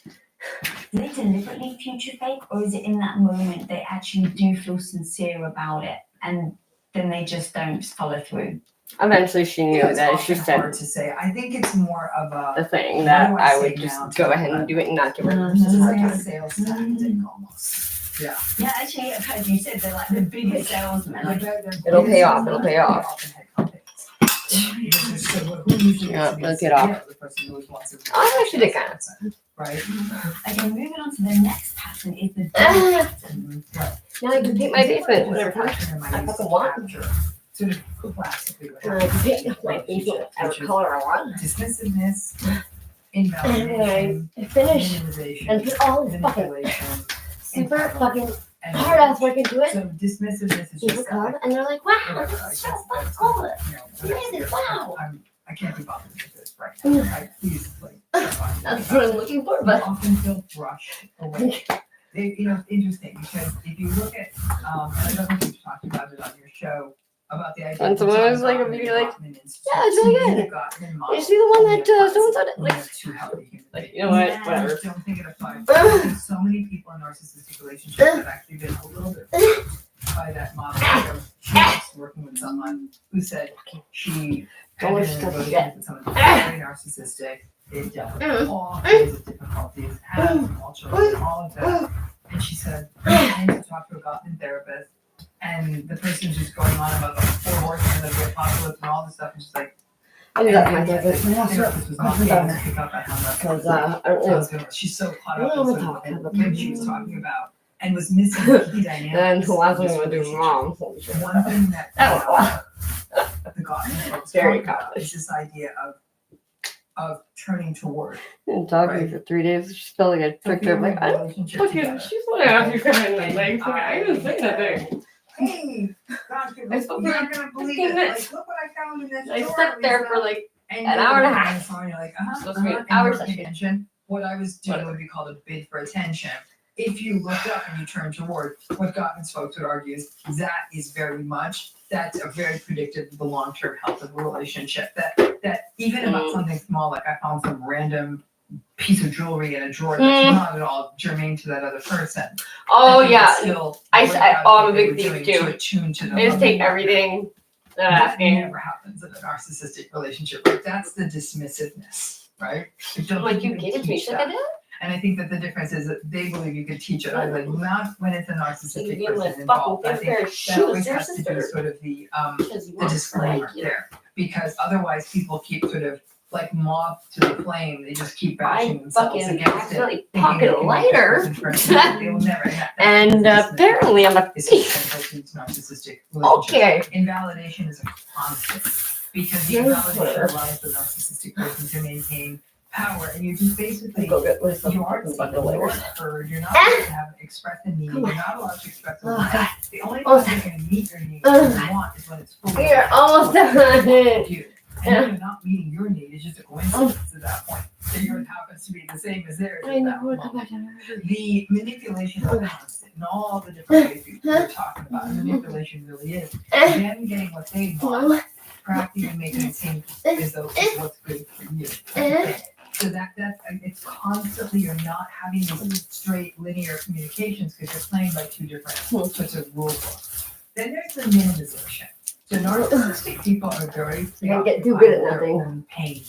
deliberately future fake, or is it in that moment they actually do feel sincere about it and then they just don't follow through? Eventually she knew that she said hard to say. I think it's more of a the thing that I would just go ahead and do it and not give her a hard like a time. sales tactic almost. Yeah. Yeah, actually, I've heard you said they're like the biggest salesmen. Like, It'll pay off. It'll pay off. Yeah, let's get off. I actually did kind of. Right. Okay, moving on to the next pattern is the pattern. Now I can paint my basement whatever I fucking want. Sort of classically what I can paint my basement whatever color I want. Dismissiveness, And invalidation, I finish minimization, and put all this fucking manipulation, super fucking hard ass work into it. So dismissiveness is People just come and they're like, wow, this is so fucking cool. Amazing, wow. I can't be bothered with this right now. Please, like, That's what I'm looking for, but often feel brushed away. It's interesting because if you look at, and I don't think you've talked about it on your show, about the idea. when someone was like, if you're like, yeah, it's really good. You see the one that someone said it? Like, you know what? Whatever. I don't think it applies. I think so many people in narcissistic relationships have actually been a little bit by that model. She was working with someone who said she had been in a relationship with someone who was very narcissistic. It dealt with all kinds of difficulties, had small children, all of that. and she said, I need to talk to a Gottman therapist. And the person's just going on about the 4 horsemen of the apocalypse and all this stuff. And she's like, I do that for my therapist. the therapist was not able to pick up on how much Because I don't know. she's so caught up in sort of the thing she was talking about and was missing the key dynamics. And the last one I do wrong. One thing that the Gottman folks Very talk about is this idea of turning toward. Been talking for 3 days. She felt like I tricked her. I'm like, I don't fucking. She's like, after crying. Like, I didn't say nothing. Hey, God, you're I spoke not for gonna believe 15 it. minutes. Like, look what I found in this I drawer, sat there Lisa. for like And an hour and a half. You're like, Supposed to be an and hour you're session. paying attention. What I was doing would be called a bid for attention. If you looked up and you turned toward, what Gottman's folks would argue is that's very predictive of the long-term health of a relationship. That even about something small, like I found some random piece of jewelry in a drawer that's not at all germane to that other person. Oh yeah, I'm a big thief too. I just take everything without that asking. never happens in a narcissistic relationship. Like that's the dismissiveness, right? Like you gave it to me, should I do it? And I think that the difference is that they believe you could teach it, but not when it's a narcissistic You give me person a involved. I fucking think pair of that always shoes, has to do sister. with sort of the Because you want disclaimer like, you there, because otherwise people keep sort of like moth to the flame. They just keep bashing I themselves fucking against accidentally it. thinking pocket they a can make lighter. this person they will never have that. And apparently I'm a It's thief. narcissistic Okay. relationship. Invalidation is a constant because the invalidation allows the narcissistic person to maintain power, and you just basically Go get myself you aren't a seen, bucket you later. aren't heard, you're not allowed to have express a need, you're not allowed to express a Oh, want. God. The only Oh, time you can meet your needs when you want is when it's fully You're almost done. you. And you're not meeting your need, it's just a coincidence at that point. So yours happens to be the same as theirs I at know that what moment. The manipulation is constant in all the different ways you're talking about. Manipulation really is. Them getting what they want, practically making it seem as though it's what's good for you. So that's it's constantly you're not having these straight linear communications because you're playing by 2 different sorts of rule books. Then there's the minimization. So narcissistic people are very You get too good at their nothing. own pain.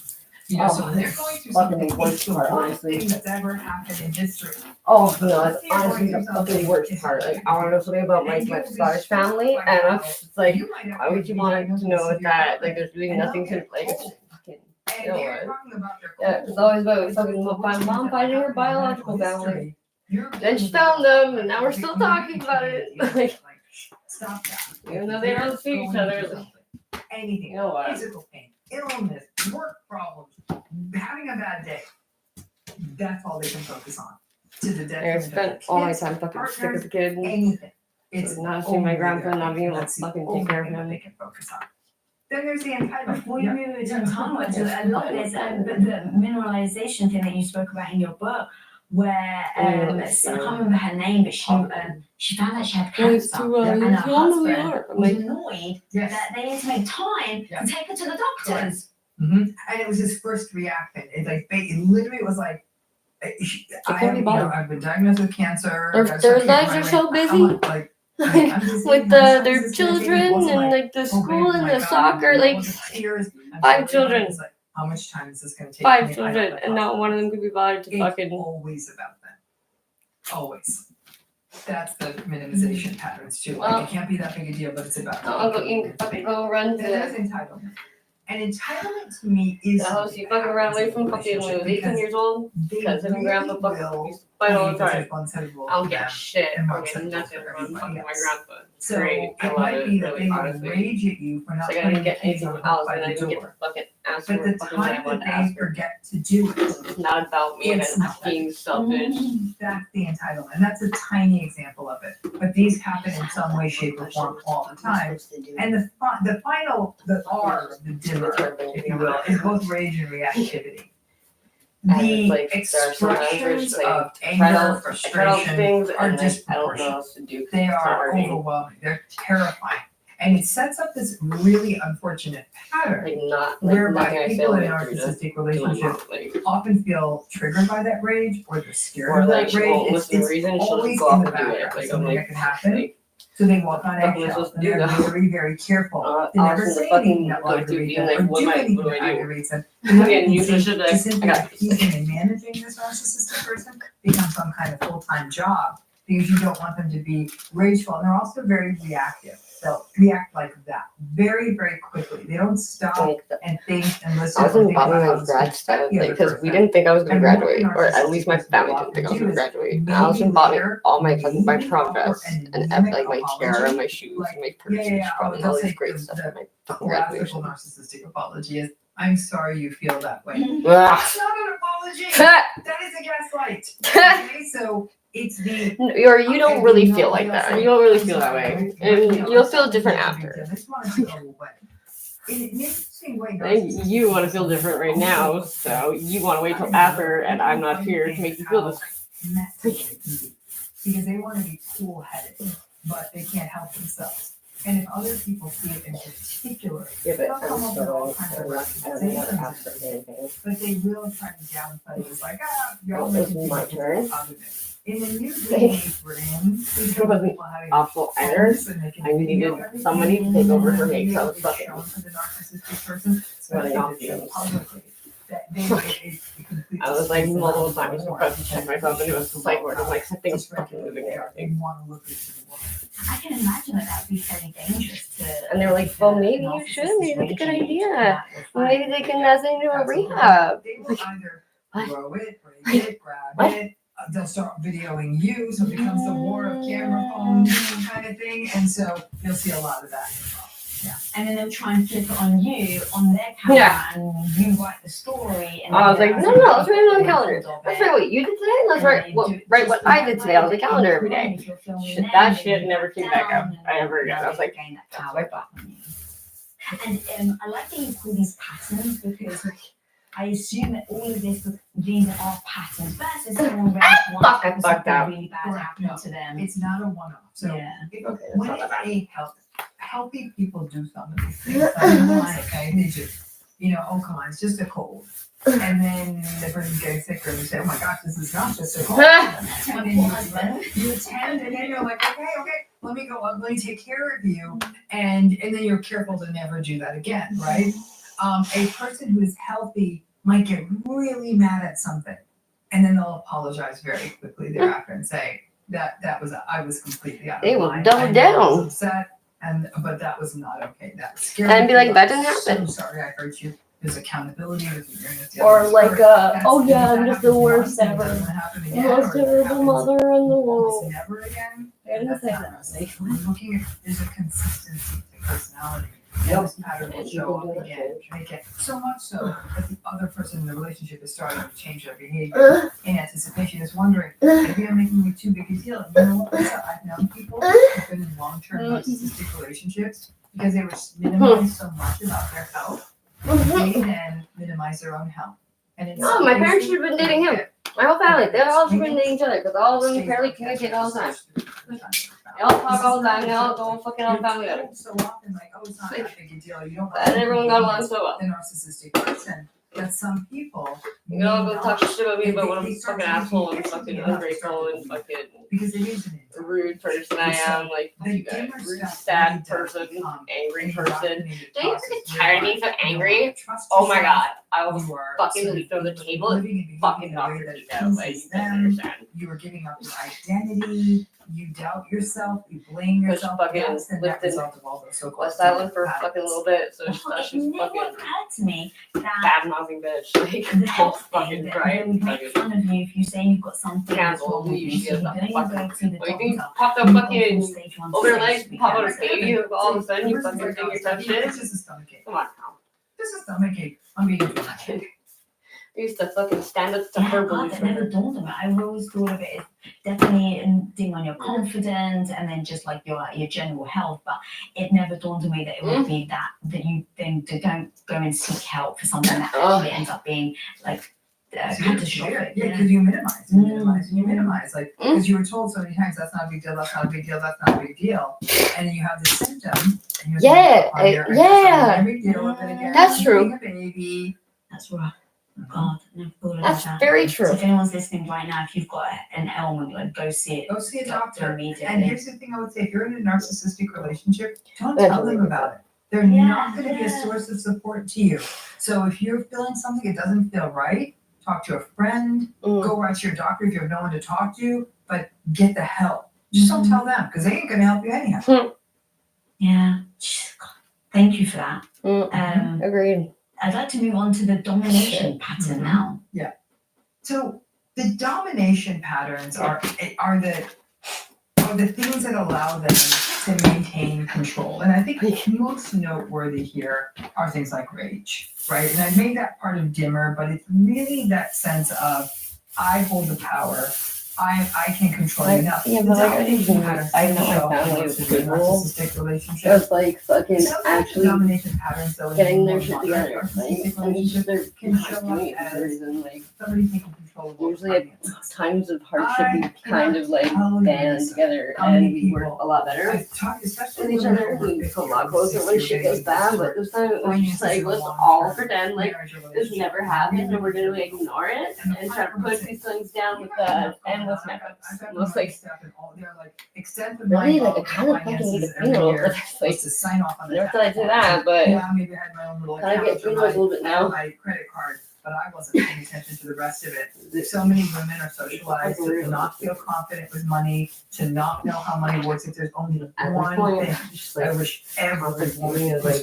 You know, so when they're going through something, Fucking worst the part, worst honestly. thing that's ever happened in history. Oh no, it's honestly the fucking worst part. Like I want to know something about my Scottish family, and I'm just like, why would you want to know that? Like, there's really nothing to like. It's just fucking. You know what? Yeah, it's always about fucking my mom finding her biological family. Then she found them, and now we're still talking about it. Like, Stop that. even though they don't see each other. Like, Anything. you know what? Physical pain, illness, work problems, having a bad day. That's all they can focus on. To the I detriment spent of all my kids, time fucking sick partners, as a kid. anything. It's Not seeing my only grandpa, their not being able to that's the fucking only take care of thing that him. they can focus on. Then there's the entitlement. Before you move it on onwards, a lot of this, the mineralization thing that you spoke about in your book, where I can't remember her name, but she found out she had cancer, and her husband was annoyed that they had to make time to take her to the doctors. And it was his first reaction. It like it literally was like, I've been diagnosed with cancer. Their lives are so busy. With their children and like the school and the soccer, like 5 children. How much time is this going to take? 5 children, and not one of them could be bothered to fucking. Always about them. Always. That's the minimization patterns too. Well, like it can't be that big a deal, but it's about. I'll go run to. There's entitlement. And entitlement to me is. The house you fucking ran away from fucking when I was 18 years old because him and grandpa fucking used to fight all the time. I don't get shit. I get nothing from fucking my grandpa. So Great. I it love might it, be that really, they would honestly. rage at you for not It's like I putting didn't get the keys anything on else, by and I the didn't get to door. fucking ask But for the fucking what I time wanted that to ask they for. forget to do it, It's not about me and it's it's being selfish. That's the entitlement, and that's a tiny example of it. But these happen in some way, shape, or form all the time. And the final, the R, the dimmer, if you will, is both rage and reactivity. The expressions of anger, frustration are disproportionate. They are overwhelming. They're terrifying. And it sets up this really unfortunate pattern whereby people in narcissistic relationships often feel triggered by that rage or they're scared of that rage. It's always in the background. Something that can happen. So they walk on eggshells and they're very, very careful. They never say anything that will aggravate them or do anything that aggravates them. Just simply appeasing and managing this narcissistic person becomes some kind of full-time job because you don't want them to be rageful. And they're also very reactive. They'll react like that very, very quickly. They don't stop and think and listen. I was in Bobby grad stuff because we didn't think I was going to graduate, or at least my family didn't think I was going to graduate. And I was in Bobby all my cousins, my prom dress, and like my tiara, my shoes, and my purse, and all this great stuff for my fucking graduation. Narcissistic apology is, I'm sorry you feel that way. Ugh. That's not an apology. That is a gaslight. Okay, so it's the Or you don't really feel like that. You don't really feel that way, and you'll feel different after. And you want to feel different right now, so you want to wait till after, and I'm not here to make you feel this way. Because they want to be cool-headed, but they can't help themselves. And if other people see it in particular, they'll come up with all kinds of rationalizations, but they will try to downplay it. It's like, you're always my turn. In the new age we're in, It wasn't awful either. I needed somebody to take over for me, so I was fucking running off fumes. I was like multiple times supposed to check myself into a psych ward. I'm like, something is fucking moving there. I can imagine that would be very dangerous to. And they were like, well, maybe you should. Maybe that's a good idea. Maybe they can send you to a rehab. They will either throw it, break it, grab it. They'll start videoing you, so it becomes the war of camera phones kind of thing. And so you'll see a lot of that as well. Yeah. And then they'll try and flip it on you, on their camera, and you write the story. And I was like, no, let's write it on the calendar. Let's write what you did today. Let's write what I did today on the calendar every day. That shit never came back up ever again. I was like, and I like that you call these patterns because I assume that all of this, these are patterns versus someone fucked out. really bad happened to them. It's not a one-off. So when a healthy people do some of these things, okay, they do. You know, oh come on, it's just a cold. And then the person's getting sicker and you say, oh my gosh, this is not just a cold. And then you attend and then you're like, okay, let me go, let me take care of you. And then you're careful to never do that again, right? A person who is healthy might get really mad at something, and then they'll apologize very quickly thereafter and say I was completely out of line. They will double down. Upset, but that was not okay. That scared And be me. like, that didn't happen. So sorry, I hurt you. There's accountability. Or like, oh yeah, I'm just the worst ever. The most terrible mother in the world. Never again. That's not safe. Looking at there's a consistency to personality. This pattern will show up again. Make it so much so that the other person in the relationship is starting to change their behavior in anticipation. Is wondering, maybe I'm making it too big a deal. You know what? I've known people who've been in long-term narcissistic relationships because they were minimized so much about their health. They then minimize their own health. And my parents should have been dating him. My whole family, they all should have been dating each other because all of them apparently communicate all the time. They all talk all the time. They all go fucking on family meetings. So often, like, oh, it's not that big a deal. You don't. And everyone got along so well. The narcissistic person. That some people. You can all go talk shit about me, but when I'm a fucking asshole and fucking ungrateful and fucking because it is a rude person I am, like fuck you guys, rude, sad person, angry person. Don't you get tired of being so angry? Oh my god, I will fucking leap on the table and fucking knock your teeth out. Like you don't understand. You are giving up your identity. You doubt yourself. You blame yourself. Fucking lived in West Island for a fucking little bit, so she's fucking to me bad mouthing bitch. Like don't fucking cry and make fun of you if you say you've got something. Cancel. You should have fucking. Well, you can pop the fucking over your legs, pop out a baby, and all of a sudden you fucking think you're tough shit. It's just a stomachache. Come on now. Just a stomachache. I'm being dramatic. I used to fucking stand up to her beliefs. It never dawned on me. I always thought of it as definitely a thing on your confidence and then just like your general health, but it never dawned on me that it would be that you then don't go and seek help for something that actually ends up being like catastrophic. Yeah, because you minimize, like because you were told so many times that's not a big deal, that's not a big deal, that's not a big deal, and then you have the symptom. And yeah, that's true. That's right. God, that's very true. So if anyone's listening right now, if you've got an ailment, like go see it. Go see a doctor immediately. And here's the thing I would say: if you're in a narcissistic relationship, don't tell them about it. They're not going to be a source of support to you. So if you're feeling something that doesn't feel right, talk to a friend, go right to your doctor if you have no one to talk to, but get the help. Just don't tell them because they ain't gonna help you anyhow. Yeah. Thank you for that. Agreed. I'd like to move on to the domination pattern now. Yeah. So the domination patterns are the things that allow them to maintain control. And I think most noteworthy here are things like rage, right? And I've made that part of dimmer, but it's really that sense of I hold the power. I can control you now. Yeah, but like, I know my family is people. It's like fucking actually domination patterns, though, getting their shit together. Like, and they're not doing it for a reason. Like, usually at times of hardship, we kind of like band together and we work a lot better with each other. We become a lot closer when shit goes bad, but this time it was just like, let's all pretend like this never happened and we're gonna ignore it and try to push these things down with endless methods. Almost like, really, like I kind of fucking need a funeral for this. Like, to sign off on never thought I'd do that, but maybe I had my own little kind of get funerals a little bit now. My credit card, but I wasn't paying attention to the rest of it. So many women are socialized to not feel confident with money, to not know how money works. If there's only one thing I wish everyone was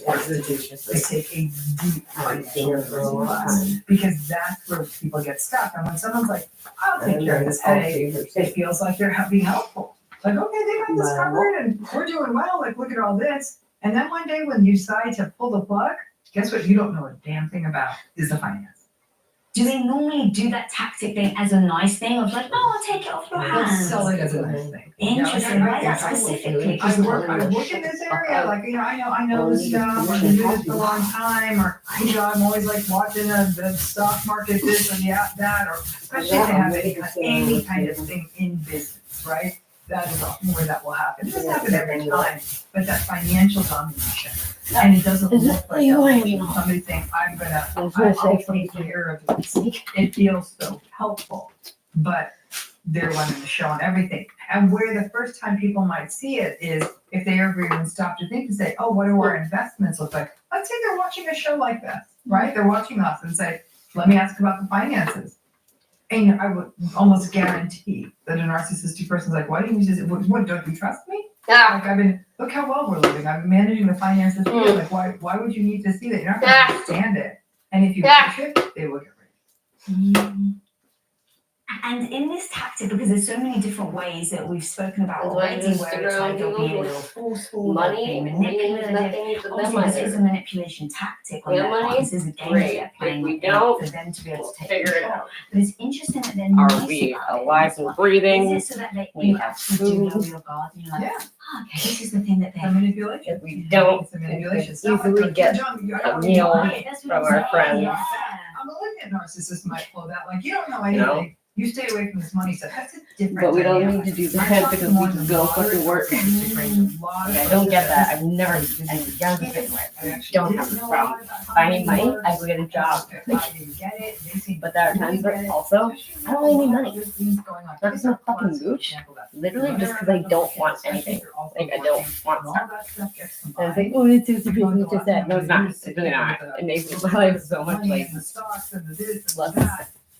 forced to do, is take a deep financial class, because that's where people get stuck. And when someone's like, I'll take care of this headache, it feels like they're being helpful. Like, okay, they got this covered and we're doing well. Like, look at all this. And then one day when you decide to pull the plug, guess what you don't know a damn thing about is the finance. Do they normally do that tactic thing as a nice thing of like, oh, I'll take it off your hands? Sell it as a nice thing. Interesting. Why that specifically? I work in this area. Like, I know this stuff. I've been doing this for a long time. Or, I'm always like watching the stock market, this and that. Or especially if they have any kind of thing in business, right? That is often where that will happen. It doesn't happen every time, but that financial domination. And it doesn't look like that. Somebody saying, I'll take care of this. It feels so helpful, but they're running the show and everything. And where the first time people might see it is if they ever even stop to think and say, oh, what do our investments look like? Let's say they're watching a show like this, right? They're watching us and say, let me ask about the finances. And I would almost guarantee that a narcissistic person's like, why didn't you just, what, don't you trust me? Yeah. Like look how well we're living. I'm managing the finances for you. Like, why would you need to see that? You're not going to understand it. And if you push it, they will get rid. And in this tactic, because there's so many different ways that we've spoken about already, where it's like they'll be a little forceful, money, manipulative. Obviously, this is a manipulation tactic on their part. This is a game they're playing for them to be able to take control. But it's interesting that they're nice. Are we alive and breathing? Is it so that you actually do know your guard and you're like, okay, this is the thing that they're manipulation. If we don't easily get a meal from our friends. A malignant narcissist might pull that. Like, you don't know anything. You stay away from this money stuff. That's a different. But we don't need to do that because we can go fucking work. Like, I don't get that. I've never, and young people, I don't have this problem. If I need money, I go get a job. But there are times where also, I don't really need money. Not because I'm a fucking gooch. Literally just because I don't want anything. Like, I don't want stuff. And it's like, oh, it's just a business, just that. No, it's not. It's really not. It makes my life so much, like, less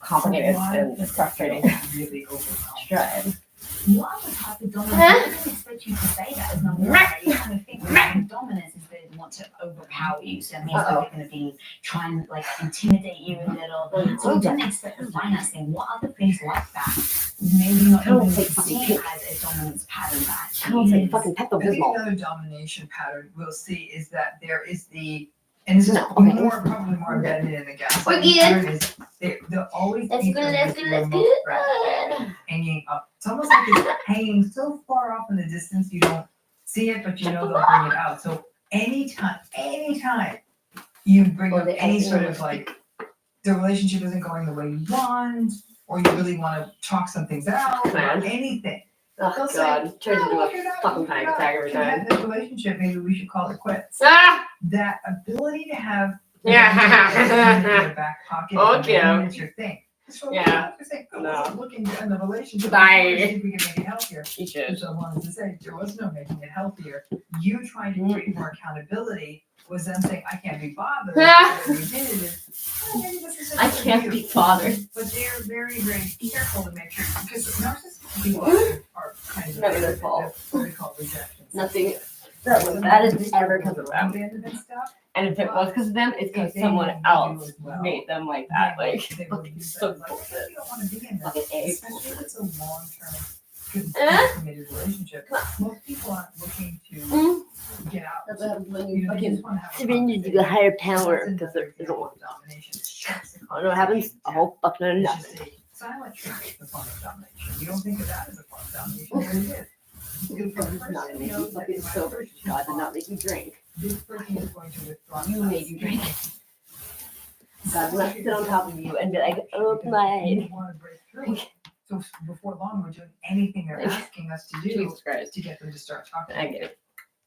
complicated and frustrating. Try. What other type of dominance? I didn't expect you to say that as number one. You kind of think that dominance is they want to overpower you, so that means that they're going to be trying to like intimidate you a little. So we didn't expect the finance thing. What other things like that? Maybe not even see it as a dominance pattern. I don't say fucking Pepto-Bismol. I think another domination pattern we'll see is that there is the. And this is probably more embedded in the gaslighting pattern is they'll always be hanging up. It's almost like it's hanging so far off in the distance you don't see it, but you know they'll bring it out. So anytime you bring up any sort of like the relationship isn't going the way you want, or you really want to talk some things out, or anything. Oh God, turns into a fucking panic attack every time. This relationship, maybe we should call it quits. That ability to have in your back pocket, it's your thing. Yeah. No. Looking in the relationship. Bye. See if we can make it healthier. Which I wanted to say, there was no making it healthier. You trying to create more accountability was them saying, I can't be bothered. What we did is, I can't be bothered. But they're very, very careful to make sure, because narcissistic people are kind of Never their fault. what we call rejection. Nothing that was bad is ever because of them. Abandonment stuff. And if it was because of them, it's because someone else made them like that. Like, fucking so bullshit. You don't want to be in that, Fucking egg. especially if it's a long-term committed relationship. Most people aren't looking to get out. That's what happens when You you know, they fucking just want to have a surrender to the higher power because they don't want domination. I don't know what happens. A whole fucking It's nothing. just a silent treatment, the form of domination. You don't think of that as a form of domination, but it is. Good for you not to make you fucking sober. God did not make you drink. This person is going to withdraw. You made you drink. God will not sit on top of you and be like, oh my. You want to break through it. So before long, we're doing anything they're asking us to do Jesus Christ. to get them to start talking. I get it.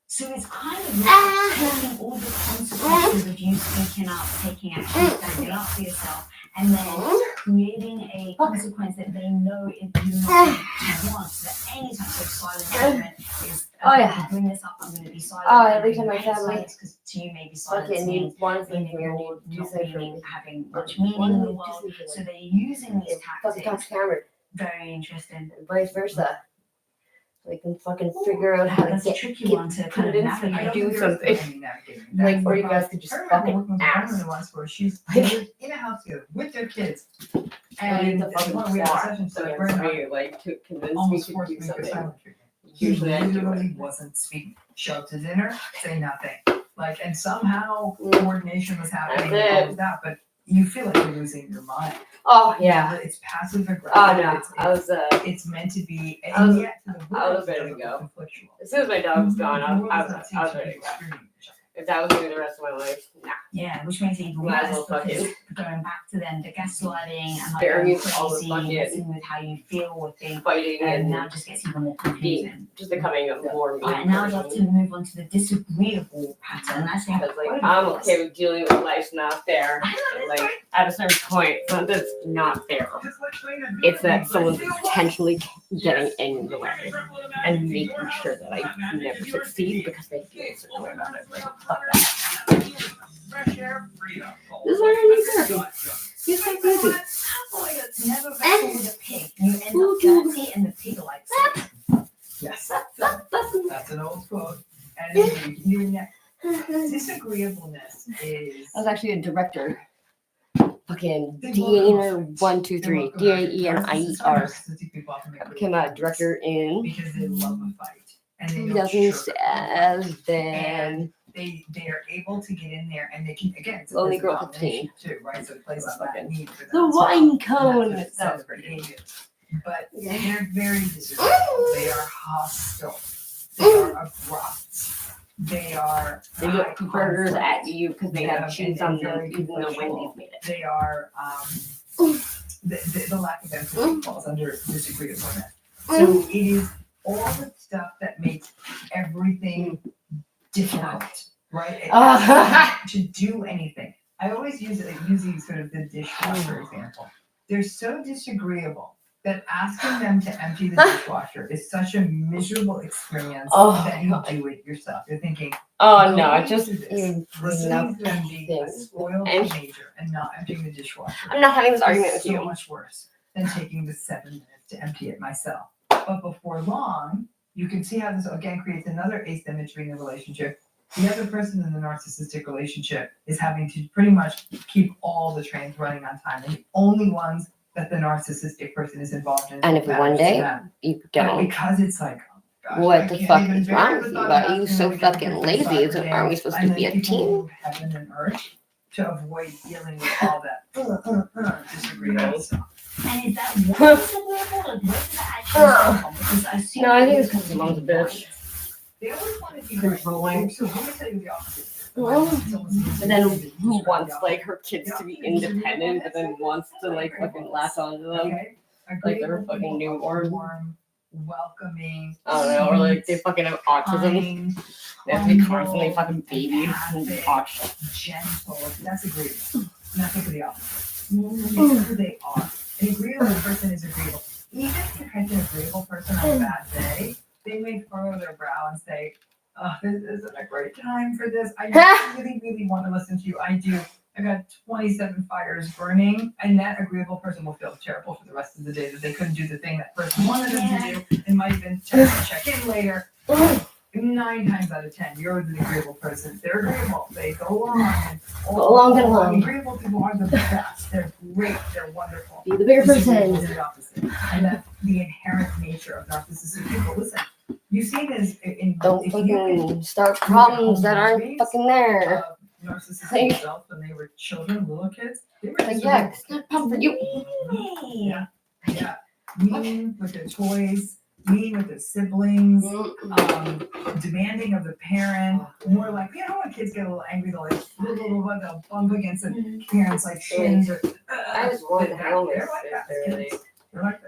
So it's kind of like taking all the consequences of you speaking up, taking action, standing up for yourself, and then creating a consequence that they know if you not want. So that any type of silent treatment is, Oh, yeah. bring this up, I'm going to be silent. Oh, at least in my family. Because to you, maybe silence Okay, need means one thing being here. ignored, Need not to say meaning for having much meaning in the world. So they're using these Fucking talk tactics. to camera. Very interesting. And vice versa. They can fucking figure out how to That's a get, tricky one to put kind it of in so you navigate. do something. Like, or you guys could just fucking ask. The ones where she's in a house together with their kids. And the fucking one we had a bar. session, so So we're not you like to convince me almost to forced do me to something. silent treatment. He Usually I do literally it. wasn't speaking. Show up to dinner, say nothing. Like, and somehow coordination was happening and all of that, but you feel like you're losing your mind. Oh yeah. It's passive aggressive. Oh no. It's meant to be, I was- and yet to the I was world, ready to it's go. conflictual. As soon as my dog was gone, I The world was doesn't seem to ready be to go. experiencing each other. If that was me the rest of my life, nah. Yeah, which makes it even Might as worse well because fucking going back to then the gaslighting and like Spare going me all the crazy, fucking messing with how you feel with things, fighting and and now just gets even more confusing. just becoming a more mean Alright, now I'd love person. to move on to the disagreeable pattern. That's how Because like I'm okay with dealing with life's not fair. Like at a certain point, it's not that it's not fair. It's that someone's potentially getting in the way and making sure that I never succeed because they feel a certain way about it. Like fuck that. Fresh air, freedom. This is already therapy. He's so crazy. never wrestle with a pig. You end up dirty and the pig likes it. Yes. That's an old quote. And disagreeableness is. I was actually a director. Fucking Dainer123. DAENIER. I became a director in Because they love a fight. And they don't 2007. They are able to get in there and they can, again, it's Lonely a Girl domination 15. too, right? So it plays on that need for that. The wine cone. That was pretty pretty good. But they're very disagreeable. They are hostile. They are abrupt. They are. They look burgers at you because they have and cheese on them, very even though conflictual. Wendy's made it. They are. The lack of empathy falls under disagreeableness. So it is all the stuff that makes everything difficult, right? To do anything. I always use sort of the dishwasher example. They're so disagreeable that asking them to empty the dishwasher is such a miserable experience that you do it yourself. You're thinking, Oh no, I just listening enough to them being a spoiled And- teenager and not emptying the dishwasher. I'm not having this is argument with so you. much worse than taking the 7 minutes to empty it myself. But before long, you can see how this again creates another asymmetry in the relationship. The other person in the narcissistic relationship is having to pretty much keep all the trains running on time, and the only ones that the narcissistic person is involved in. And if matters one to day them. you But don't, because it's like, oh my gosh, what I the can't fuck even is bear wrong the with you? thought of Are you asking so them to go fucking to lazy? soccer Aren't we game, supposed and to then be a people team? move heaven and earth to avoid dealing with all that disagreement stuff. And is that what disagreeable? Like, where does that actually come from? Because I assume No, I think it it's because your mom's a bitch. They always want to be Controlling. So let me tell you the opposite. And then who wants like her kids to be independent, but then wants to like fucking latch onto them Okay? like they're fucking newborn? Warm, welcoming. I don't know, or like they fucking have autism. kind, They have to be humble, constantly fucking babied and empathic, watched. gentle. That's agreeable. Nothing for the opposite. It's who they are. An agreeable person is agreeable. Even if you catch an agreeable person on a bad day, they may furrow their brow and say, oh, this isn't a great time for this. I really, really want to listen to you. I do. I got 27 fires burning, and that agreeable person will feel terrible for the rest of the day that they couldn't do the thing that person wanted them to do, and might even check in later. 9 times out of 10, you're the agreeable person. They're agreeable. They go along. Get along. Agreeable people are the best. They're great. They're wonderful. Be the bigger person. The opposite. And that's the inherent nature of narcissistic people. Listen, you see this in don't fucking start problems that aren't fucking there. Narcissistic self when they were children, little kids. They were Like, yeah, it's not a problem for you. Yeah. Mean with their toys, mean with their siblings, demanding of the parent. More like, you know, when kids get a little angry, they'll they'll bump against the parents like shins. Or, I just want to help my sister.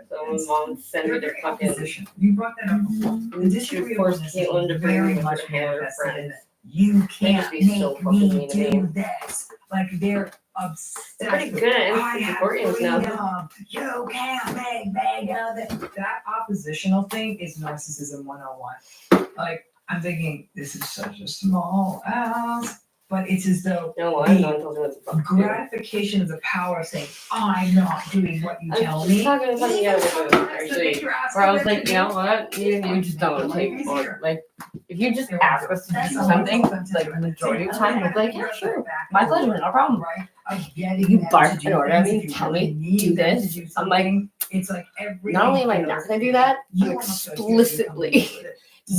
Someone's mom sent me their fucking. You brought that up before. The disagreeableness is very much manifested in it. You can't make me do this. Like they're obsessed. They're pretty good at supporting now. You can't make me do this. That oppositional thing is narcissism 101. Like I'm thinking, this is such a small house. But it's as though the gratification of the power of saying, I'm not doing what you tell me. I was talking to somebody actually, where I was like, you know what? You just don't take more. Like, if you just ask us to do something, like the majority of the time, we're like, yeah, sure, my pleasure, no problem. You bark in order, I mean, tell me, do this. I'm like, it's like not only am I not going to do that, I'm explicitly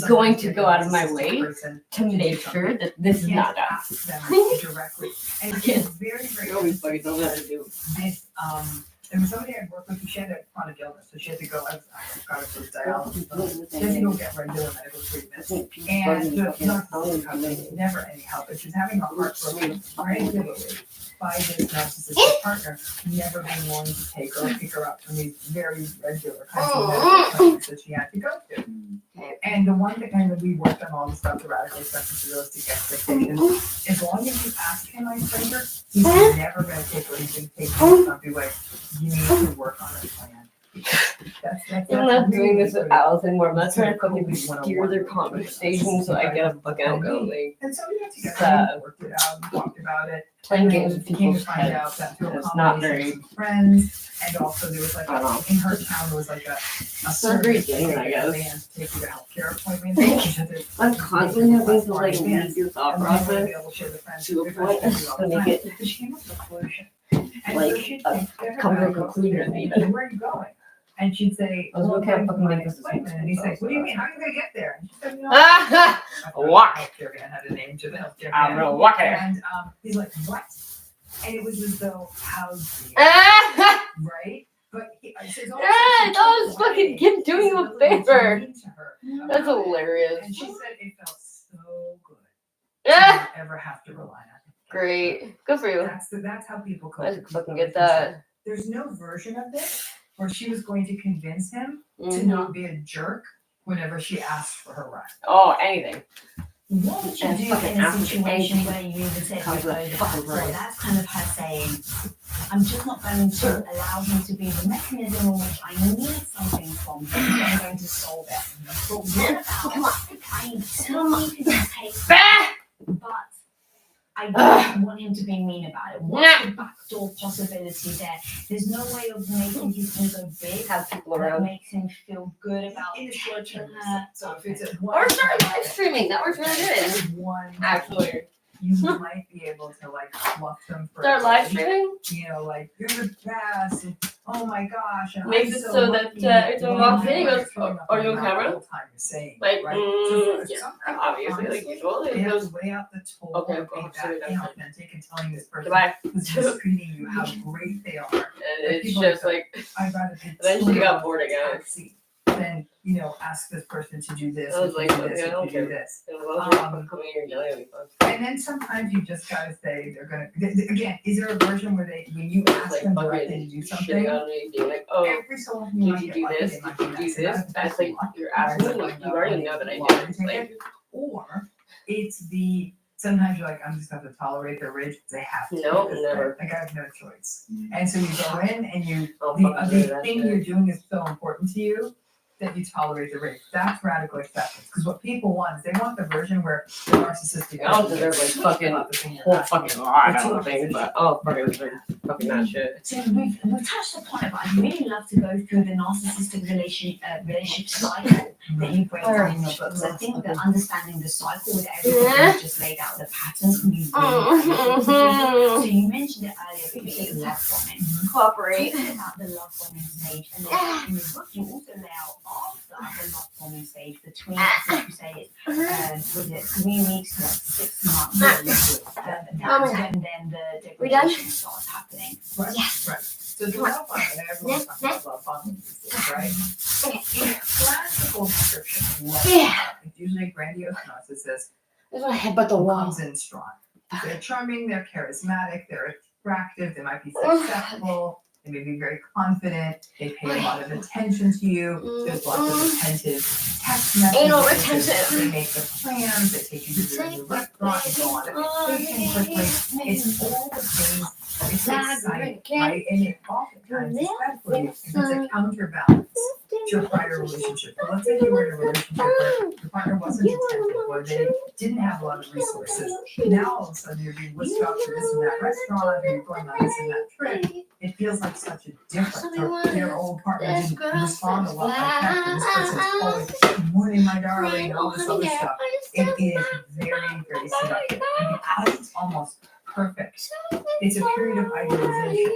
going to go out of my way to make sure that this is not done. Directly. And it's very, very always fucking don't know how to do this. There was somebody I worked with who she had a chronic illness, so she had to go. I got her to dialysis. She had to go get regular medical treatment, and never any help. And she was having a heart problem regularly by this narcissistic partner, never being willing to take her or pick her up from these very regular kinds of medical appointments that she had to go to. And the one that kind of we worked on all the stuff, the radical stuff, and realistic expectations. As long as you ask him, my stranger, he's never going to take what he's going to take. He's not be like, you need to work on a plan. I'm not doing this with Alice anymore. I'm not trying to fucking steer their conversation so I get a fucking outgo. Like, and so we got together and worked it out and talked about it. Playing games with people's heads. It's not very friends. And also there was like in her town there was like a great game, I guess. To take you to healthcare appointments. I'm constantly having to like lead your thought process to a point to make it like come to a conclusion even. Where are you going? And she'd say, well, we can't fucking make this appointment. And he's like, what do you mean? How are you going to get there? And she said, you know, walk. Healthcare man had a name to the healthcare man. I'm gonna walk it. And he's like, what? And it was as though, how right? But he says, that was fucking him doing you a favor. That's hilarious. And she said it felt so good to not ever have to rely on it. Great. Good for you. That's how people cope. I fucking get that. There's no version of this where she was going to convince him to not be a jerk whenever she asked for her ride. Oh, anything. What would you do in a situation where you even said you go the back door? That's kind of her saying, I'm just not going to allow him to be the mechanism in which I need something from him, so I'm going to solve it. But what about, I need something to take but I don't want him to be mean about it. What's the backdoor possibility there? There's no way of making his ego big that makes him feel good about in the short term. So if it's or start live streaming, that works really good. Actually, you might be able to like fluff them for start live streaming. You know, like you're the best. And, oh my gosh! And makes it so that it's a walk in. Goes, are you on camera? Like, yeah, obviously, like usual. It goes way out the toll. Okay, inauthentic and telling this person who's screening you how great they are. And it's just like eventually got bored again. Then you know, ask this person to do this. I was like, do this, I don't do care. this. And And then sometimes you just gotta say they're gonna. Again, is there a version where when you ask them directly to do something, like, oh, every so often you did you do this? Did you do this? That's like you're asking, like you already know that I did. Like, or it's the. Sometimes you're like, I'm just going to tolerate their rage. They have to. No, never. Like, I have no choice. And so you go in and the thing you're doing is so important to you that you tolerate the rape. That's radical acceptance. Because what people want is they want the version where the narcissistic. I don't deserve like fucking whole fucking lot of things, but oh fucking that shit. So we've touched upon it, but I'd really love to go through the narcissistic relationship cycle that you break down in your books. I think that understanding the cycle with everything you just laid out, the patterns can be really valuable. So you mentioned it earlier, but you say love bombing. Cooperate. Talking about the love bombing stage, and then in the book you also lay out after the love bombing stage between, I think you say was it 3 weeks to like 6 months? That's when then the degradation starts happening. Right. Yes. Right. So the love bombing, and everyone's talking about love bombing these days, right? In classical description of love bombing, it's usually a grandiose narcissist. Headbutt the wall. Comes in strong. They're charming, they're charismatic, they're attractive, they might be successful, they may be very confident, they pay a lot of attention to you, there's lots of attentive text messages. Anal retentive. They make the plans, they take you to their new restaurant, you go on a vacation quickly. It's all the things. It's exciting, right? And it oftentimes, especially if it's a counterbalance to your prior relationship. So let's say you were in a relationship where your partner wasn't attentive, or they didn't have a lot of resources. Now all of a sudden you're being whisked out to this and that restaurant, or you're going on this and that trip. It feels like such a difference. Or their old partner didn't respond a lot like that. And this person's always, good morning, my darling, and all this other stuff. It is very, very seductive. And because it's almost perfect, it's a period of idealization.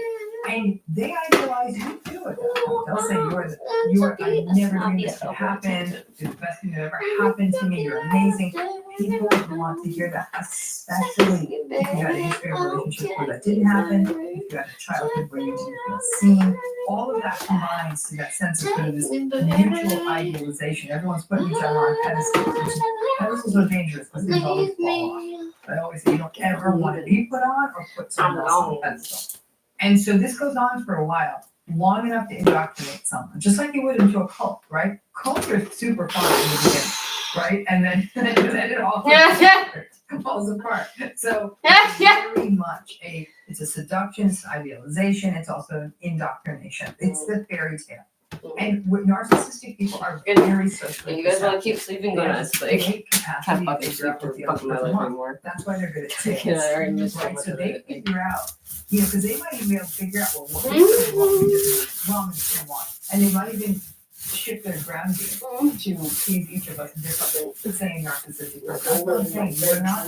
And they idealize you too at that point. They'll say I never dreamed this could happen. You're the best thing that ever happened to me. You're amazing. People want to hear that, especially if you had a history of relationships where that didn't happen, if you had a childhood where you didn't feel seen. All of that combines to that sense of sort of this mutual idealization. Everyone's putting each other on pedestals. Pedestals are dangerous because they always fall off. I always say you don't ever want to be put on or put someone else on a pedestal. And so this goes on for a while, long enough to indoctrinate someone, just like you would into a cult, right? Cults are super fun in the beginning, right? And then it all falls apart. So it's very much it's a seduction, it's idealization, it's also an indoctrination. It's the fairy tale. And what narcissistic people are very socially. You guys want to keep sleeping? Go ahead. Like, can't fucking sleep for fucking my life anymore. That's why they're good at sales. Yeah, I already missed right? so So they figure out, because they might even be able to figure out, well, what we just ramen and want. And they might even shift their ground game to please each of us differently. Saying narcissistic person. That's what I'm saying. They're not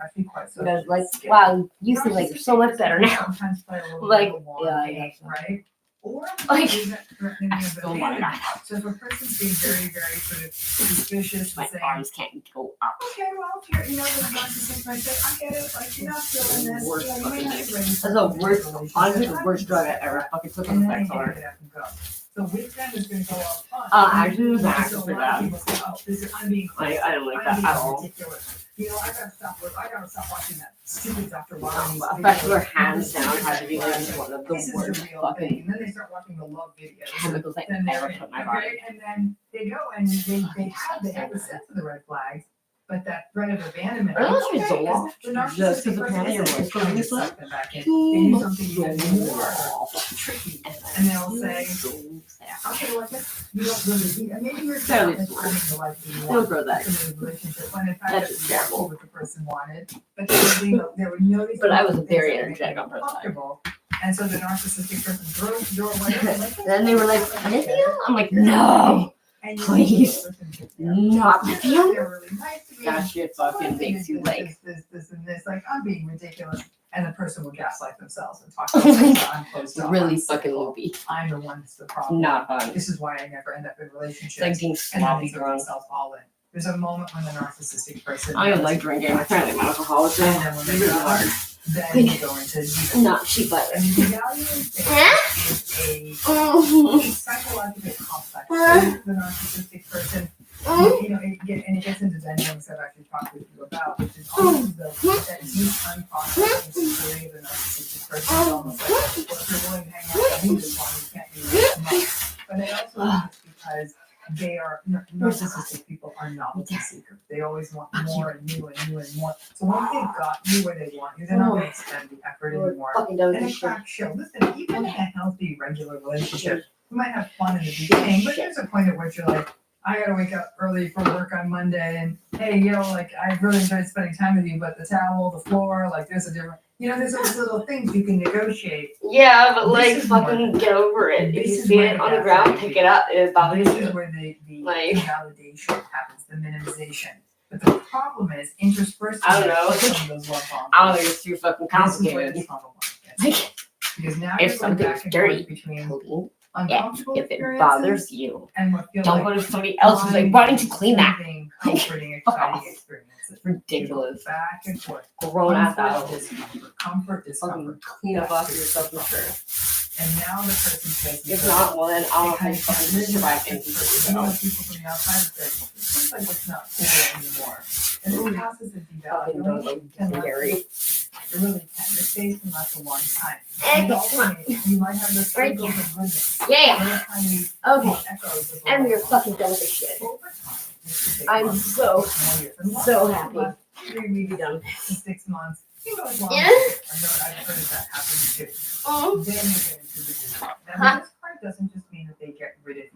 actually quite so. Like, wow, you seem like you're so much better now. Sometimes play a little Like, bit of a yeah, long I game, guess so. right? Or Like, threatening the ability. So if a person's being very, very sort of suspicious, my arms can't go up. okay, well, if you're, the narcissist might say, I get it, like, you're not feeling this. Worst you fucking may not thing. be ready for That's the this worst, relationship. honestly, the worst drug I ever fucking took on And the then sex you order. get up and go. So with them, it's going to go all fun. Actually, it was an So actor for a lot of that. people say, oh, I'm being Like, I don't like I'm that being at all. ridiculous. I gotta stop watching that stupid Dr. Rodney's Especially where hands down had to be like one of the This is worst the real fucking thing. And then they start watching the love videos. chemicals I Then ever they're put in my body. okay, and then they go and they have the sense of the red flags, but that threat of abandonment. Are those okay, results? the narcissistic Just because person apparently your isn't voice trying to goes this way? suck them back in. They do something even more tricky, and they'll say, okay, well, I guess you don't really need, maybe you're Fairly living smart. the life that you Don't want. grow that. In a relationship, when in fact That's that's just exactly terrible. what the person wanted, but they were noticing. But I was things very that energetic made on them her side. comfortable. And so the narcissistic person threw away. Like, Then they were like, lithium? I'm like, no, and you please, not they're lithium. really nice to me. That shit fucking makes you like, this and this. Like, I'm being ridiculous. And the person would gaslight themselves and talk Oh to my themselves. God. I'm closed It's off. really I'm fucking cynical. loopy. I'm the one that's the problem. Not fun. This is why I never end up in relationships. It's like being And then they sloppy throw drunk. themselves all in. There's a moment when the narcissistic person. I don't like drinking. Apparently, my alcohol is And then when they really go hard. then you go into deep. Not cheap, but And the evaluation is a psychological complex. The narcissistic person, it gets into dynamics I've actually talked with you about, which is almost that deep unprocessed insecurity of the narcissistic person. It's almost like, well, if you're willing to hang out with me this long, you can't be with me. But I also think it's because they are narcissistic people are novelty seekers. They always want more and new and new and more. So once they've got you where they want you, they're not going to expend the effort anymore. And in fact, listen, even in a healthy, regular relationship, You might have fun in the beginning, but there's a point at which you're like, I gotta wake up early for work on Monday, and hey, like I really enjoyed spending time with you, but the towel, the floor, like there's a different, there's those little things you can negotiate. Yeah, but like fucking get over it. If you see it on the ground, pick it up. It bothers This you. is where the validation happens, the minimization. But the problem is interspersed. I don't know. Some of those love bombs. I don't think it's too fucking complicated. Because now If something's dirty, between uncomfortable if it bothers you, and what feels don't go to somebody else who's like, why didn't you clean that? Comforting, exciting experiences. Ridiculous. Back and forth. Grown ass out. Comfort, discomfort. Clean up after yourself for sure. And now the person says, if not, well then I'll fucking survive in people from the outside say, it seems like it's not cool anymore. And this process of devaluing can last. It really can. This phase can last a long time. And you might have the cycles of goodness. Yeah. Okay. Echoes And we're fucking done with this shit. I'm so happy. 3 weeks, done. 6 months. Yeah. I've heard that happen too. Then you get into the discard. Now, the discard doesn't just mean that they get rid of you.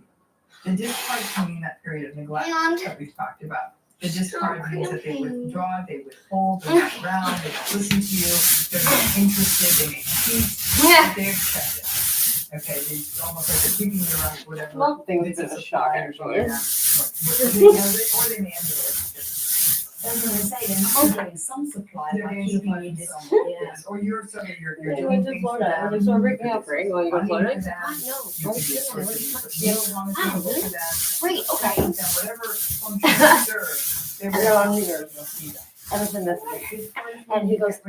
The discard can mean that period of neglect that we've talked about. The discard means that they withdraw, they withhold, they're not around, they don't listen to you, they're not interested, they make peace, but they accept it. Okay, they almost like they're keeping you around whatever. Well, things is a shock or actually. they may end it. I was going to say, they're not getting some supply by keeping you distant. Yes, or you're You're doing things for them. You're sort of breaking up, right? Well, you go Florida? No. Great, okay. Whatever function you serve, they will on New Year's. Everything that's and he goes,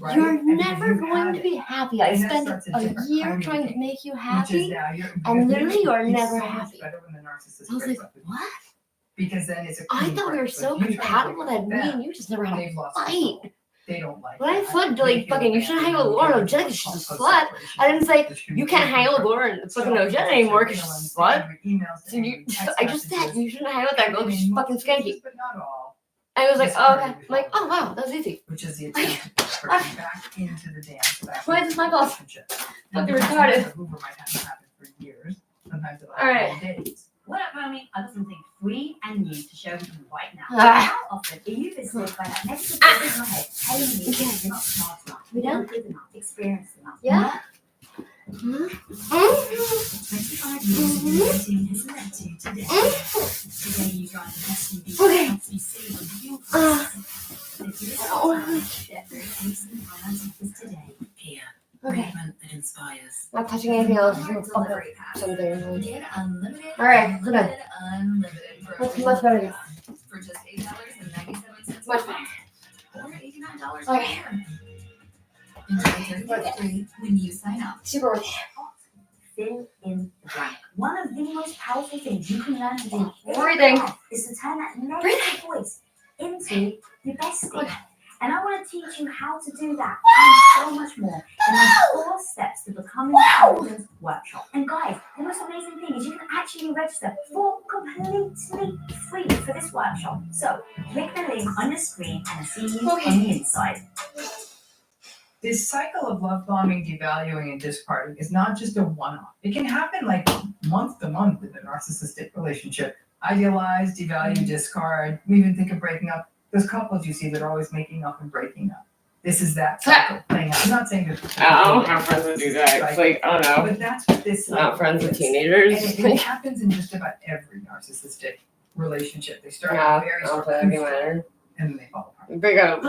Right? you're never going to be happy. I spent a year trying to make you happy, and literally you are never happy. I was like, what? Because then it's a I thought we were so compatible that me and you just never had a fight. They don't like when I said like fucking you shouldn't hang out with Lauren O'Jet because she's a slut, I didn't say you can't hang out with Lauren fucking O'Jet anymore because she's a slut. So I just said you shouldn't hang out with that girl because she's fucking skanky. But not all. And I was like, oh, okay. I'm like, oh wow, that was easy. Which is the attempt to bring you back into the dance. Why is this my fault? Fucking retarded. Hoover might have happened for years. Sometimes it Alright. days. What up, homie? I got something free and new to show you right now. Ah. How often are you visited by that negative voice in your head telling you that you're not smart enough, We you're done? not good enough, experienced enough? Yeah. 25 years of dating has led to today. Today you drive an SUV, Okay. fancy silver, beautiful. If you listen to Instant Finance offers today. Here. Okay. That inspires. Not touching anything else. Something. Get unlimited. Alright, we're done. Unlimited. That's much better. For just $8.97. Much better. Or $89 Okay. a year. Enjoy 30 when you sign up. Super worth Fill in the blank. One of the most powerful things you can learn to do Breathing. is to turn that negative voice into your best thing. And I want to teach you how to do that and so much more in the 4 steps to becoming a confidence workshop. And guys, the most amazing thing is you can actually register for completely free for this workshop. So click the link on your screen and see you on the inside. This cycle of love bombing, devaluing, and discarding is not just a one-off. It can happen like month to month in a narcissistic relationship. Idealize, devalue, discard. We even think of breaking up. Those couples you see that are always making up and breaking up. This is that cycle playing out. I'm not saying that. I don't have friends that do that. It's like, I don't know. But that's what this Not friends with teenagers. And it happens in just about every narcissistic relationship. They start Yeah, very I'll strong play that game later. and then they fall apart. Break up.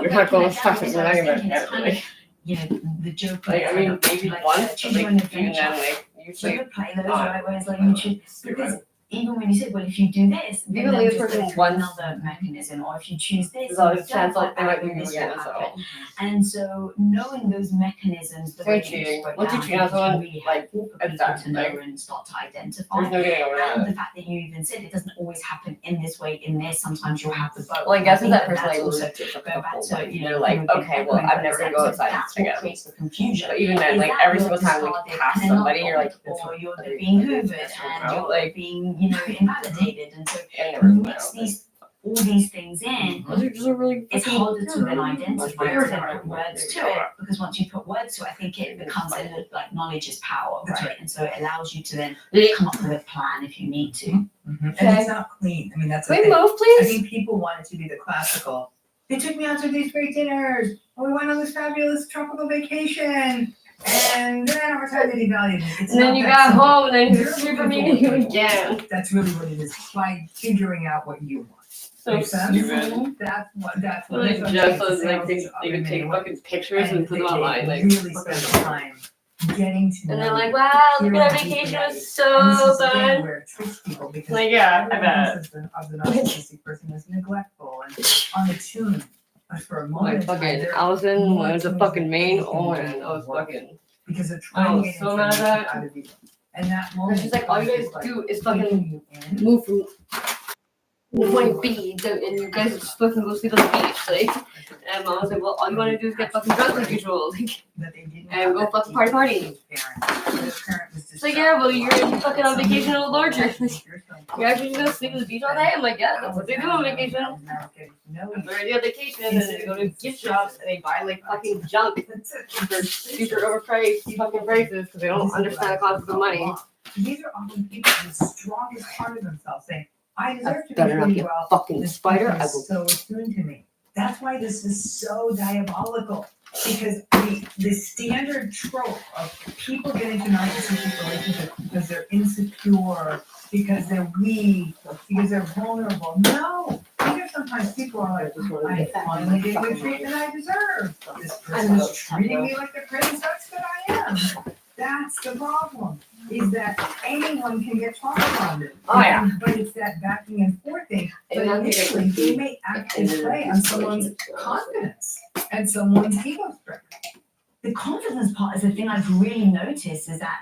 You're not going to fuck with me. I'm not gonna like, You know, the joke. I mean, maybe once, but like, even then, like, usually. You play those right where it's like you should, because even when you say, well, if you do this, Even though this person once, another mechanism, or if you choose this, there's always a you don't chance like they might then be this again. will So happen. And so knowing those mechanisms, the Very way that you cheating. spoke Once you down, cheat on is someone, really like, helpful for it's people done. to know Like, and start to identify. there's no getting over And that. the fact that you even said it doesn't always happen in this way, in this, sometimes you'll have the both. Well, I guess if that think person like that's loses also it for go back to, you know, like, okay, well, I'm never gonna go outside that's again. what creates the confusion. But even then, Is like, that every you're single time we discarded pass and they're not somebody, you're like, or you're being hoovered and you're like, being, you know, invalidated. And so I never know. once these all these things in, Those are just really it's fucking harder to then much identify bigger and than put words to it, because once you put words to it, I think it becomes like knowledge is power, right? And so it allows you to then come up with a plan if you need to. Mm-hmm. And it's not clean. I mean, that's the Can we thing. move, please? I think people want it to be the classical. They took me out to these great dinners. Oh, we went on this fabulous tropical vacation. And then over time they devalued it. It's And then not you that got simple. home and then you're They're super looking mean to for you what they again. want. That's really what it is. By figuring out what you want. So Make sense? stupid. That's what Like just so like they can take fucking pictures and put them online. Like really spend time getting to know. and they're like, wow, look at our vacation, it was so fun. Where it tricks people because Like, yeah, I bet. of the narcissistic person is neglectful and on the tune. But for a moment, Like fucking Allison went to fucking Maine. Oh man, that was fucking. Because they're I trying to was get so mad at that. out of you. And that And moment, she's like, all you guys do is fucking move from point B to, and you guys just fucking go sleep on the beach. Like, and mom was like, well, all you want to do is get fucking drunk like usual. Like, and go fucking party. It's like, yeah, well, you're fucking on vacation a little larger. You're actually just gonna sleep on the beach all day? I'm like, yeah, that's what they do on vacation. They're already on vacation and they go to gift shops and they buy like fucking junk for super overpriced fucking prices because they don't understand the concept of money. These are often people with the strongest part of themselves saying, I deserve to be Better not pretty be a well. fucking This spider. person I is will. so attuned to me. That's why this is so diabolical. Because the standard trope of people get into narcissistic relationships because they're insecure, because they're weak, because they're vulnerable. No, these are sometimes people are like, I finally get the treatment I deserve. This person is treating me like the princess that I am. That's the problem. Is that anyone can get traumatized. Oh, yeah. But it's that backing and forth thing. But initially, they may actually play on someone's confidence and someone's ego strength. The confidence part is the thing I've really noticed is that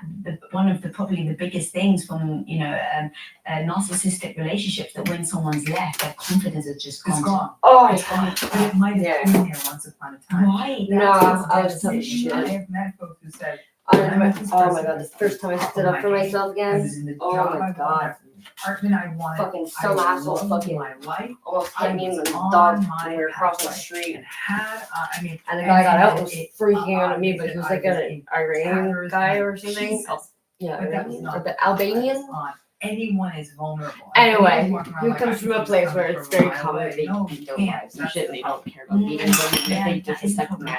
one of the probably the biggest things from narcissistic relationships that when someone's left, their confidence is just gone. It's gone. Oh, it's gone. It might have been there once upon a time. Right. No, I was telling shit. I have met folks who said, Oh my god, the first time I stood up for myself again. Oh my god. Apartment I wanted. Fucking some asshole fucking my life. almost hit me in the dog when we were crossing the street. And had and the guy got out and was freaking out at me, but he was like an Iranian guy or something. Yeah, Albanian. Anyone is vulnerable. Anyway, he comes from a place where it's very common that they beat their wives and shit, and they don't care about beating them, they just respect men.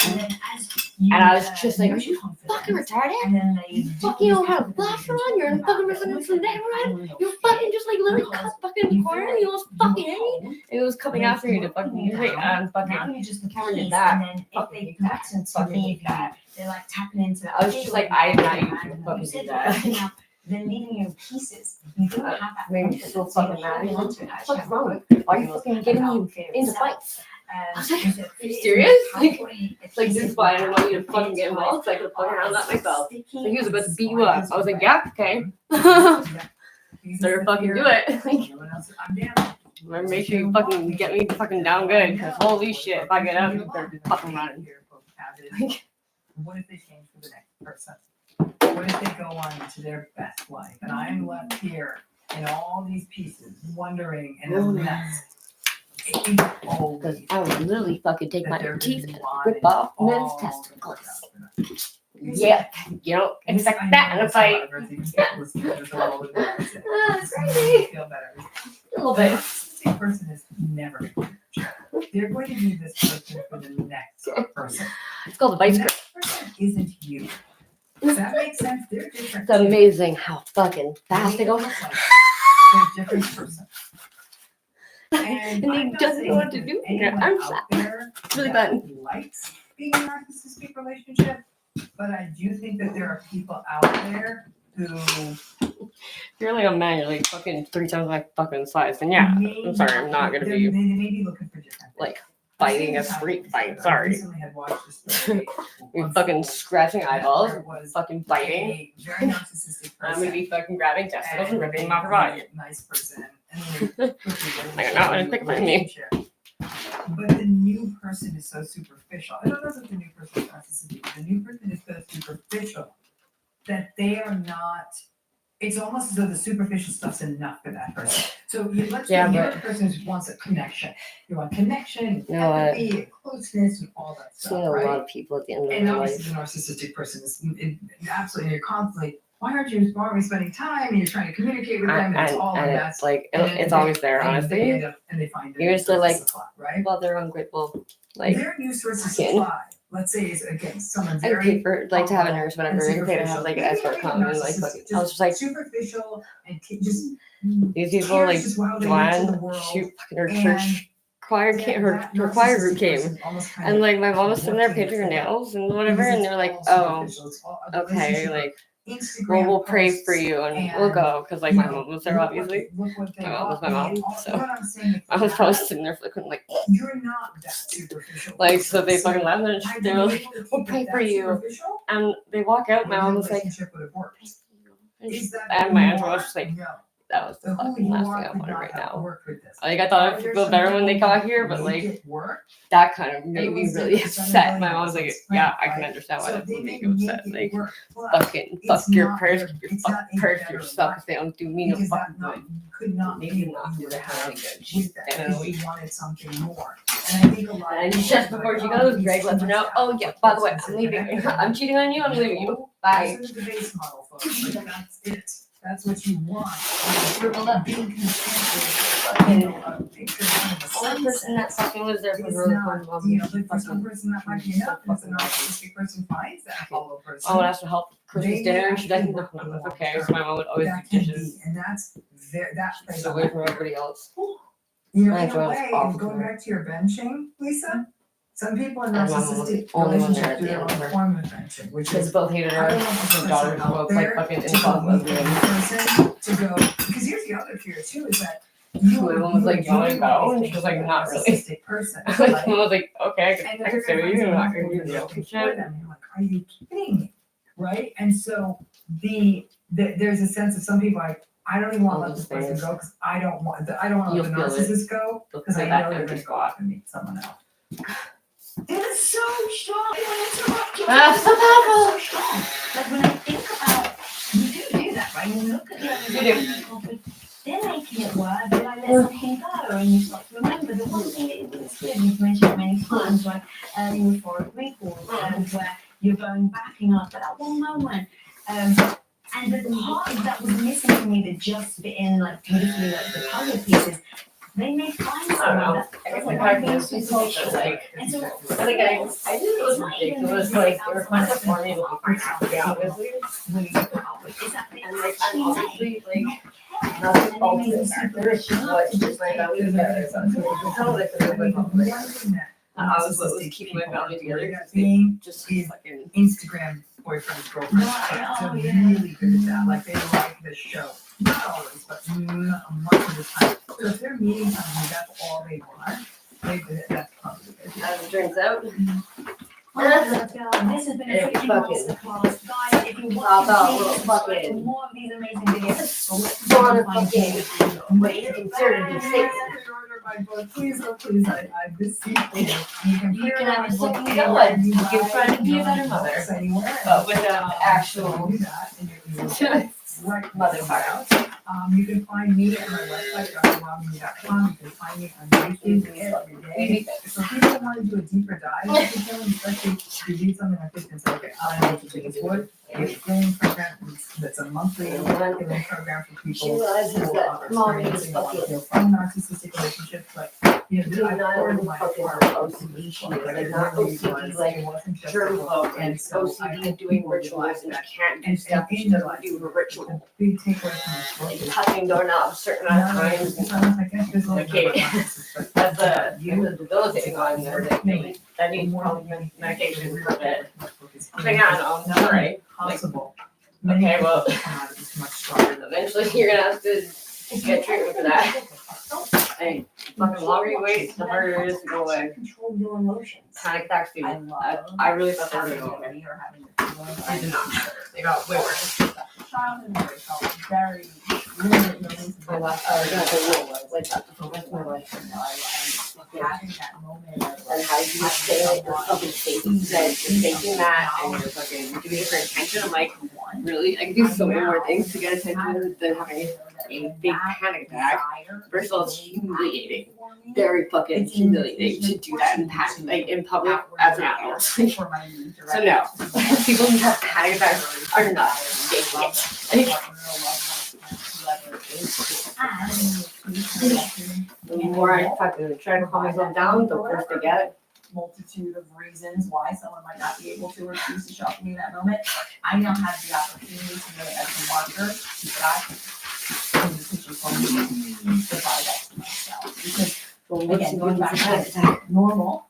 And I was just like, are you fucking retarded? You fucking don't have a flasher on, you're in the fucking residential neighborhood, you fucking just like literally cut fucking in the corner, and you almost fucking hit me. And he was coming after me to fucking use it, and fucking Cameron did that. And then if they threaten to leave you, they're like tapping into that. I was just like, I did not even fucking do that. They're leaving you in pieces. You don't have that. Maybe so fucking mad. What's What's wrong with you? Why are you fucking getting me into fights? I was like, are you serious? Like this is why I don't want you to fucking get involved, so I could fucking handle that myself. So he was about to beat you up. I was like, yeah, okay. Better fucking do it. Like, make sure you fucking get me fucking down good, because holy shit, if I get up, you better fucking run. What if they change for the next person? What if they go on to their best life? And I'm left here in all these pieces, wondering and a mess. Because I would literally fucking take my teeth and rip off men's testicles. Yeah, you don't expect that in a fight. It's crazy. A little bit. This person is never going to change. They're going to be this person for the next person. It's called a vice grip. That person isn't you. Does that make sense? They're different. It's amazing how fucking fast they go. They're a different person. And he doesn't know what to do. I'm It's really bad. Likes being in a narcissistic relationship, but I do think that there are people out there who. You're like a man, you're like fucking 3 times my fucking size. And yeah, I'm sorry, I'm not gonna be They may be looking for different. like fighting a street fight. Sorry. You're fucking scratching eyeballs, fucking biting. Very narcissistic person. I'm gonna be fucking grabbing testicles and ripping them off her body. Nice person. Like, not gonna pick on me. But the new person is so superficial. I don't know if the new person is narcissistic. The new person is so superficial that they are not It's almost as though the superficial stuff's enough for that person. So let's Yeah, say you're but- a person who wants a connection. You want connection, You know what? empathy, and closeness, and all that I've seen stuff, a right? lot of people at the end of And their obviously, life. the narcissistic person is absolutely, you're constantly, why aren't you spending time and you're trying to communicate with them? And it's all a And mess. it's like And it's they- always there, and honestly. They end up, and they find You're just like, right? well, they're ungrateful. Like, Their new source of again. supply, let's say, is again someone I very pay for like to have a nurse, and whatever, and pay to have superficial. like an Maybe escort not come even and like narcissistic, fucking. I was just like, superficial and just these people cares like just how they look to the Joanne, world. she fucking her And church choir that- came, her that choir group narcissistic came, person almost kind and of like my mom was sitting there working painting her for them. nails and whatever, Because and it's they're like, all oh, superficial. It's all a okay, relationship like. of Instagram Well, we'll pray posts for you and we'll go because like you my know, mom was there look obviously. Look what they My mom was got. my I mean, mom, all- so what I'm saying is I was that probably sitting there flickering like, you're not that superficial. like so they person. fucking laughed and I've they been were able like, to we'll keep pray it for that you, superficial, and they walk out. My and mom the was like, relationship would have worked. and, Is that and who my you aunt are? was just like, No. that was the The who fucking you last are thing I could wanted not right have now. worked with this. Like I thought Are I'd there feel some better when they people got who here, but make like it work? that kind of made me Everyone's really different, so upset. My everybody mom was has like, a yeah, strength, I can right? understand why So that they would may make you upset. make it Like work, but fucking it's fuck your not purse, your- your it's fuck not a purse better yourself life. if they don't do me no Because fucking that not, good. could not They be did what not you do were that having good. with She's that dead. because you wanted something more. And I think a lot And of just people before are she like, goes, he's Greg too lets her much know, out. oh yeah, by the way, Let's I'm sit leaving. connected. I'm cheating on you, I'm leaving you. Bye. This is the base model, folks. Like, that's it. That's what you want. Like, being content with, you know, a picture of the The only person that fucking was there for is her not, you know, like for some person that might be enough, and if the narcissistic person finds that hollow person. I would ask to help Christmas they dinner, and she's like, actually no, work no, for the that's long okay. term. So my mom would always That do can dishes. be, and that's that plays Just a away lot. from everybody else. You know, I in enjoy a this way, awful and going dinner. back to your benching, Lisa, some people in And my mom was the narcissistic only one there relationships at do the their end own of her. form of benching, which Kids is both hated her. I don't want this Her person daughters were out both like there fucking to insult go meet lesbians. the person to go, because here's the other fear too, is that you My mom was like, you want to go? And she was like, not really. narcissistic person, My right? mom was like, okay, And I can stay with you. I'm not going to do the open for shit. them. You're like, are you kidding me? Right? And so there's a sense of some people like, I don't even want to let this person go because I don't want to let You'll the feel it. narcissist go You'll because I feel that know they're empty going to go spot. off and meet someone else. It is so strong. That's so powerful. So strong. Like when I think about, you do that, right? You look at the other You do. they're making it work, they're like, let something go, and you start to remember the one thing that it's good, you've mentioned it many times, like euphoric recall, where you're going back and you're like, but that one moment, and the part that was missing for me that just fit in like beautifully, like the puzzle pieces, they may find someone that I guess doesn't my like being parents used to think superficial, that, like, and so like I just it was ridiculous. Like they were kind of for me, but right now, to be honest with you. And like I'm obviously like nothing ultimate factor. What just my family together. So it's kind of like the way I was what was keeping my family together. Being Just is fucking Instagram boyfriends, girlfriends. They're really good at that. Like they like the show. Not always, but much of the time. So if they're meeting somebody, that's all they want. That's probably good. as it turns out. Oh my God, this has been a It's freaking fucking- masterclass. Guys, if you Stop want out, to little subscribe fucking- for more of these amazing videos, go Motherfucking wait, consider these things. Please, oh, please, I beseech you. You can have a second go and you can try to be a better mother, but without actual motherfucker. You can find me at my website, drromney.com. You can find me on YouTube every day. So people who want to do a deeper dive, especially if you read something like this and say, okay, I know what you think it's worth. A healing program that's a monthly healing program for people She realizes who that are mommy is experiencing a lot of fucking- from narcissistic relationships, but you know, I not poured only my fucking heart OCD, she is like not OCD like germaphobe, and OCD doing rituals and she can't do stuff, she doesn't do her ritual. big takeaway from this book Like is touching doorknobs a certain amount of times. Okay, that's a debilitating on there. That needs probably medication for a bit. Hang on, I'm alright. Possible. Okay, well, much stronger than eventually you're gonna have to get treatment for that. And fucking the longer you wait, the harder it is to go away. control your emotions. Panic attacks, dude. I really thought they were gonna go away. They did not. They got way worse. Very My last, I was gonna say, like that. That's my life. having that moment of And how you say like you're fucking thinking that you're thinking that and you're fucking doing it for attention. I'm like, really? I can do so many more things to get attention than having a big panic attack. First of all, it's humiliating. Very fucking humiliating to do that in public as an adult. So no, people who have panic attacks are not faking it. The more I fucking try to calm myself down, the worse I get. Multitude of reasons why someone might not be able to or choose to show up for me in that moment. I now have the opportunity to know it as a marker that I can provide that to myself. Because again, going back to that normal,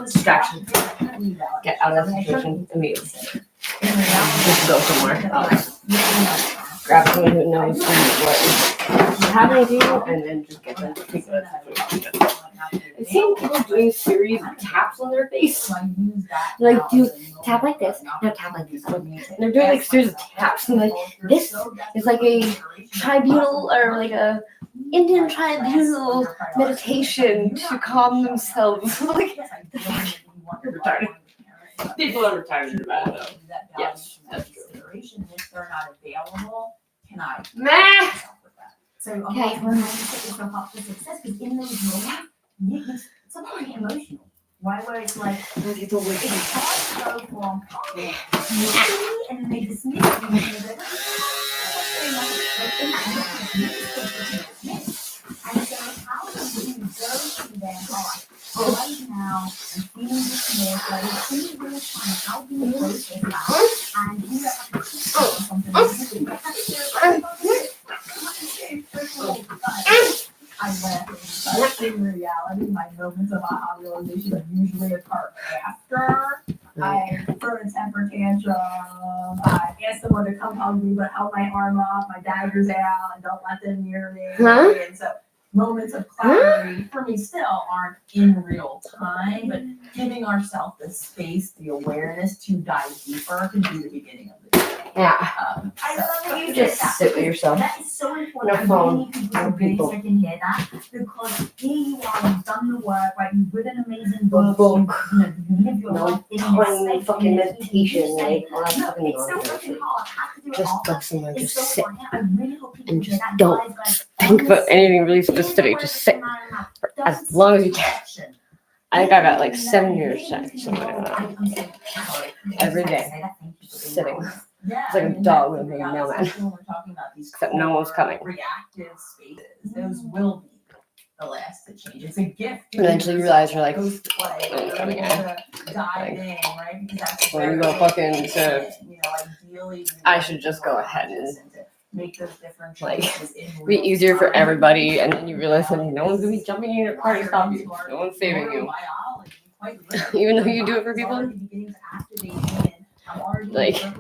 distraction. Get out of the situation immediately. Just go somewhere. Grab someone who knows what is happening to you, and then just get them to take it. I've seen people doing series of taps on their face. Like, do tap like this, now tap like this. And they're doing like series of taps, and like this is like a tribunal or like a Indian tribunal meditation to calm themselves. Like, the fuck? You're retarded. People are retarded about it, though. Yes, that's true. If they're not available, can I? Nah. So okay, when you set yourself up for success, because in those moments, it's something emotional. Why? Where it's like it's hard to go from and then they dismiss you. And so how do you go to them right now and feeling dismissed, like it's really really fun. How do you process that? And you have to something I laugh. In reality, my moments of aha realization usually occur after I throw a temper tantrum. I ask someone to come hug me, but held my arm up, my dagger's out, and don't let them near me. And so moments of clarity for me still aren't in real time, but giving ourselves the space, the awareness to dive deeper can be the beginning of the day. Yeah. I love that you just sit with yourself. That is so important. No phone. No people. I can hear that because here you are, you've done the work, right? You've written an amazing book. You live your life in this fucking meditation, like all that no, fucking it's so nonsense. fucking hard. I have to do it Just all. let someone It's just so sit hard. I really hope people and do just that. don't think about anything really specific. Just sit for as long as you can. I think I got like 7 years something like that. Every day, sitting. It's like a dog with a mailman. Except no one's coming. Reactive spaces, those will be the last to change. It's a gift. Eventually you realize you're like, I'm coming in. Right? Because that's when you go fucking to, ideally, I should just go ahead and make those different like choices be easier for everybody, and then you realize that no one's gonna be jumping in your car to stop you. No one's saving you. Even though you do it for people. Like, if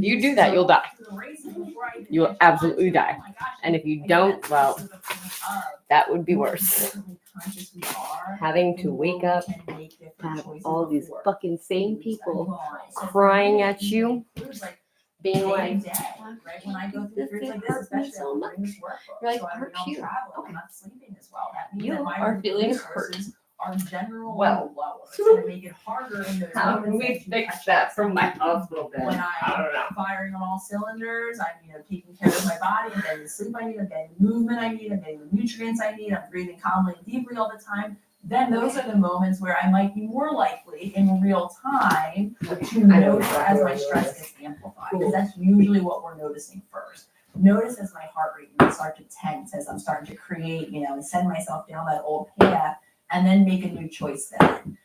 you do that, you'll die. You will absolutely die. And if you don't, well, that would be worse. Having to wake up to have all these fucking same people crying at you, being like, right? When I go through periods like this, especially so much, you're like, hurt you. I'm not sleeping as well. That means You that my are feeling hurt. Are generally Well, lower. It's going to make it harder in those how moments. can we fix that from my hospital bed? When I don't know. I'm firing on all cylinders, I'm taking care of my body, I'm getting the sleep I need, I'm getting the movement I need, I'm getting the nutrients I need, I'm breathing calmly and deeply all the time. Then those are the moments where I might be more likely in real time to notice as my stress gets amplified. Because that's usually what we're noticing first. Notice as my heart rate might start to tense, as I'm starting to create, and send myself down that old path, and then make a new choice then.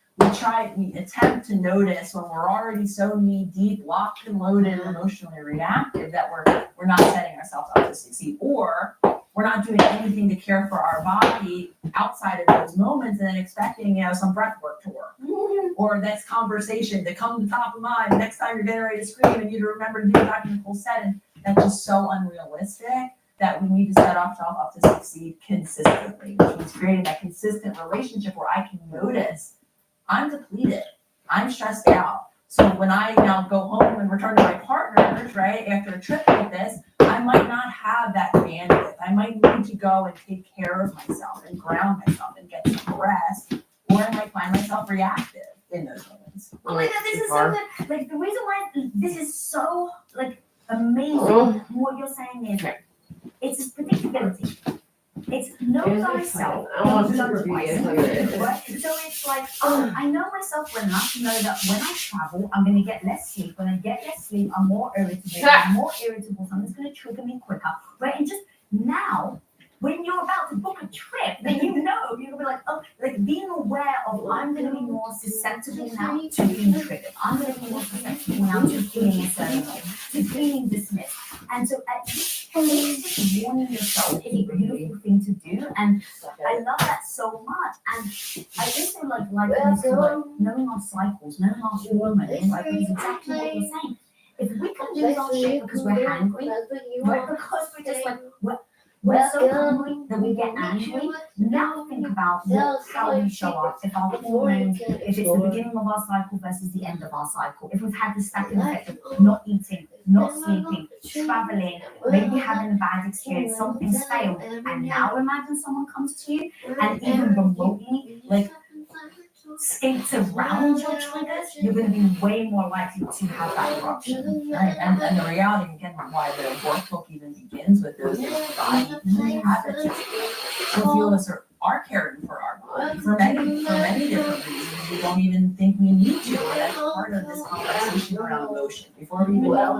We attempt to notice when we're already so knee deep, locked and loaded, emotionally reactive that we're not setting ourselves up to succeed, or we're not doing anything to care for our body outside of those moments and then expecting, some breath work to work. Or next conversation to come to the top of mind, next time you're getting ready to scream and you to remember to do it back in the full setting. That's just so unrealistic that we need to set ourselves up to succeed consistently, which means creating that consistent relationship where I can notice I'm depleted, I'm stressed out. So when I now go home and return to my partners, right, after a trip like this, I I might not have that bandwidth. I might need to go and take care of myself and ground myself and get some rest, or I might find myself reactive in those moments. Oh my God, this is so good. Like the reason why this is so like amazing, what you're saying is it's predictability. It's know thyself. Right? So it's like, I know myself enough to know that when I travel, I'm going to get less sleep. When I get less sleep, I'm more irritable. I'm more irritable. Something's going to trigger me quicker. Right? And just now, when you're about to book a trip, then you know you're gonna be like, oh, like being aware of I'm gonna be more susceptible now to being triggered. I'm gonna be more susceptible now to feeling a certain way, to feeling dismissed. And so at least just warning yourself is a beautiful thing to do. And I love that so much. And I also like this to like knowing our cycles, knowing our hormones, like it's exactly what you're saying. If we can lose our shit because we're angry, right? Because we're just like we're so hungry that we get angry. Now think about how we show up. If our hormones, if it's the beginning of our cycle versus the end of our cycle. If we've had the stacking effect of not eating, not sleeping, traveling, maybe having a bad experience, something's failed, and now imagine someone comes to you and even remotely like skates around your triggers, you're going to be way more likely to have that eruption, right? And the reality, again, why the workbook even begins with those body habits, so few of us are caring for our body for many different reasons. We don't even think we need to. That's part of this conversation around emotion. Before we even go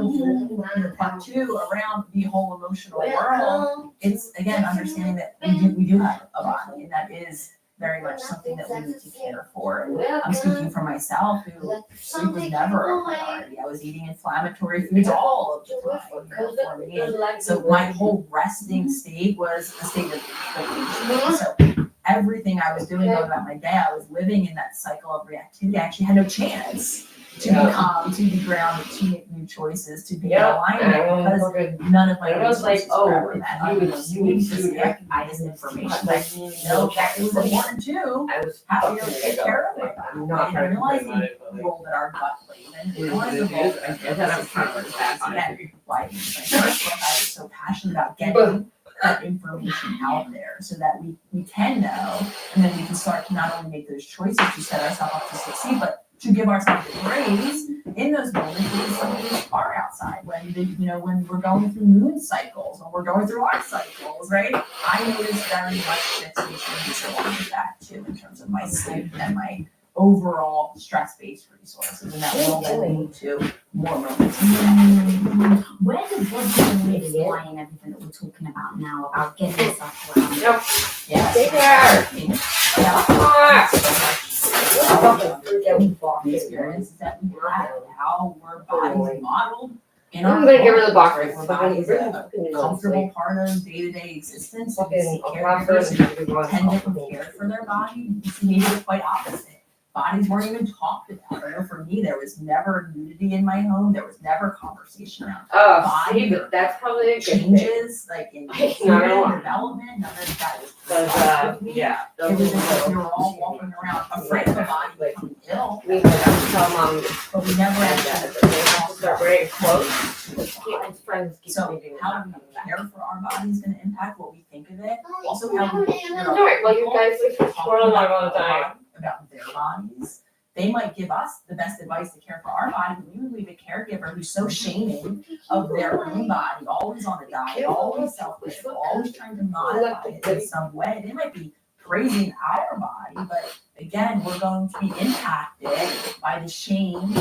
into part 2 around the whole emotional world, it's again understanding that we do have a body, and that is very much something that we need to care for. And I'm speaking for myself, who sleep was never a priority. I was eating inflammatory foods all of the time for me. And so my whole resting state was a state of depletion. So everything I was doing about my day, I was living in that cycle of reactivity. I actually had no chance to be calm, to be grounded, to make new choices, to be in alignment, because none of my resources were that. I need to recognize information. I know that it was important too. How to take care of my body. And realizing the role that our gut plays, and realizing the role that why I was so passionate about getting that information out there so that we can know, and then we can start to not only make those choices to set ourselves up to succeed, but to give ourselves praise in those moments because some of us are outside when we're going through moon cycles, when we're going through our cycles, right? I notice very much shifts and changes along with that too in terms of my sleep and my overall stress-based resources, and that will then lead to more moments. Where does what you lie in everything that we're talking about now about getting yourself around? Yeah. Stay The experiences that we have, how our bodies modeled in our I'm gonna give her the box. right? Our bodies are a comfortable part of day-to-day existence. We see caregivers who tend to care for their body. We see maybe the quite opposite. Bodies weren't even talked about. I know for me, there was never nudity in my home. There was never conversation around body. That's probably a good changes, like in Not development. None of that was discussed with me. It was just like we were all walking around afraid of the body becoming ill. But we never had that. They're very close. Friends keep so how we care for our body is going to impact what we think of it. Also, how we all right, well, you guys explore a lot all the time about their bodies. They might give us the best advice to care for our body, but you leave a caregiver who's so shaming of their own body, always on a diet, always self-critical, always trying to modify it in some way. They might be praising our body, but again, we're going to be impacted by the shame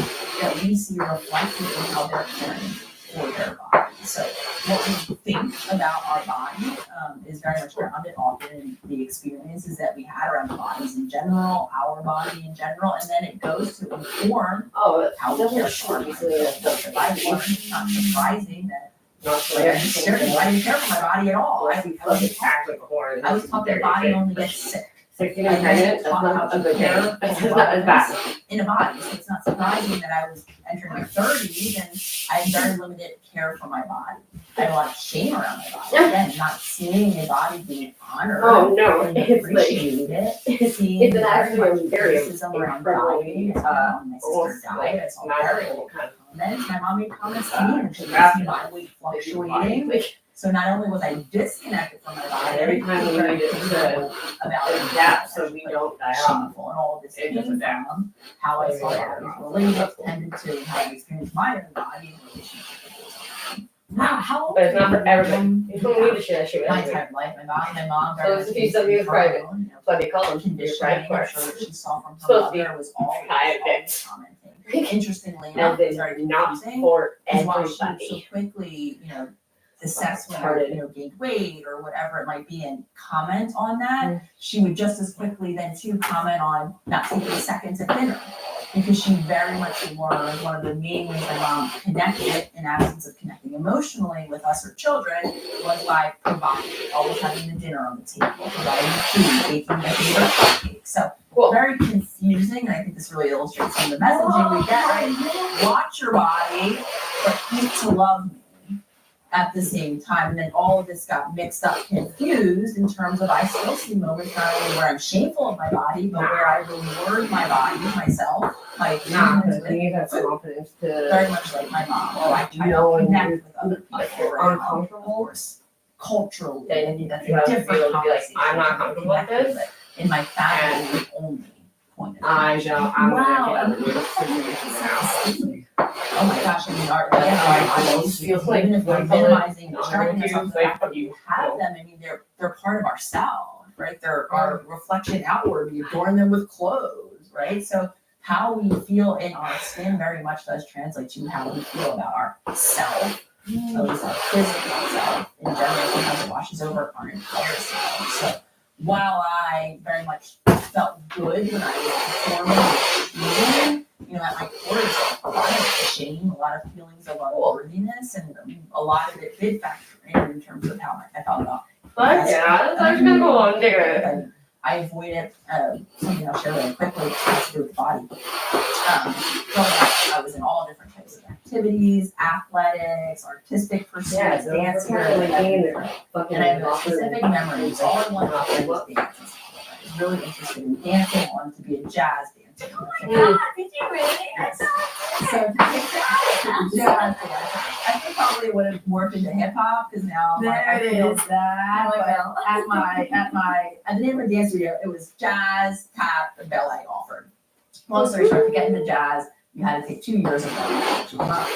that we see reflected in how they're caring for their body. So what we think about our body is very much grounded often in the experiences that we had around the bodies in general, our body in general, and then it goes to inform how we care for our body. It's not surprising that I didn't care for my body at all. I was taught that body only gets sick. 16 and pregnant, that's not a good thing. It's not as bad. In a body, so it's not surprising that I was entering my 30s and I had very limited care for my body. I had a lot of shame around my body. Again, not seeing my body being honored. Oh no, and it's like seeing it's an very actually much very criticism around incredibly dieting. My sister died. I saw very magical kind of comments. My mom made comments to me, and she would see my weight fluctuating. So not only was I disconnected from my body, every time we needed to about adapt so we don't die off. shameful and all of this came from how I saw bodies related tended to how I experienced my own body in relationship with those. Wow, how old? But it's not for everybody. You don't need to share that shit My anyway. entire life, my mom So it's if you send me a private, but they call them your private conditioning question. she saw from her Supposed to be mother was always private. commenting. Interestingly And enough, then it's very not confusing. for Is why she so everybody. quickly, the sex when I, gained weight or whatever it might be and comment on that, she would just as quickly then too comment on not taking seconds at dinner. Because she very much learned one of the main ways my mom connected in absence of connecting emotionally with us, her children, was by providing, always having the dinner on the table, providing food, baking their favorite cupcakes. So very confusing, and I think this really illustrates some of the messaging we get, right? Watch your body, but eat to love me at the same time. And then all of this got mixed up, confused in terms of I still see moments not only where I'm shameful of my body, but where I reward my body, myself, my Because you have confidence to very much like my mom. Or I try to connect with other people. uncomfortable. Culturally, Then that's you a have to different be able to be like, conversation. I'm not comfortable with this. In my family, the only point. I know. I'm Wow. gonna get a situation now. Oh my gosh, I mean, I always feel like even if we're minimizing, distracting ourselves from the fact that you have them, I mean, they're part of ourselves, right? They're our reflection outward. We adorn them with clothes, right? So how we feel in our skin very much does translate to how we feel about ourself, at least our physical self. In general, sometimes it washes over our entire self. So while I very much felt good when I was performing, at my core, there's a lot of shame, a lot of feelings of unworthiness, and a lot of it did factor in terms of how I felt about. But yeah, that's gonna go on there. I avoided something I'll share really quickly. It has to do with the body. Growing up, I was in all different types of activities, athletics, artistic pursuits, dancing, and I have specific memories. All I wanted to do was dance. I was really interested in dancing. I wanted to be a jazz dancer. Did you really? Yes. So jazz dancer. I think probably would have worked into hip hop because now I feel that. But at the name of the dance studio, it was jazz, tap, and ballet offered. Long story short, to get into jazz, you had to take 2 years of ballet, which was not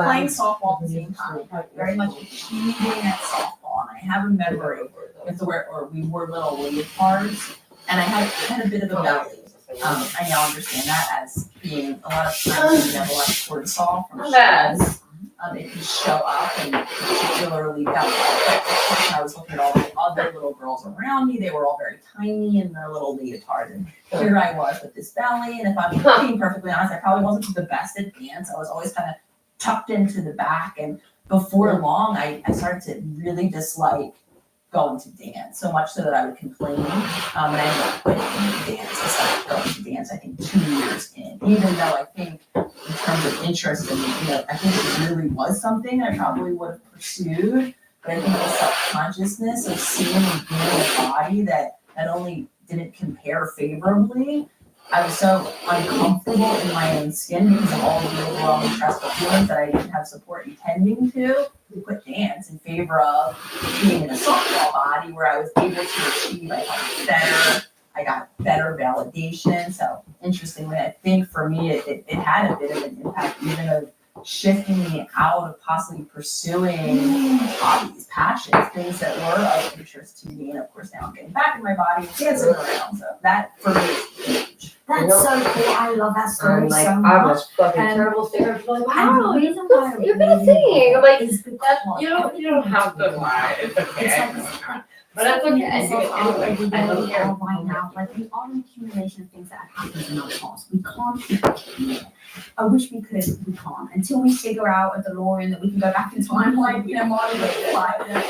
playing softball at the same time, very much achieving at softball. And I have a memory with where we wore little leotards, and I had a bit of a belly. I now understand that as being a lot of times when you have a lot of cortisol from stress. It can show up, and particularly belly. But of course, I was looking at all the other little girls around me. They were all very tiny in their little leotards, and here I was with this belly. And if I'm being perfectly honest, I probably wasn't the best at dance. I was always kind of tucked into the back, and before long, I started to really dislike going to dance, so much so that I would complain, and I ended up quitting dance. I stopped going to dance, I think 2 years in, even though I think in terms of interest, and I think it really was something I probably would have pursued, but I think the self-consciousness of seeing and being in a body that not only didn't compare favorably, I was so uncomfortable in my own skin because of all of the overall stressful feelings that I didn't have support in tending to. We quit dance in favor of being in a softball body where I was able to achieve, I felt better, I got better validation. So interestingly, I think for me, it had a bit of an impact, even of shifting me out of possibly pursuing hobbies, passions, things that were of interest to me. And of course, now I'm getting back in my body and dancing around. So that for me is huge. That's so cool. I love that story like, so I'm much. a fucking terrible singer. I'm like, And wow, the reason why you're good at singing. I'm like, is because you don't have to lie. It's okay. But that's okay. I I don't care. right now, like we are an accumulation of things that have happened in our past. We can't keep doing it. I wish we could, we can't. Until we figure out a DeLorean that we can go back in time, like, Marty McFly.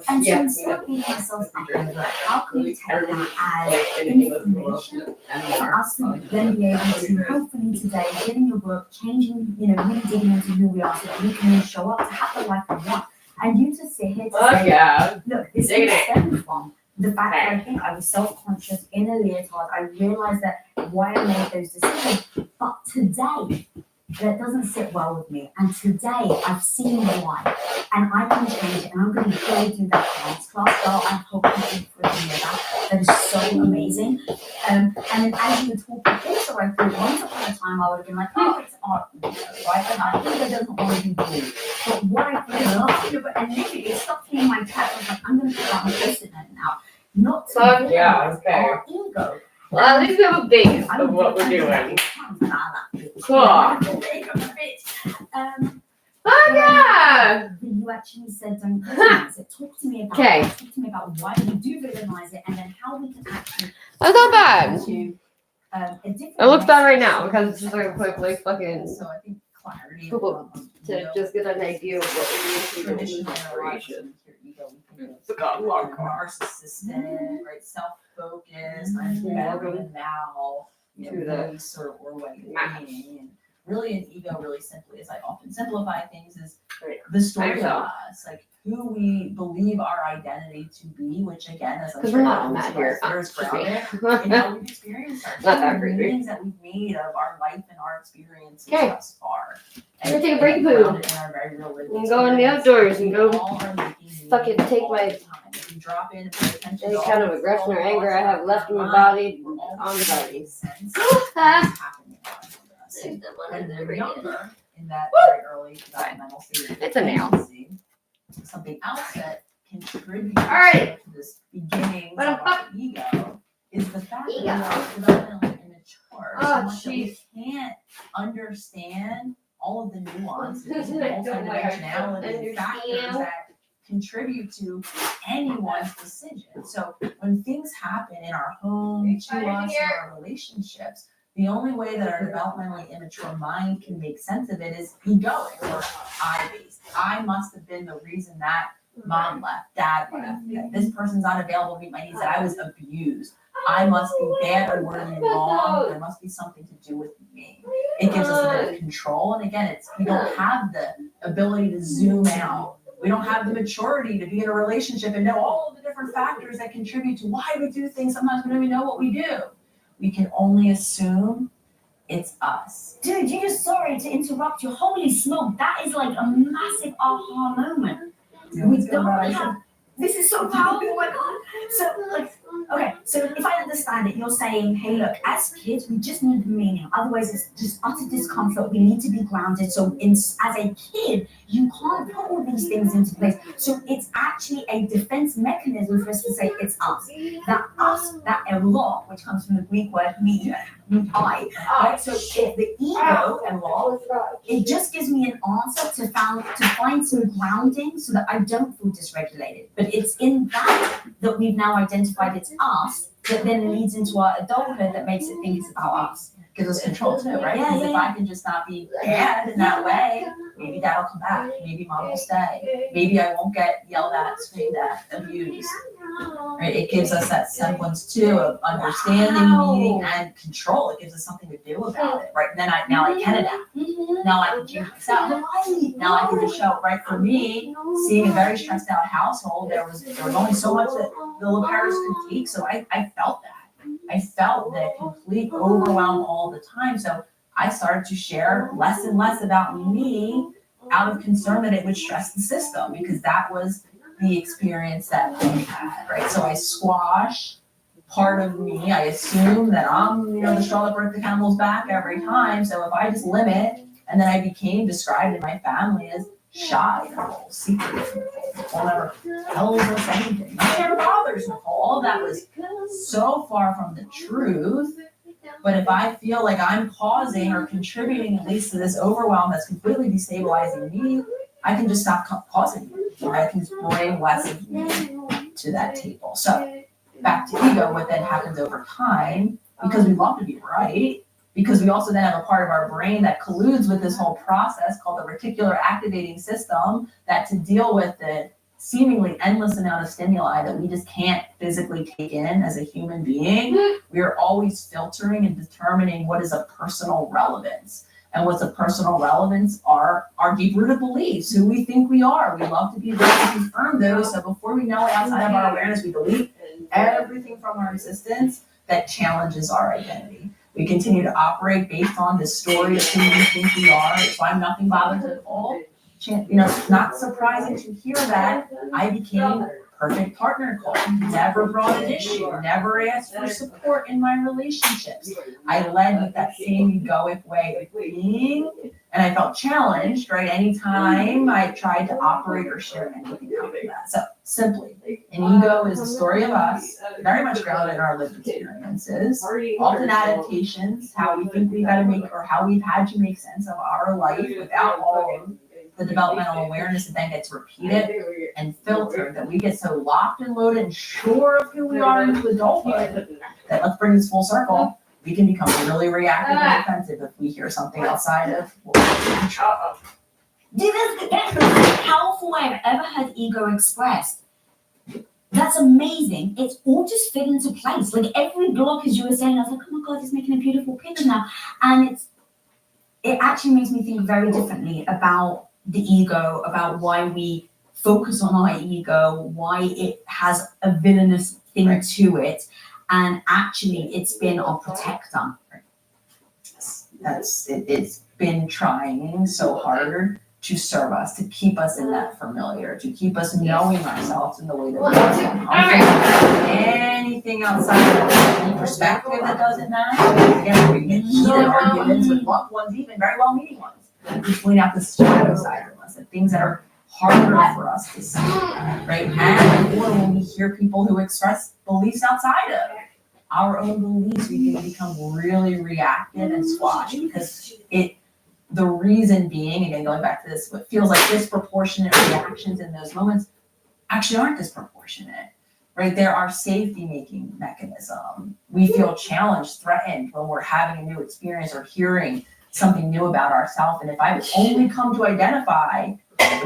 And so instead of being ourselves accurate, how can we take that as information for us to then be able to hopefully today get in your book, changing, really digging into who we are so that we can show up to have the life we want. And you just sit here to say, look, this is stemmed from the fact that I think I was self-conscious in a leotard. I realized that why I made those decisions. But today, that doesn't sit well with me. And today, I've seen why. And I can change it. And I'm going to go do that dance class. Girl, I hope you can freaking hear that. That is so amazing. And then as you were talking, also I thought once upon a time, I would have been like, oh, it's art, right? And I think that doesn't want to be blue. But what I thought, and literally, it stopped me in my chat. I was like, I'm going to put that on Post-it note now. Not to our ego. Well, at least we have a base of what we're doing. Cool. You actually said don't villainize it. Talk to me about it. Talk to me about why we do villainize it and then how we can actually. That's not bad. It looks bad right now because it's just like a quick, like, fucking. So I think clarity to just get an idea of what we need to do. Narcissistic, right? Self-focused, I'm better than now, really sort of way of being. And really, an ego, really simply, as I often simplify things, is the story of us, like who we believe our identity to be, which again, as I'm we're not that here. is grounded in how we've experienced ourselves, the meanings that we've made of our life and our experiences thus far. I'm gonna take a break, boo. And go in the outdoors and go fucking take my any kind of aggression or anger I have left in my body on the body. When they're younger, in that very early developmental stage, it's a nail. Something else that contributes to this beginning of our ego is the fact that we are developmentally immature. So much that we can't understand all of the nuances and multidimensionality factors that contribute to anyone's decision. So when things happen in our home, to us, in our relationships, the only way that our developmentally immature mind can make sense of it is egoic or I-based. I must have been the reason that mom left, dad left, that this person's not available to meet my needs, that I was abused. I must be bad or morally wrong. There must be something to do with me. It gives us a bit of control. And again, we don't have the ability to zoom out. We don't have the maturity to be in a relationship and know all of the different factors that contribute to why we do things. Sometimes we don't even know what we do. We can only assume it's us. Dude, you're sorry to interrupt you. Holy smoke, that is like a massive aha moment. We don't have. This is so powerful, oh my god. So, okay, so if I understand it, you're saying, hey, look, as kids, we just need the meaning. Otherwise, it's just utter discomfort. We need to be grounded. So, as a kid, you can't put all these things into place. So, it's actually a defense mechanism for us to say it's us. That elo, which comes from the Greek word me, I, right? So, if the ego elo, it just gives me an answer to find some grounding so that I don't feel dysregulated. But it's in that we've now identified it's us that then leads into our adulthood that makes it think it's about us. Gives us control too, right? Because if I can just not be bad in that way, maybe dad'll come back. Maybe mom will stay. Maybe I won't get yelled at, screamed at, abused. Right? It gives us that semblance too of understanding, meaning, and control. It gives us something to do about it, right? And then now I can adapt. Now I can change myself. Now I can just show up. Right? For me, seeing a very stressed out household, there was only so much that the parents could take. So I felt that. I felt the complete overwhelm all the time. So I started to share less and less about me out of concern that it would stress the system, because that was the experience that I had, right? So I squash part of me. I assume that I'm, the straw that broke the camel's back every time. So if I just limit, and then I became described in my family as shy, secretive, Nicole never tells us anything. Nothing ever bothers Nicole. All that was so far from the truth. But if I feel like I'm causing or contributing at least to this overwhelm that's completely destabilizing me, I can just stop causing it. Or I can bring less of me to that table. So back to ego, what then happens over time, because we love to be right, because we also then have a part of our brain that colludes with this whole process called the reticular activating system, that to deal with the seemingly endless amount of stimuli that we just can't physically take in as a human being, we are always filtering and determining what is a personal relevance. And what's a personal relevance are our deep-rooted beliefs, who we think we are. We love to be able to confirm those. So before we know it, outside of our awareness, we believe everything from our existence that challenges our identity. We continue to operate based on the story of who we think we are. It's why nothing bothers at all. Not surprising to hear that I became perfect partner call. Never brought an issue, never asked for support in my relationships. I led with that same egoic way of being, and I felt challenged, right? Anytime I tried to operate or share anything out of that. So simply, an ego is a story of us, very much grounded in our lived experiences, often adaptations, how we think we've got to make, or how we've had to make sense of our life without all of the developmental awareness that then gets repeated and filtered, that we get so locked and loaded and sure of who we are into adulthood that, let's bring this full circle, we can become really reactive and defensive if we hear something outside of what we're in control of. That's the most powerful way I've ever heard ego expressed. That's amazing. It's all just fit into place. Like every block, as you were saying, I was like, oh my God, it's making a beautiful picture now. And it actually makes me think very differently about the ego, about why we focus on our ego, why it has a villainous thing to it, and actually it's been our protector. It's been trying so hard to serve us, to keep us in that familiar, to keep us knowing ourselves in the way that we are. Anything outside of any perspective that doesn't match, again, we get heated arguments with loved ones, even very well-meaning ones. We point out the shadow side of us, the things that are harder for us to see, right? And or when we hear people who express beliefs outside of our own beliefs, we can become really reactive and squashed because the reason being, again, going back to this, what feels like disproportionate reactions in those moments actually aren't disproportionate, right? There are safety-making mechanisms. We feel challenged, threatened when we're having a new experience or hearing something new about ourselves. And if I only come to identify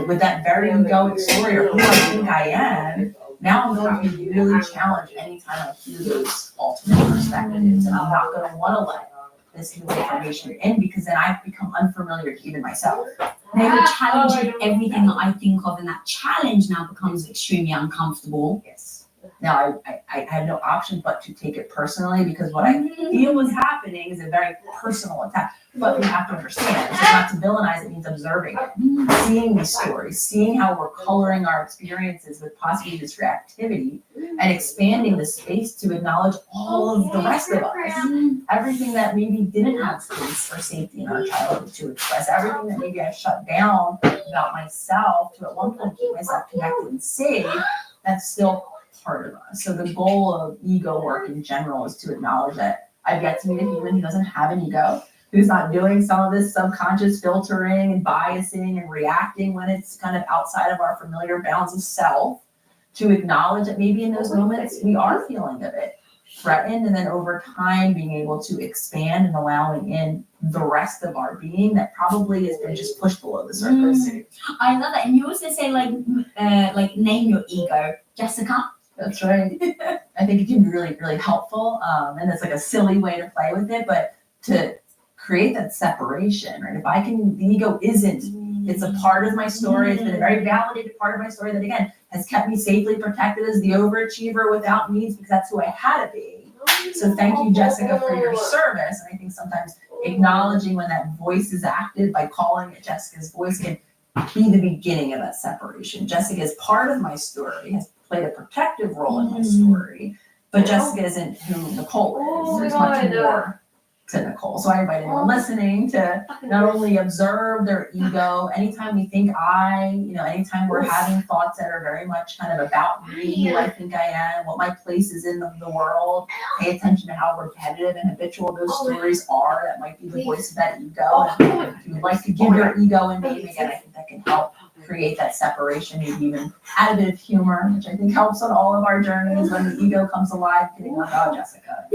with that very egoic story or who I think I am, now I'm going to be really challenged anytime I hear those alternate perspectives. And I'm not going to want to let this new information in because then I've become unfamiliar to even myself. Now you're challenging everything that I think of, and that challenge now becomes extremely uncomfortable. Yes. Now I had no option but to take it personally because what I feel is happening is a very personal attack. But we have to understand, this is not to villainize, it means observing it, seeing these stories, seeing how we're coloring our experiences with possibly this reactivity, and expanding the space to acknowledge all of the rest of us. Everything that maybe didn't have space for safety in our childhood to express, everything that maybe I shut down about myself to at one point keep myself connected and safe, that's still part of us. So the goal of ego work in general is to acknowledge that I've yet to meet a human who doesn't have an ego, who's not doing some of this subconscious filtering and biasing and reacting when it's kind of outside of our familiar bounds of self, to acknowledge that maybe in those moments we are feeling a bit threatened, and then over time being able to expand and allowing in the rest of our being that probably has been just pushed below the surface. I love that. And you also say like name your ego, Jessica. That's right. I think it can be really, really helpful. And it's like a silly way to play with it, but to create that separation, right? If I can, the ego isn't, it's a part of my story. It's been a very validated part of my story that, again, has kept me safely protected as the overachiever without needs because that's who I had to be. So thank you, Jessica, for your service. And I think sometimes acknowledging when that voice is active by calling it Jessica's voice can be the beginning of that separation. Jessica is part of my story, has played a protective role in my story, but Jessica isn't who Nicole is. There's much more to Nicole. So I invite anyone listening to not only observe their ego, anytime we think anytime we're having thoughts that are very much kind of about me, who I think I am, what my place is in the world, pay attention to how repetitive and habitual those stories are. That might be the voice of that ego. And if you would like to give your ego a name, again, I think that can help create that separation, maybe even add a bit of humor, which I think helps on all of our journeys when the ego comes alive, getting like, oh, Jessica,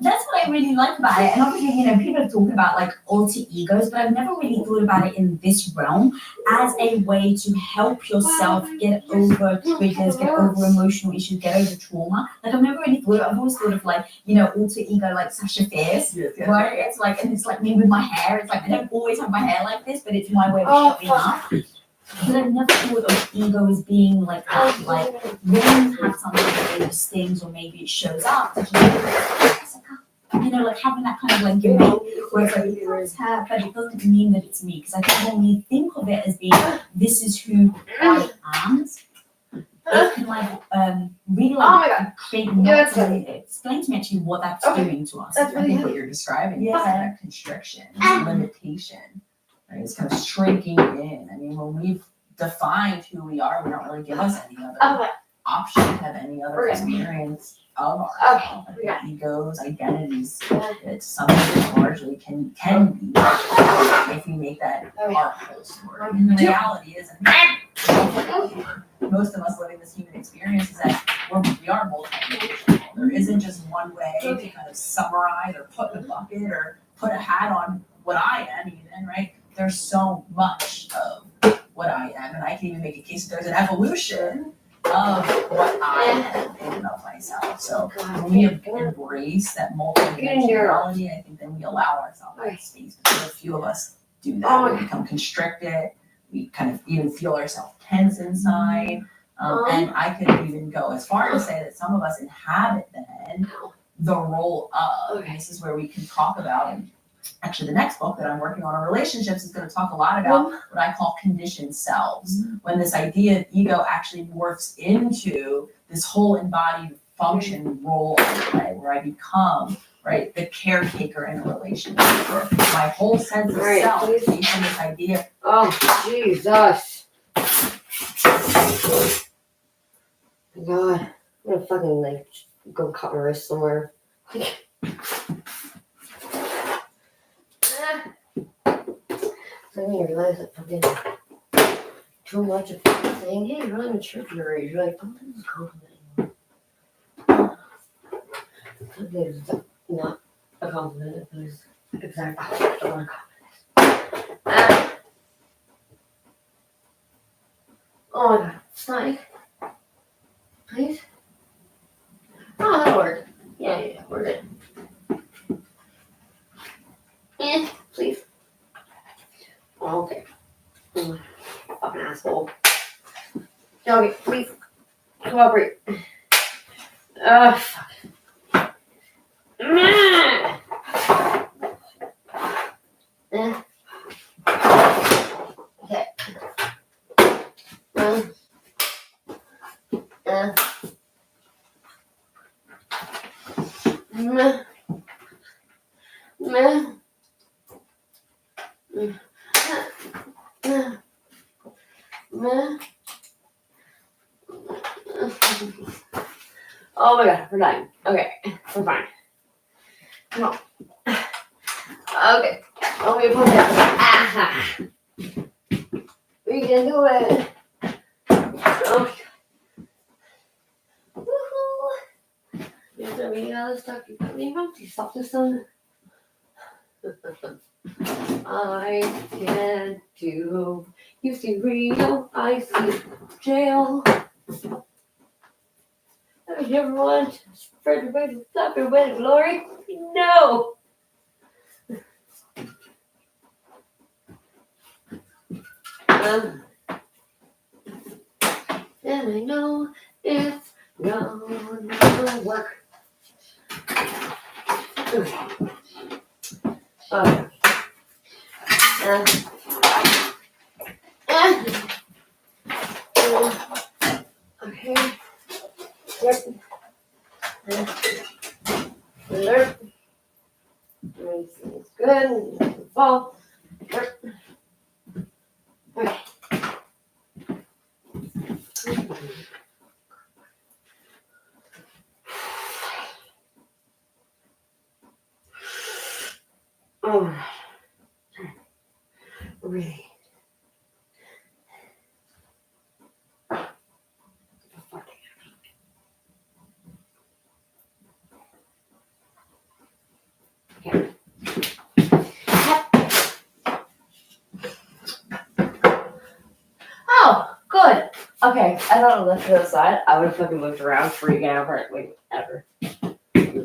that's what I really like about it. And obviously, you know, people are talking about like alter egos, but I've never really thought about it in this realm as a way to help yourself get over triggers, get over emotional issues, get over trauma. Like I've never really thought. I've always thought of like, you know, alter ego like Sasha Fierce, right? It's like, and it's like me with my hair. It's like I don't always have my hair like this, but it's my way of showing up. But I've never thought of ego as being like that. Like when you have something that it stings or maybe it shows up, it's like, you know, like having that kind of like your mate where it's like, it's her, but it doesn't mean that it's me. Because I think when we think of it as being, this is who I am, it can like really like create knots and explain to me actually what that's doing to us. I think what you're describing is kind of constriction, limitation. Right? It's kind of shrinking in. I mean, when we've defined who we are, we don't really give us any other option to have any other experience of ourselves. Egos, identities, it's something that largely can be if we make that our whole story. And the reality is, most of us living this human experience is that we are multi-dimensional. There isn't just one way to kind of summarize or put in a bucket or put a hat on what I am even, right? There's so much of what I am, and I can even make a case that there's an evolution of what I am in and of myself. So when we embrace that multi-dimensionality, I think then we allow ourselves that space, because a few of us do that. We become constricted, we kind of even feel ourselves tense inside, and I could even go as far as to say that some of us inhabit then the role of, and this is where we can talk about, and actually the next book that I'm working on relationships is going to talk a lot about what I call conditioned selves, when this idea of ego actually morphs into this whole embodied function role I play, where I become, right, the caretaker in a relationship, where my whole sense of self is based on this idea. Oh, Jesus. God, I'm gonna fucking like go cut my wrist somewhere. I didn't realize that fucking too much of saying, hey, you're really mature for your age. You're like, oh, this is a compliment. It's not a compliment, it was exactly what I want a compliment. Oh my god, Snake. Please? Oh, that'll work. Yeah, we're good. Please. Oh, okay. Fucking asshole. Okay, please. Cooperate. Fuck. Okay. Oh my god, we're done. Okay, we're fine. Come on. Okay. Oh, we put that. Aha. We can do it. Oh. Woohoo. You're gonna read all this stuff. You got me wrong. You stop this one. I can't do. You see Rio, I see jail. I never want to spread your way to stop your way to glory. No. And I know it's gonna work. Okay. Okay. Yep. Alert. Everything's good. Fall. Yep. Okay. Oh, really? Okay, I thought I left it aside. I would have fucking moved around, freaking out, like ever.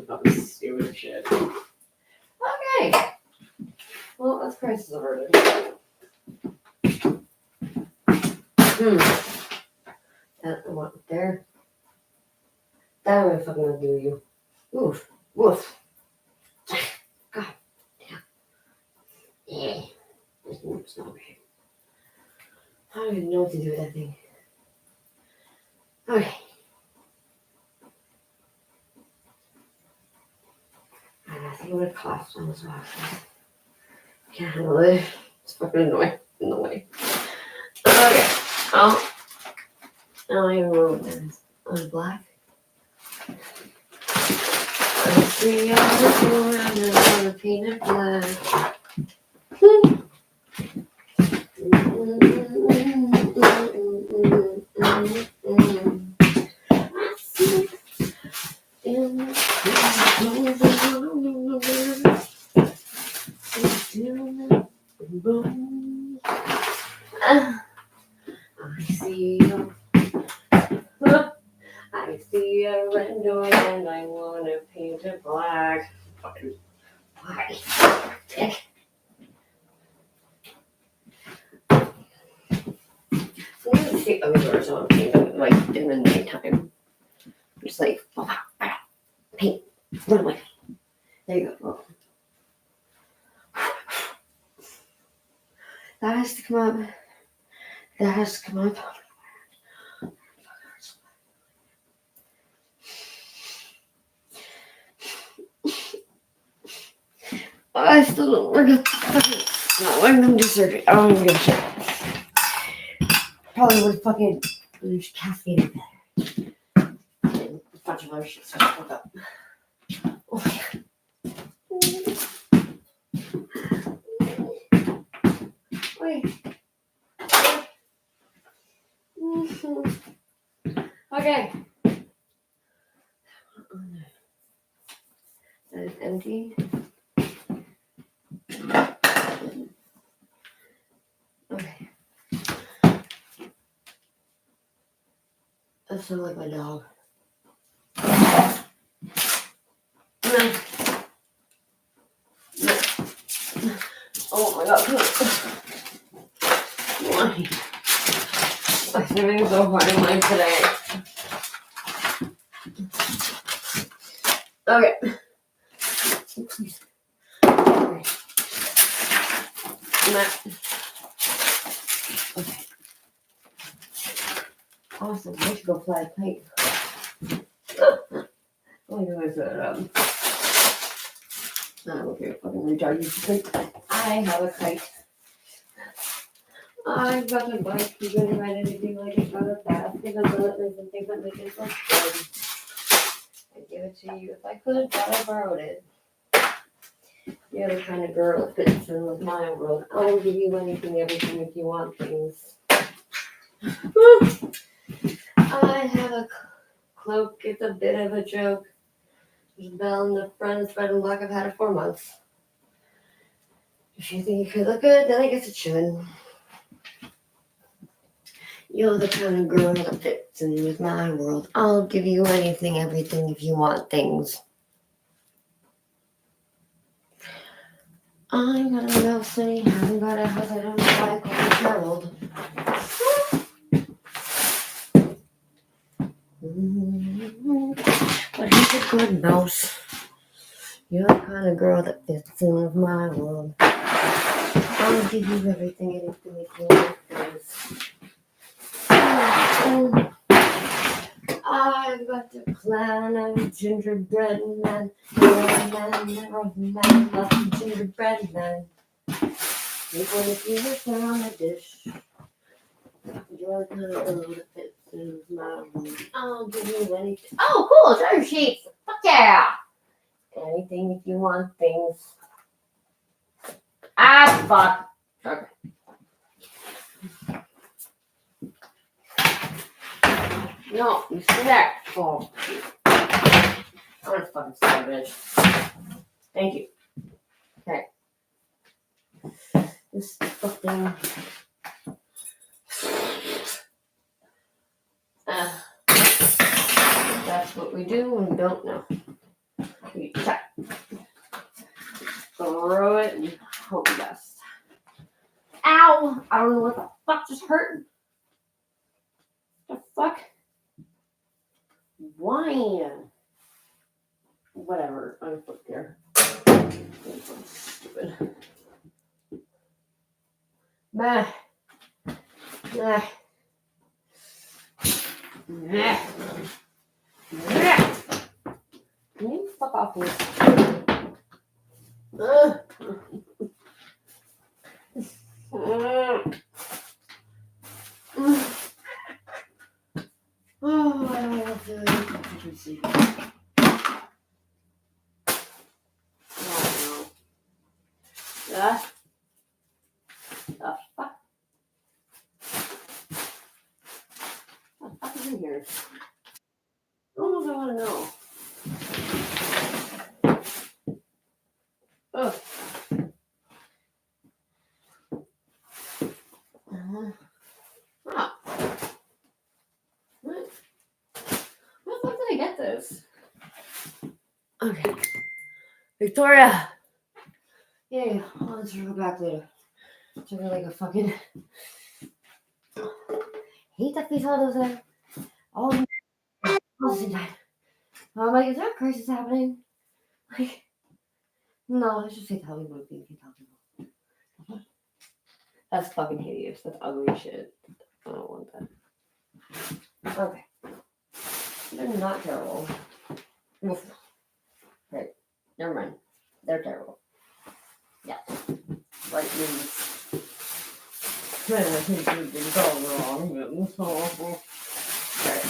Fucking stupid shit. Okay. Well, that's crisis averted. That one there. That would fucking do you. Woof. Woof. God damn. Yeah. It's not right. I don't even know what to do with that thing. Okay. I think I'm gonna cough on this box. Can't handle it. It's fucking annoying in the way. Okay. I don't even know what that is. On black. Let's see. I'm looking around and I want to paint it black. I see a red door and I want to paint it black. Fucking why? Dick. So I'm gonna see other doors on paint them like in the nighttime. Just like paint, run away. There you go. That has to come up. That has to come up. I still don't work out the fucking. No, I'm gonna do surgery. I don't even give a shit. Probably would fucking cascaded better. And a bunch of other shit started to fuck up. Oh my god. Wait. Okay. That is empty. Okay. That sounds like my dog. Oh my god. Why? I'm having so hard in life today. Okay. Please. Okay. Okay. Awesome. I should go fly a kite. Oh, you're gonna set it up. I don't care. Fucking retard. You think I have a kite. I've got a bike. You gonna ride anything like it? Got a basket of bullets and things that make it look good. I'd give it to you if I could, but I borrowed it. You're the kind of girl that fits in with my world. I'll give you anything, everything if you want things. I have a cloak. It's a bit of a joke. There's a bell in the front. It's red and black. I've had it 4 months. If you think it could look good, then I guess it should. You're the kind of girl that fits in with my world. I'll give you anything, everything if you want things. I got a real city, haven't got a house, I don't know why I call it Harold. But he's a good mouse. You're the kind of girl that fits in with my world. I'll give you everything, anything if you want things. I've got the plan of a gingerbread man. You're a man, never a man, love the gingerbread man. Even if you were put on a dish, you're the kind of girl that fits in my room. I'll give you anything. Oh, cool, treasure sheets. Fuck yeah. Anything if you want things. Ah, fuck. Okay. No, you see that? Oh, I'm a fucking savage. Thank you. Okay. This fucking. We do and don't know. We check. Throw it and hope the best. Ow! I don't know what the fuck just hurt. The fuck? Why? Whatever. I'm flipped here. Stupid. Meh. Meh. Meh. Meh. Can you fuck off, please? Oh, I don't have to sleep. The fuck? What the fuck is in here? I don't know if I want to know. Oh. Oh. What? Where the fuck did I get this? Okay. Victoria! Yeah, I'll answer her back later. Took her like a fucking... hate that face all those there. All the time. I'm like, is there a crisis happening? Like, no, it's just fatality mode being fatality. That's fucking hideous. That's ugly as shit. I don't want that. Okay. They're not terrible. Oof. Right. Never mind. They're terrible. Yeah. Like these. It's all wrong. Right.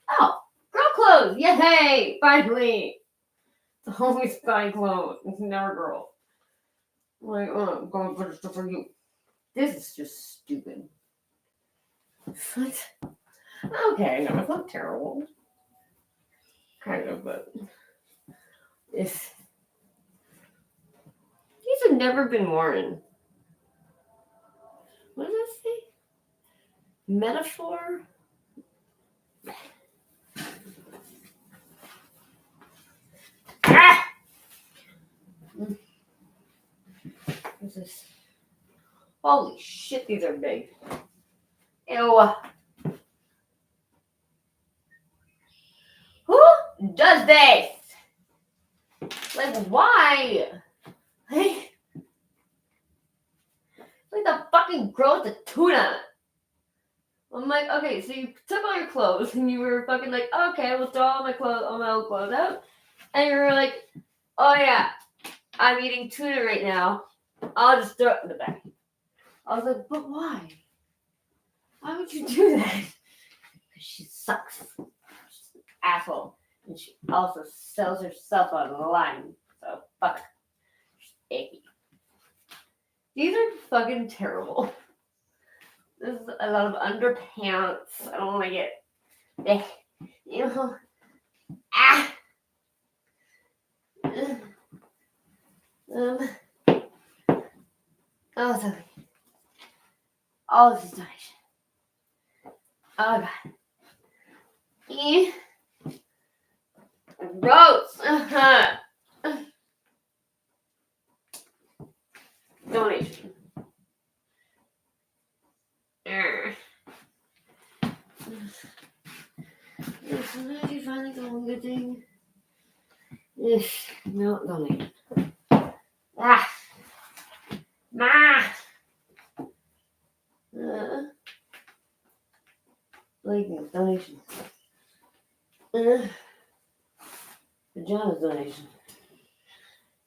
Oh! Girl clothes! Yay! Finally! It's always guy clothes. It's never girl. Like, oh, I'm going for stuff for you. This is just stupid. What? Okay, no, it's not terrible. Kind of, but these have never been worn. What does that say? Metaphor? Ah! What's this? Holy shit, these are big. Ew. Who does this? Like, why? Like the fucking girl with the tuna. I'm like, okay, so you took all your clothes and you were fucking like, okay, we'll throw all my old clothes out. And you were like, oh yeah, I'm eating tuna right now. I'll just throw it in the bag. I was like, but why? Why would you do that? Because she sucks. She's an asshole. And she also sells herself online. So fuck her. She's icky. These are fucking terrible. This is a lot of underpants. I don't like it. You know. Ah. Oh, sorry. All this is donation. Oh god. Gross. Donation. Sometimes you find like a one good thing. No, donation. Ah. Ma. Leggings, donation. Pajamas, donation.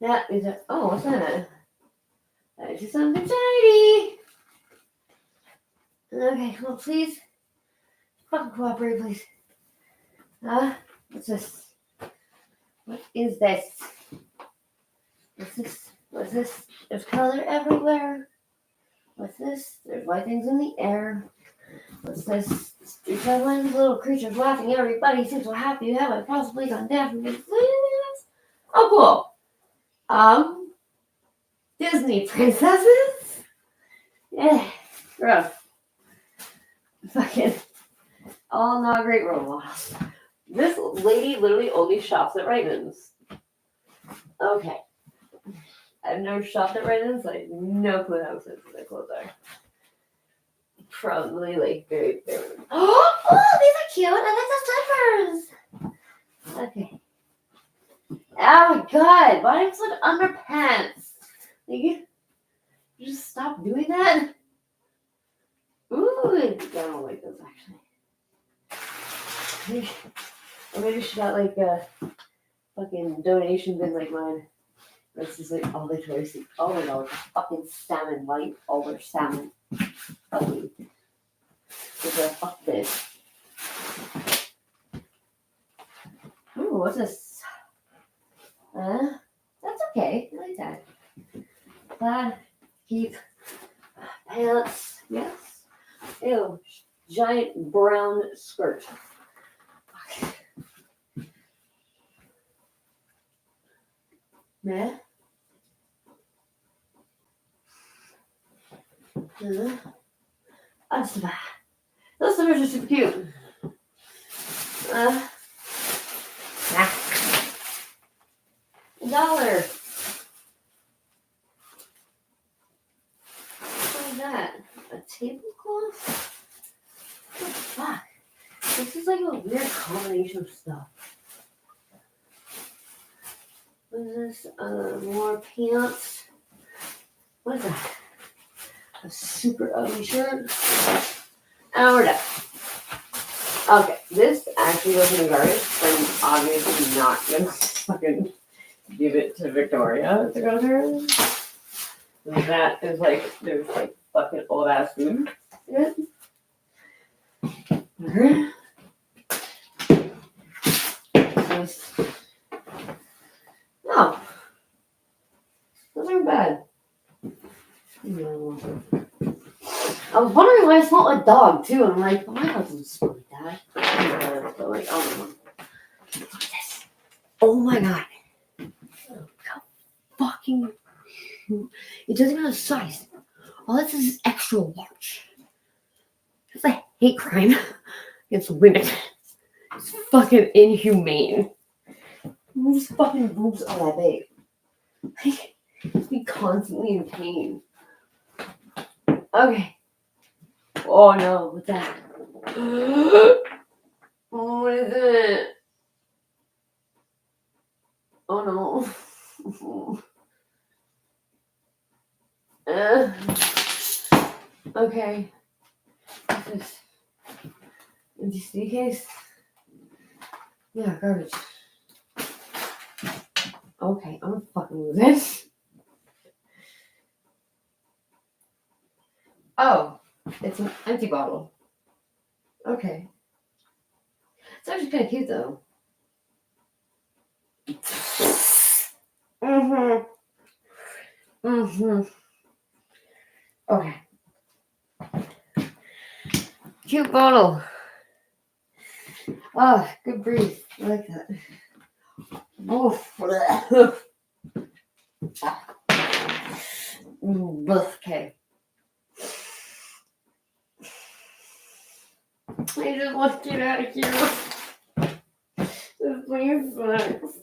That is a. Oh, what's that? That is something shiny. Okay, well, please. Fucking cooperate, please. What's this? What is this? What's this? What's this? There's color everywhere. What's this? There's white things in the air. What's this? Street lines, little creatures laughing. Everybody seems so happy. Have I possibly gone deaf? Oh, cool. Disney princesses? Yeah, gross. Fucking all not great role models. This lady literally only shops at Raymond's. Okay. I've never shopped at Raymond's. I have no clue how expensive their clothes are. Probably like very, very. Oh, these are cute. I like the slippers. Okay. Oh my god, why am I such underpants? Like, you just stop doing that? Ooh, I don't like those actually. Or maybe she got like fucking donations in like mine. This is like all the choices. Oh my god, fucking salmon white, all their salmon. Fucking. Fuck this. Ooh, what's this? That's okay. I like that. Plaid, keep, pants, yes. Ew, giant brown skirt. Meh. That's bad. Those slippers are super cute. $1. What is that? A tablecloth? What the fuck? This is like a weird combination of stuff. What is this? More pants. What is that? A super ugly shirt. And we're done. Okay, this actually goes in the garbage. I'm obviously not gonna fucking give it to Victoria to go through. That is like, there's like fucking old ass food in it. No. Those aren't bad. I was wondering why I smelled like dog too. I'm like, oh my god, doesn't smell like that. But like, oh, look at this. Oh my god. How fucking. It doesn't even have a size. All that says is extra large. That's a hate crime against women. It's fucking inhumane. Whose fucking boobs are that big? Like, be constantly in pain. Okay. Oh no, what's that? What is it? Oh no. Okay. What's this? Empty suitcase? Yeah, garbage. Okay, I'm gonna fucking move this. Oh, it's an empty bottle. Okay. It's actually kind of cute though. Okay. Cute bottle. Oh, good breeze. I like that. Oh, okay. I just want to get out of here. This thing sucks.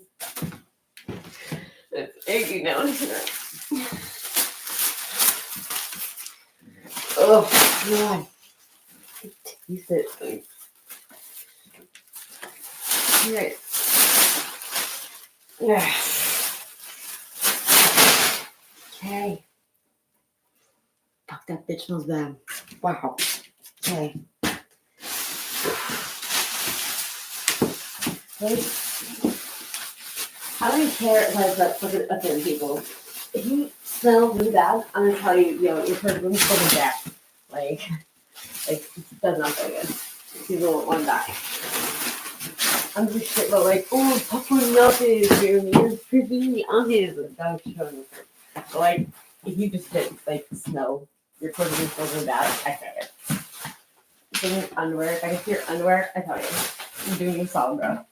It's aching down here. Oh, God. I taste it. Okay. Yeah. Okay. Fuck, that bitch smells bad. Wow. Okay. Wait. I don't even care if I like fucking offend people. If you smell really bad, I'm gonna tell you, your perfume's fucking bad. Like, it does not go good. People won't want to die. I'm just shit about like, oh, popcorn melted, you're creeping the onions. That's showing. But like, if you just didn't like smell your perfume smells really bad, I tell you. Doing underwear, if I can see your underwear, I tell you. I'm doing you a solid, bro.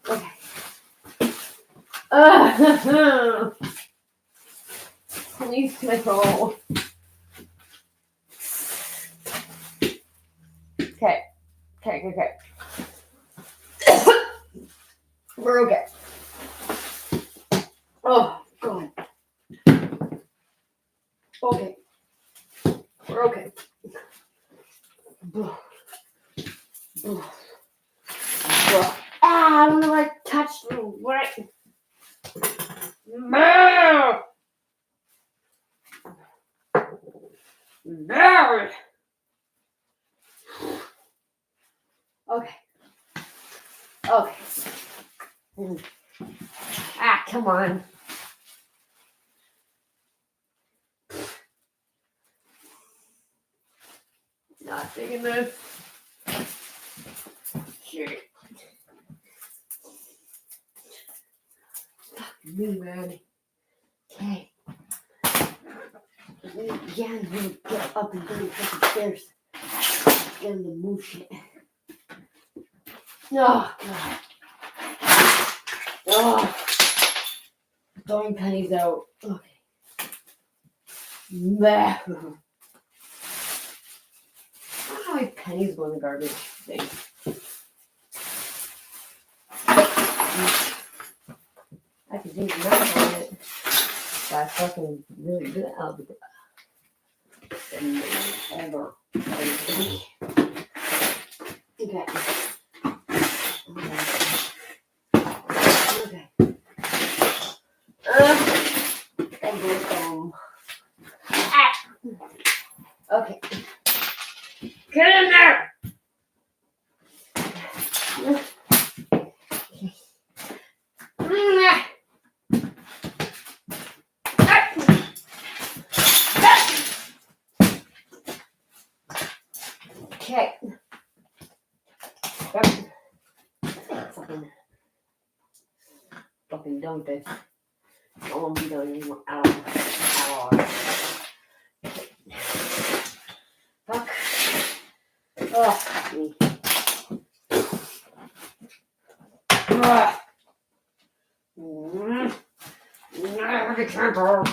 Okay. Please control. Okay. We're okay. Oh, God. Okay. We're okay. I don't know where I touched the what. No. Okay. Okay. Come on. Not taking this. Shit. Fuck me, man. Okay. Yeah, I'm gonna get up and go to the fucking stairs. Get him to move shit. Oh, God. Oh. Throwing pennies out. Okay. Meh. I don't know how many pennies go in the garbage thing. I could do math on it. But I fucking really good at algebra. And ever. Okay. Okay. And go home. Okay. Get in there! Okay. Fucking don't this. I won't be done anymore at all. Fuck. Oh, me. The camper.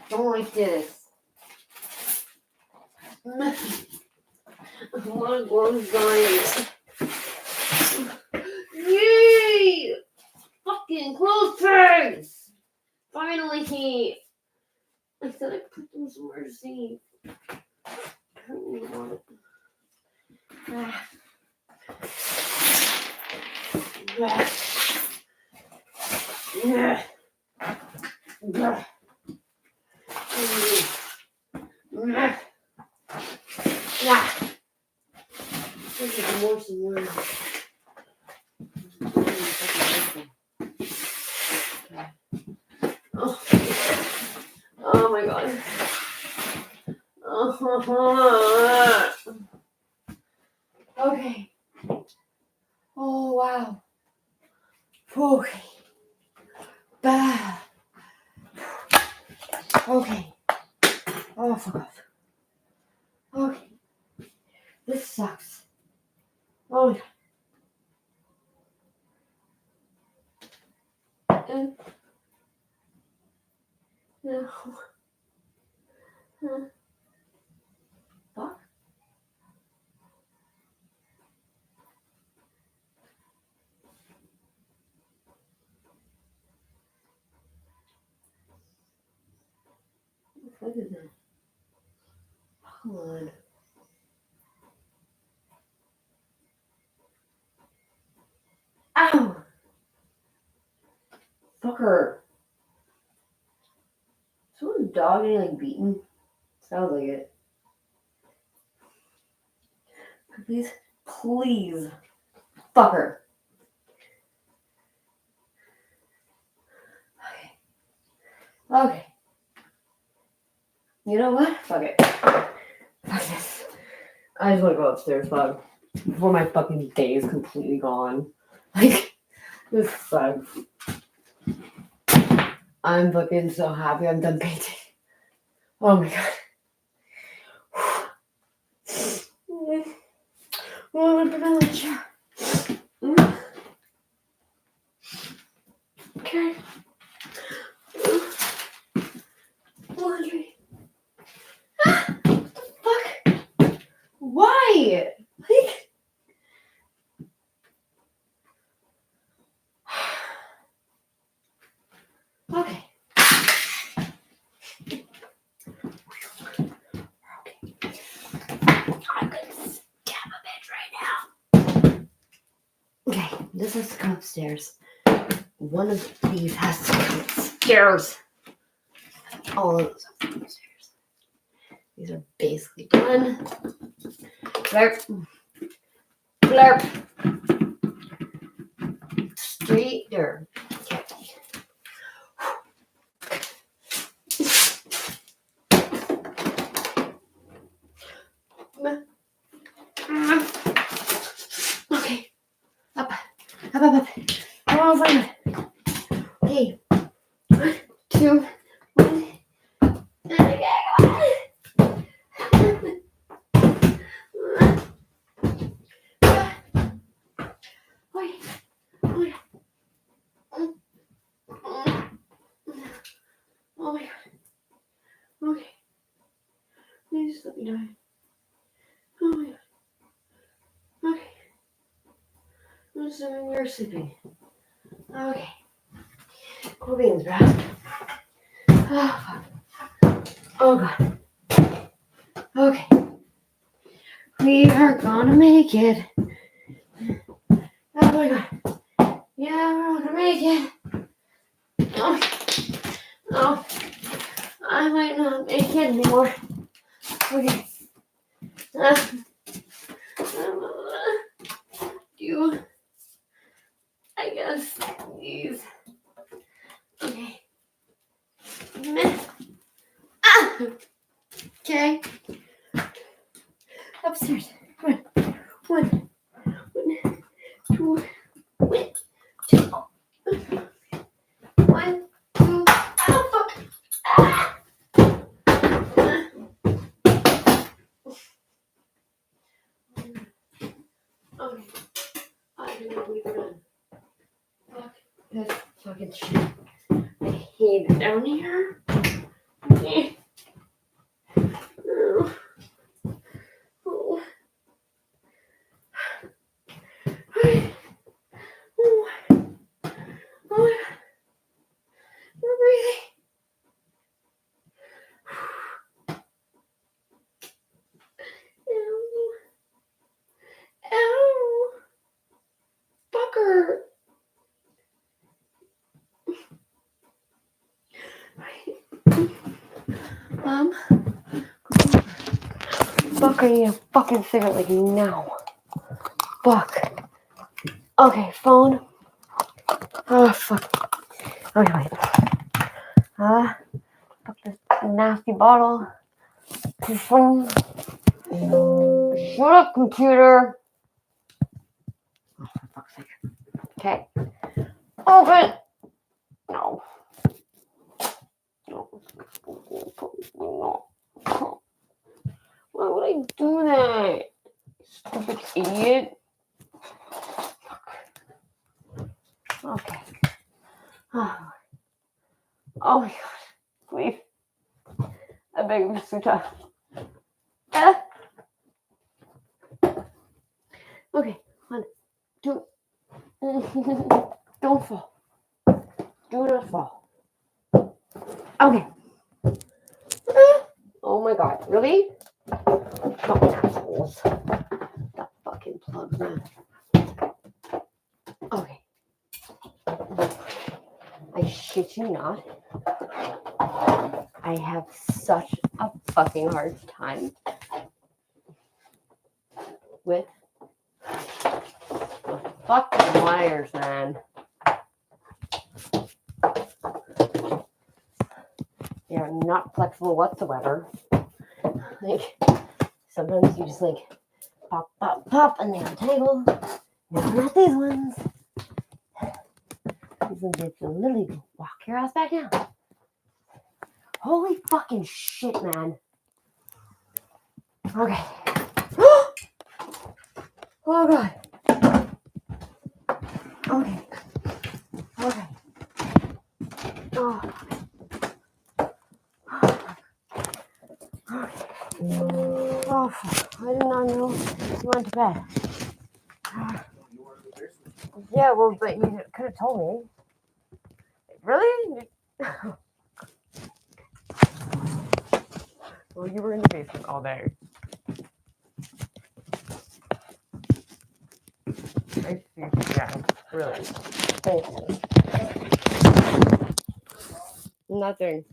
Don't like this. My glove's dying. Yay! Fucking clothes pegs! Finally, I said I put them somewhere to see. I don't really want it. There's more somewhere. Oh my God. Okay. Oh wow. Okay. Bah. Okay. Oh, fuck off. Okay. This sucks. Oh my God. No. Fuck. What is that? Come on. Ow! Fucker. Someone's dog getting like beaten? Sounds like it. Please, please. Fucker. Okay. You know what? Fuck it. Fuck this. I just want to go upstairs, fuck. Before my fucking day is completely gone. Like, this sucks. I'm fucking so happy I'm done painting. Oh my God. Oh, I'm gonna let you. Okay. Laundry. What the fuck? Why? Like. Okay. I could stab a bitch right now. Okay, this has to come upstairs. One of these has to come upstairs. All of those have to come upstairs. These are basically done. Blurp. Blurp. Straight or okay. Okay. Up. Oh, fine. Okay. 1, 2, 1. Okay. Oh my god. Okay. Please let me die. Oh my god. Okay. I'm assuming you're sleeping. Okay. Cool beans, bro. Oh, fuck. Oh god. Okay. We are gonna make it. Oh my god. Yeah, we're gonna make it. Oh. Oh. I might not make it anymore. Okay. You. I guess these. Okay. Ah! Okay. Upstairs. One, 1, 2, 1, 2. 1, 2. Oh fuck! Ah! Okay. I can't believe we're done. Fuck this fucking shit. I hate it down here. Okay. Oh. Oh. Okay. Oh. Oh. We're breathing. Ow. Ow. Fucker. Fuck, I need a fucking cigarette like now. Fuck. Okay, phone. Oh, fuck. Okay, wait. Fuck this nasty bottle. Phone. Shut up, computer. Oh, for fuck's sake. Okay. Open. No. No. No. Why would I do that? Stupid idiot. Okay. Oh my god. Please. I beg of you, Suta. Okay. 1, 2. Don't fall. Do not fall. Okay. Oh my god. Really? Fucking assholes. That fucking plug, man. Okay. I shit you not. I have such a fucking hard time with the fucking wires, man. They are not flexible whatsoever. Like, sometimes you just like pop, pop, pop, and they untangle. No, not these ones. These ones you can literally walk your ass back down. Holy fucking shit, man. Okay. Oh god. Okay. Okay. Oh. Oh, fuck. I did not know you went to bed. Yeah, well, but you could have told me. Really? Well, you were in the basement all day. I see. Yeah, really. Nothing.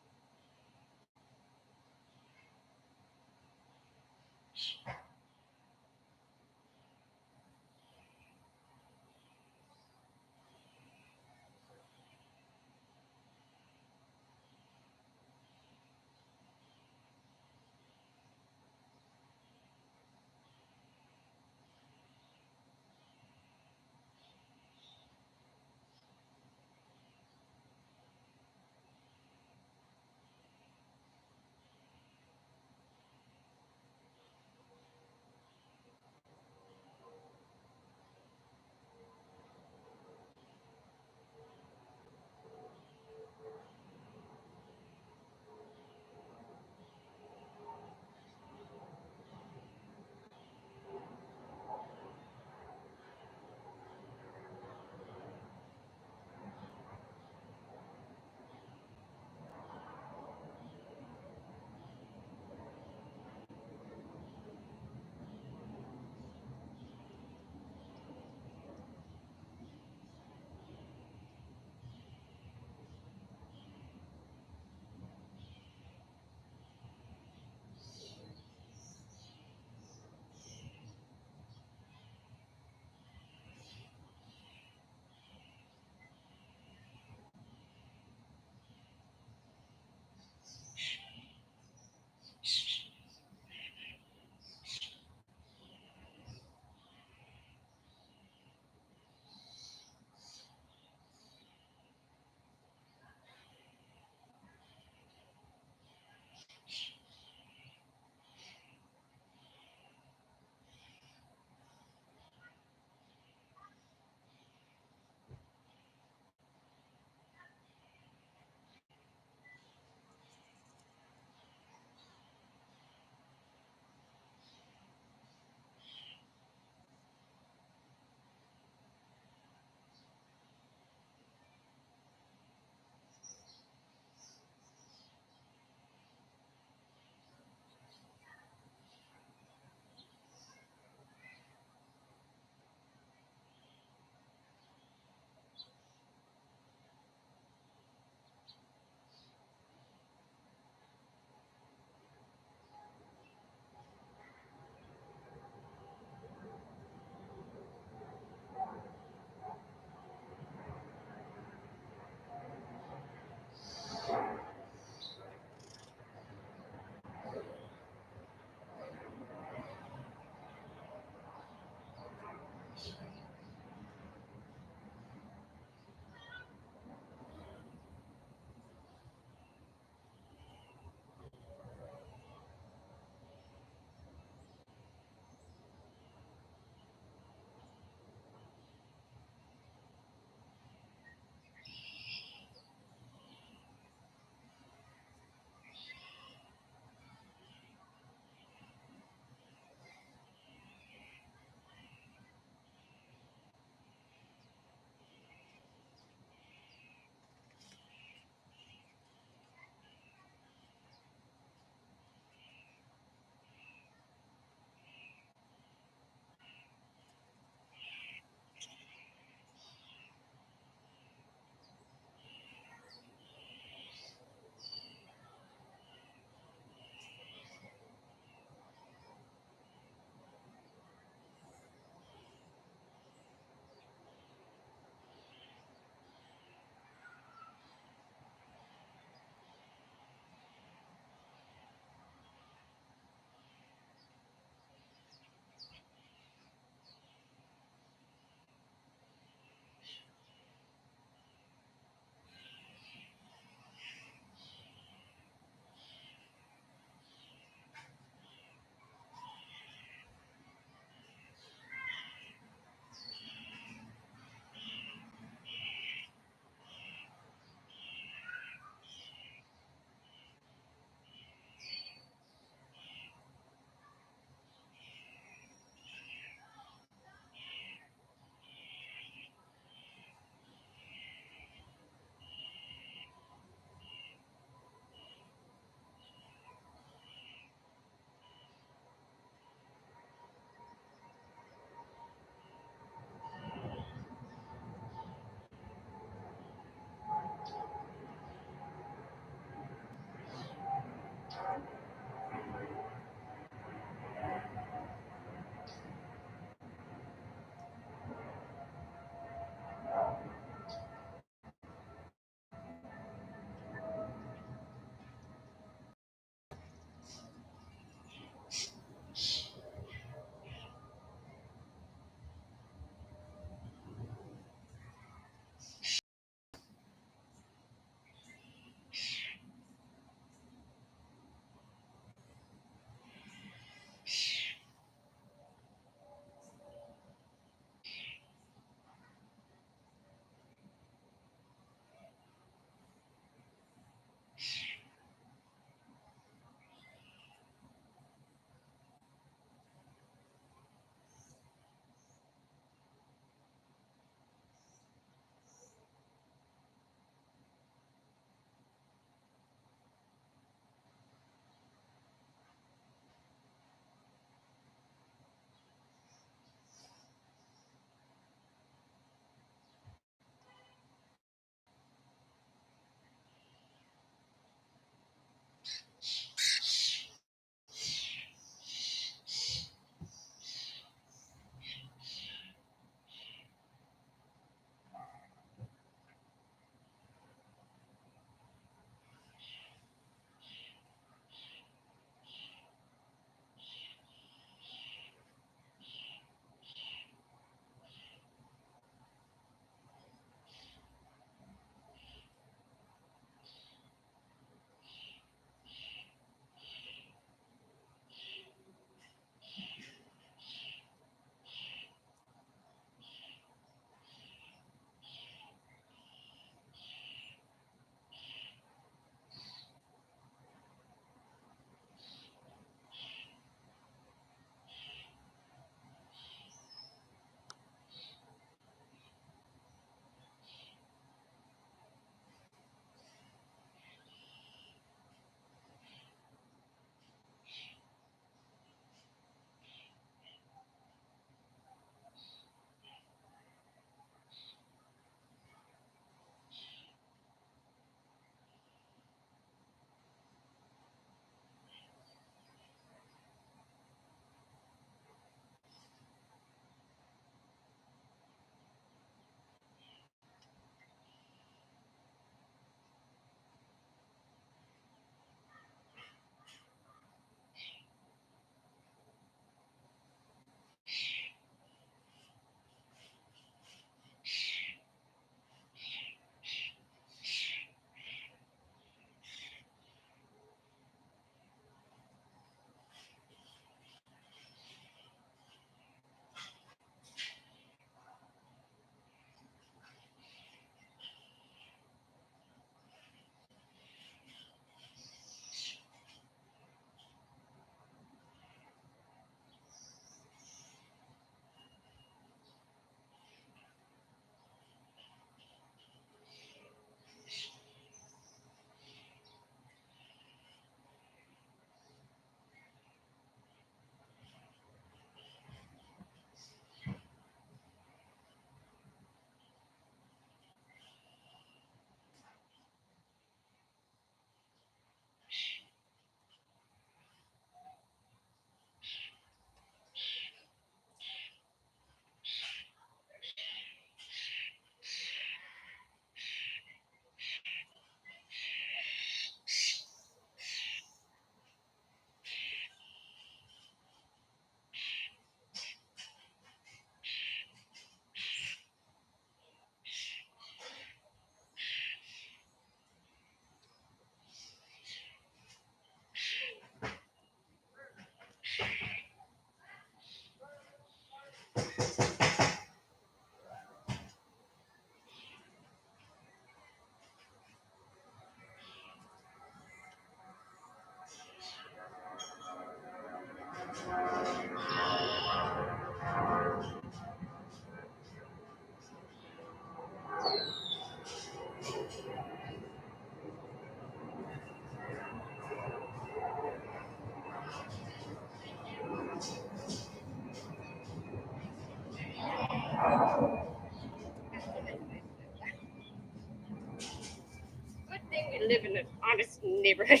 live in an honest neighborhood.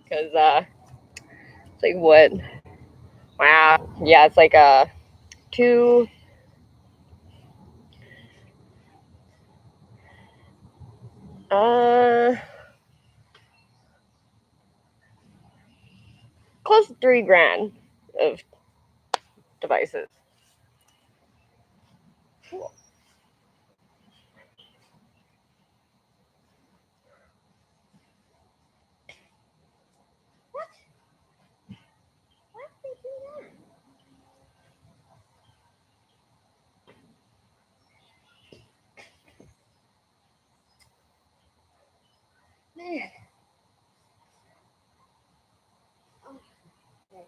Because, it's like what? Wow. Yeah, it's like two. Close to $3,000 of devices. Cool. Man. Okay.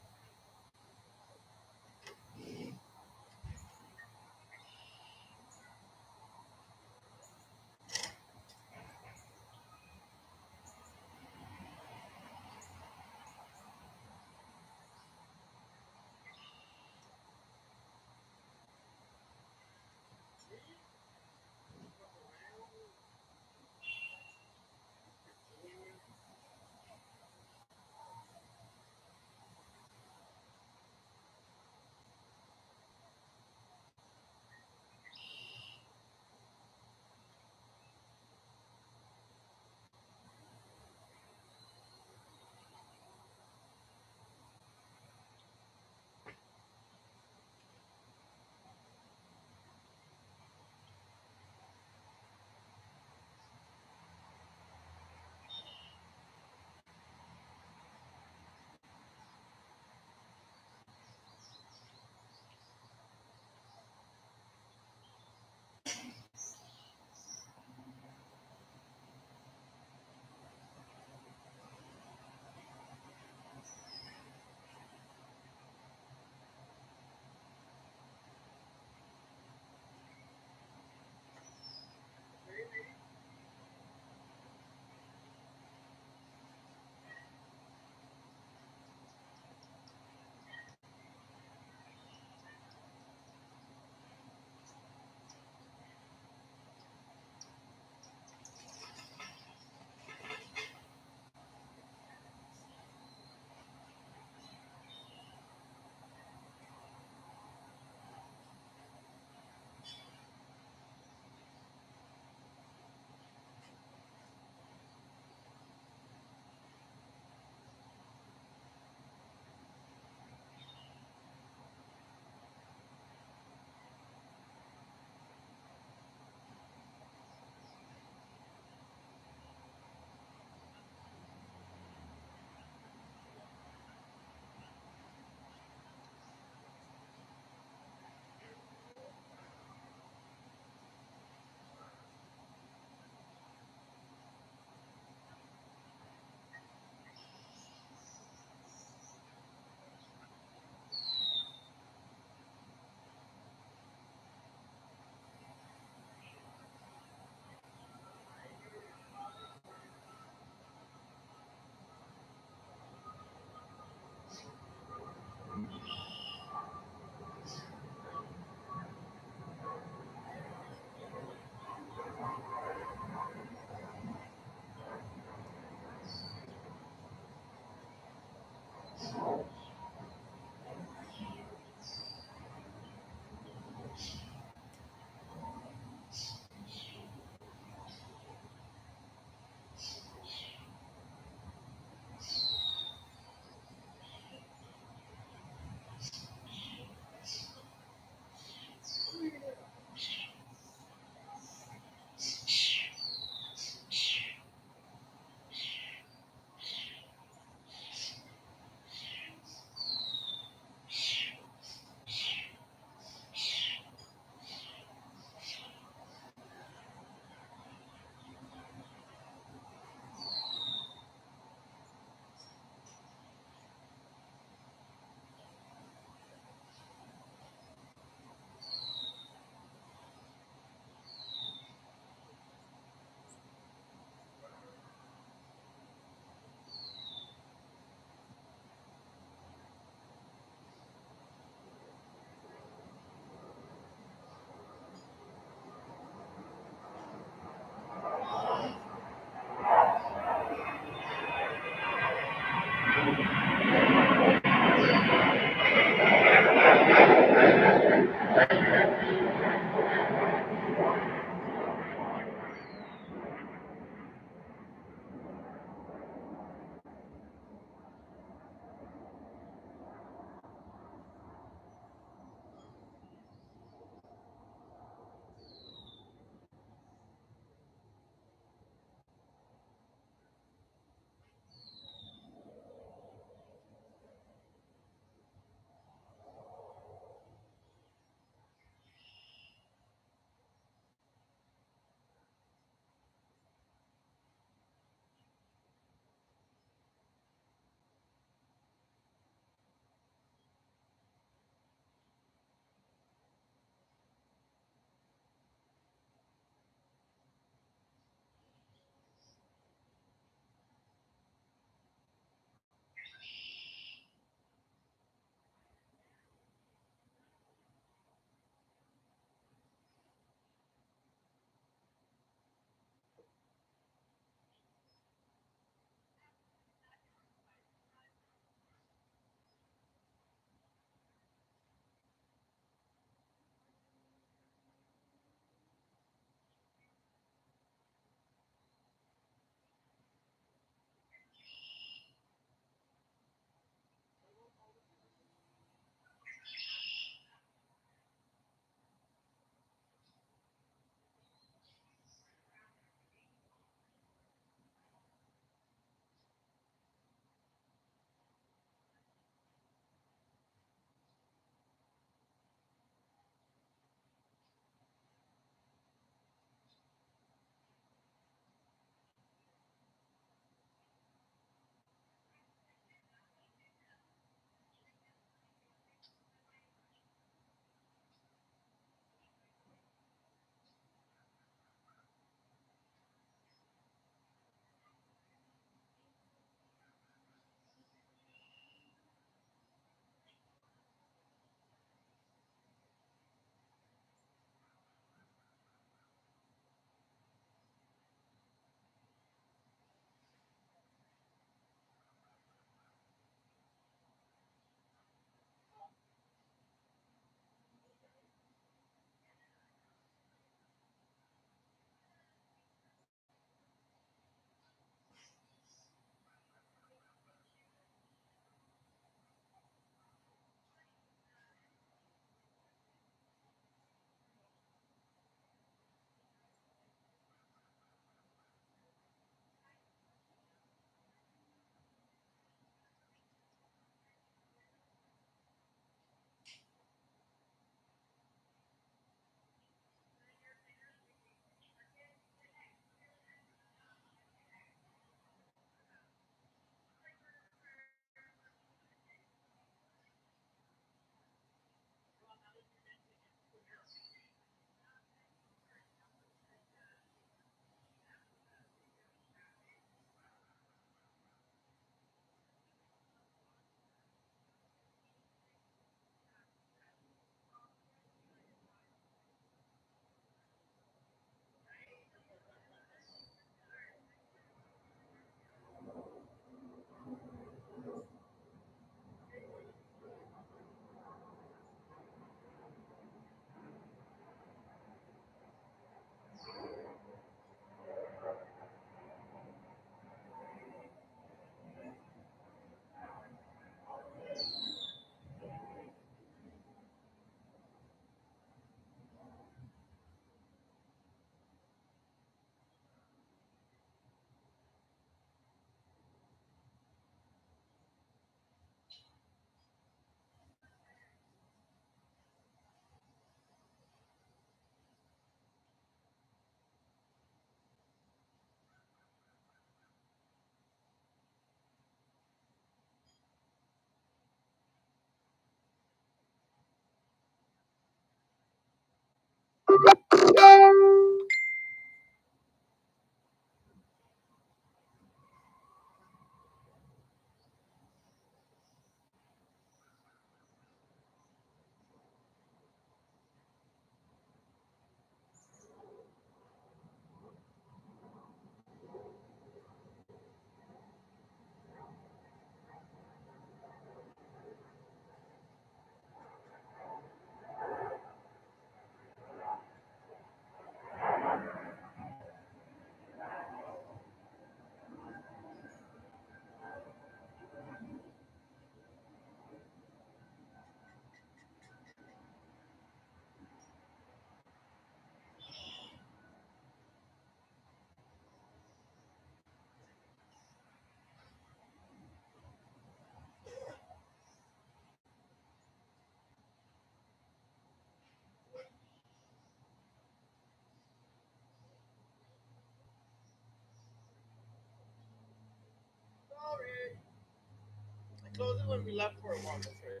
closed it when we left for a while. That's right.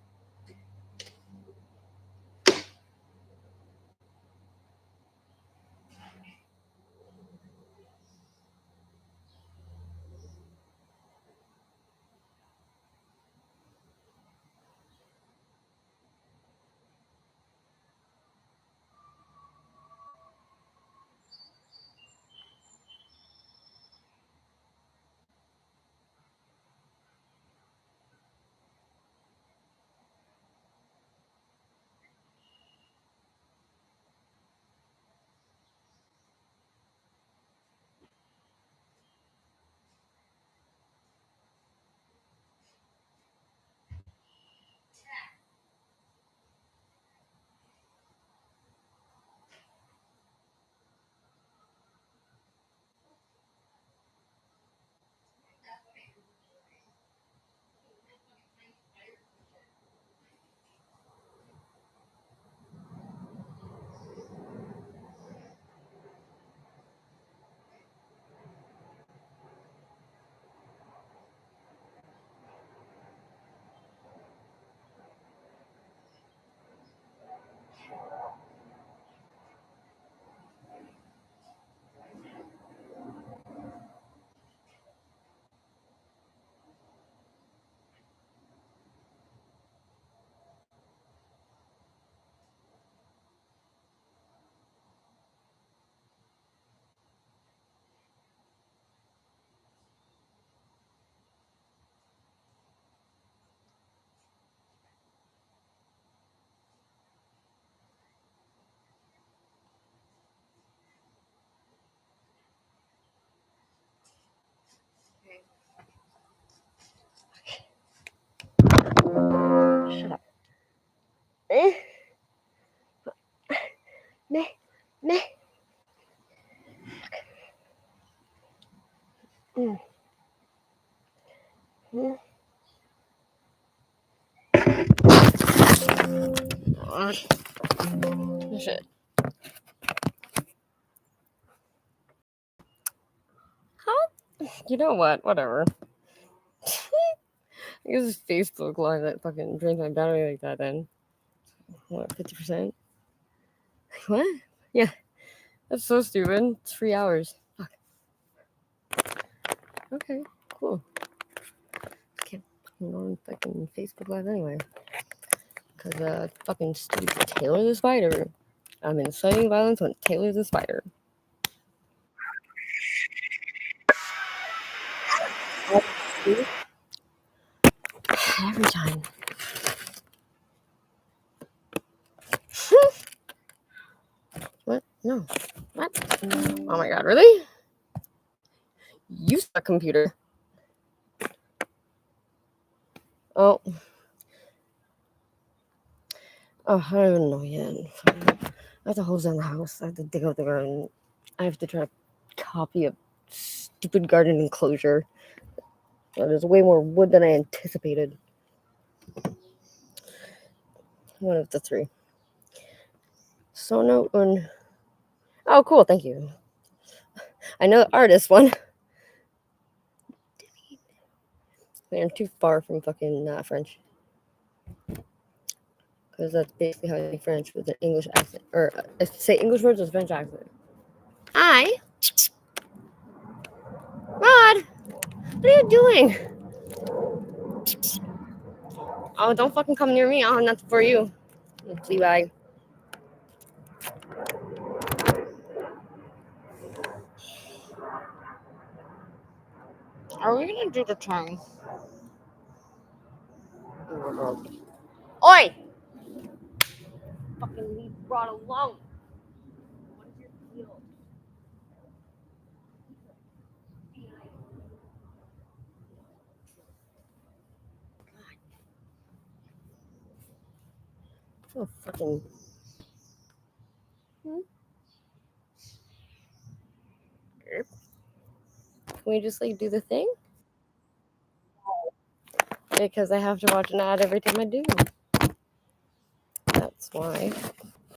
Shut up. Eh? Meh. Meh. Mm. Mm. Shit. How? You know what? Whatever. I guess Facebook line that fucking drains my battery like that then. What, 50%? What? Yeah. That's so stupid. It's 3 hours. Fuck. Okay, cool. Can't fucking go on fucking Facebook Live anyway. Because fucking stupid Taylor the Spider. I'm inciting violence when Taylor the Spider. Every time. What? No. What? Oh my god, really? Use the computer. Oh. Oh, I don't even know yet. I have to hose down the house. I have to dig out the garden. I have to try to copy a stupid garden enclosure. There's way more wood than I anticipated. One of the three. So note one. Oh, cool. Thank you. I know the artist one. They're too far from fucking French. Because that's basically how you speak French with an English accent. Or say English words with a French accent. Hi. Rod. What are you doing? Oh, don't fucking come near me. I'll have nothing for you. You flea bag. Are we gonna do the tongue? Oi! Fucking leave Rod alone. What is your deal? Oh, fucking. Can we just like do the thing? Because I have to watch an ad every time I do. That's why.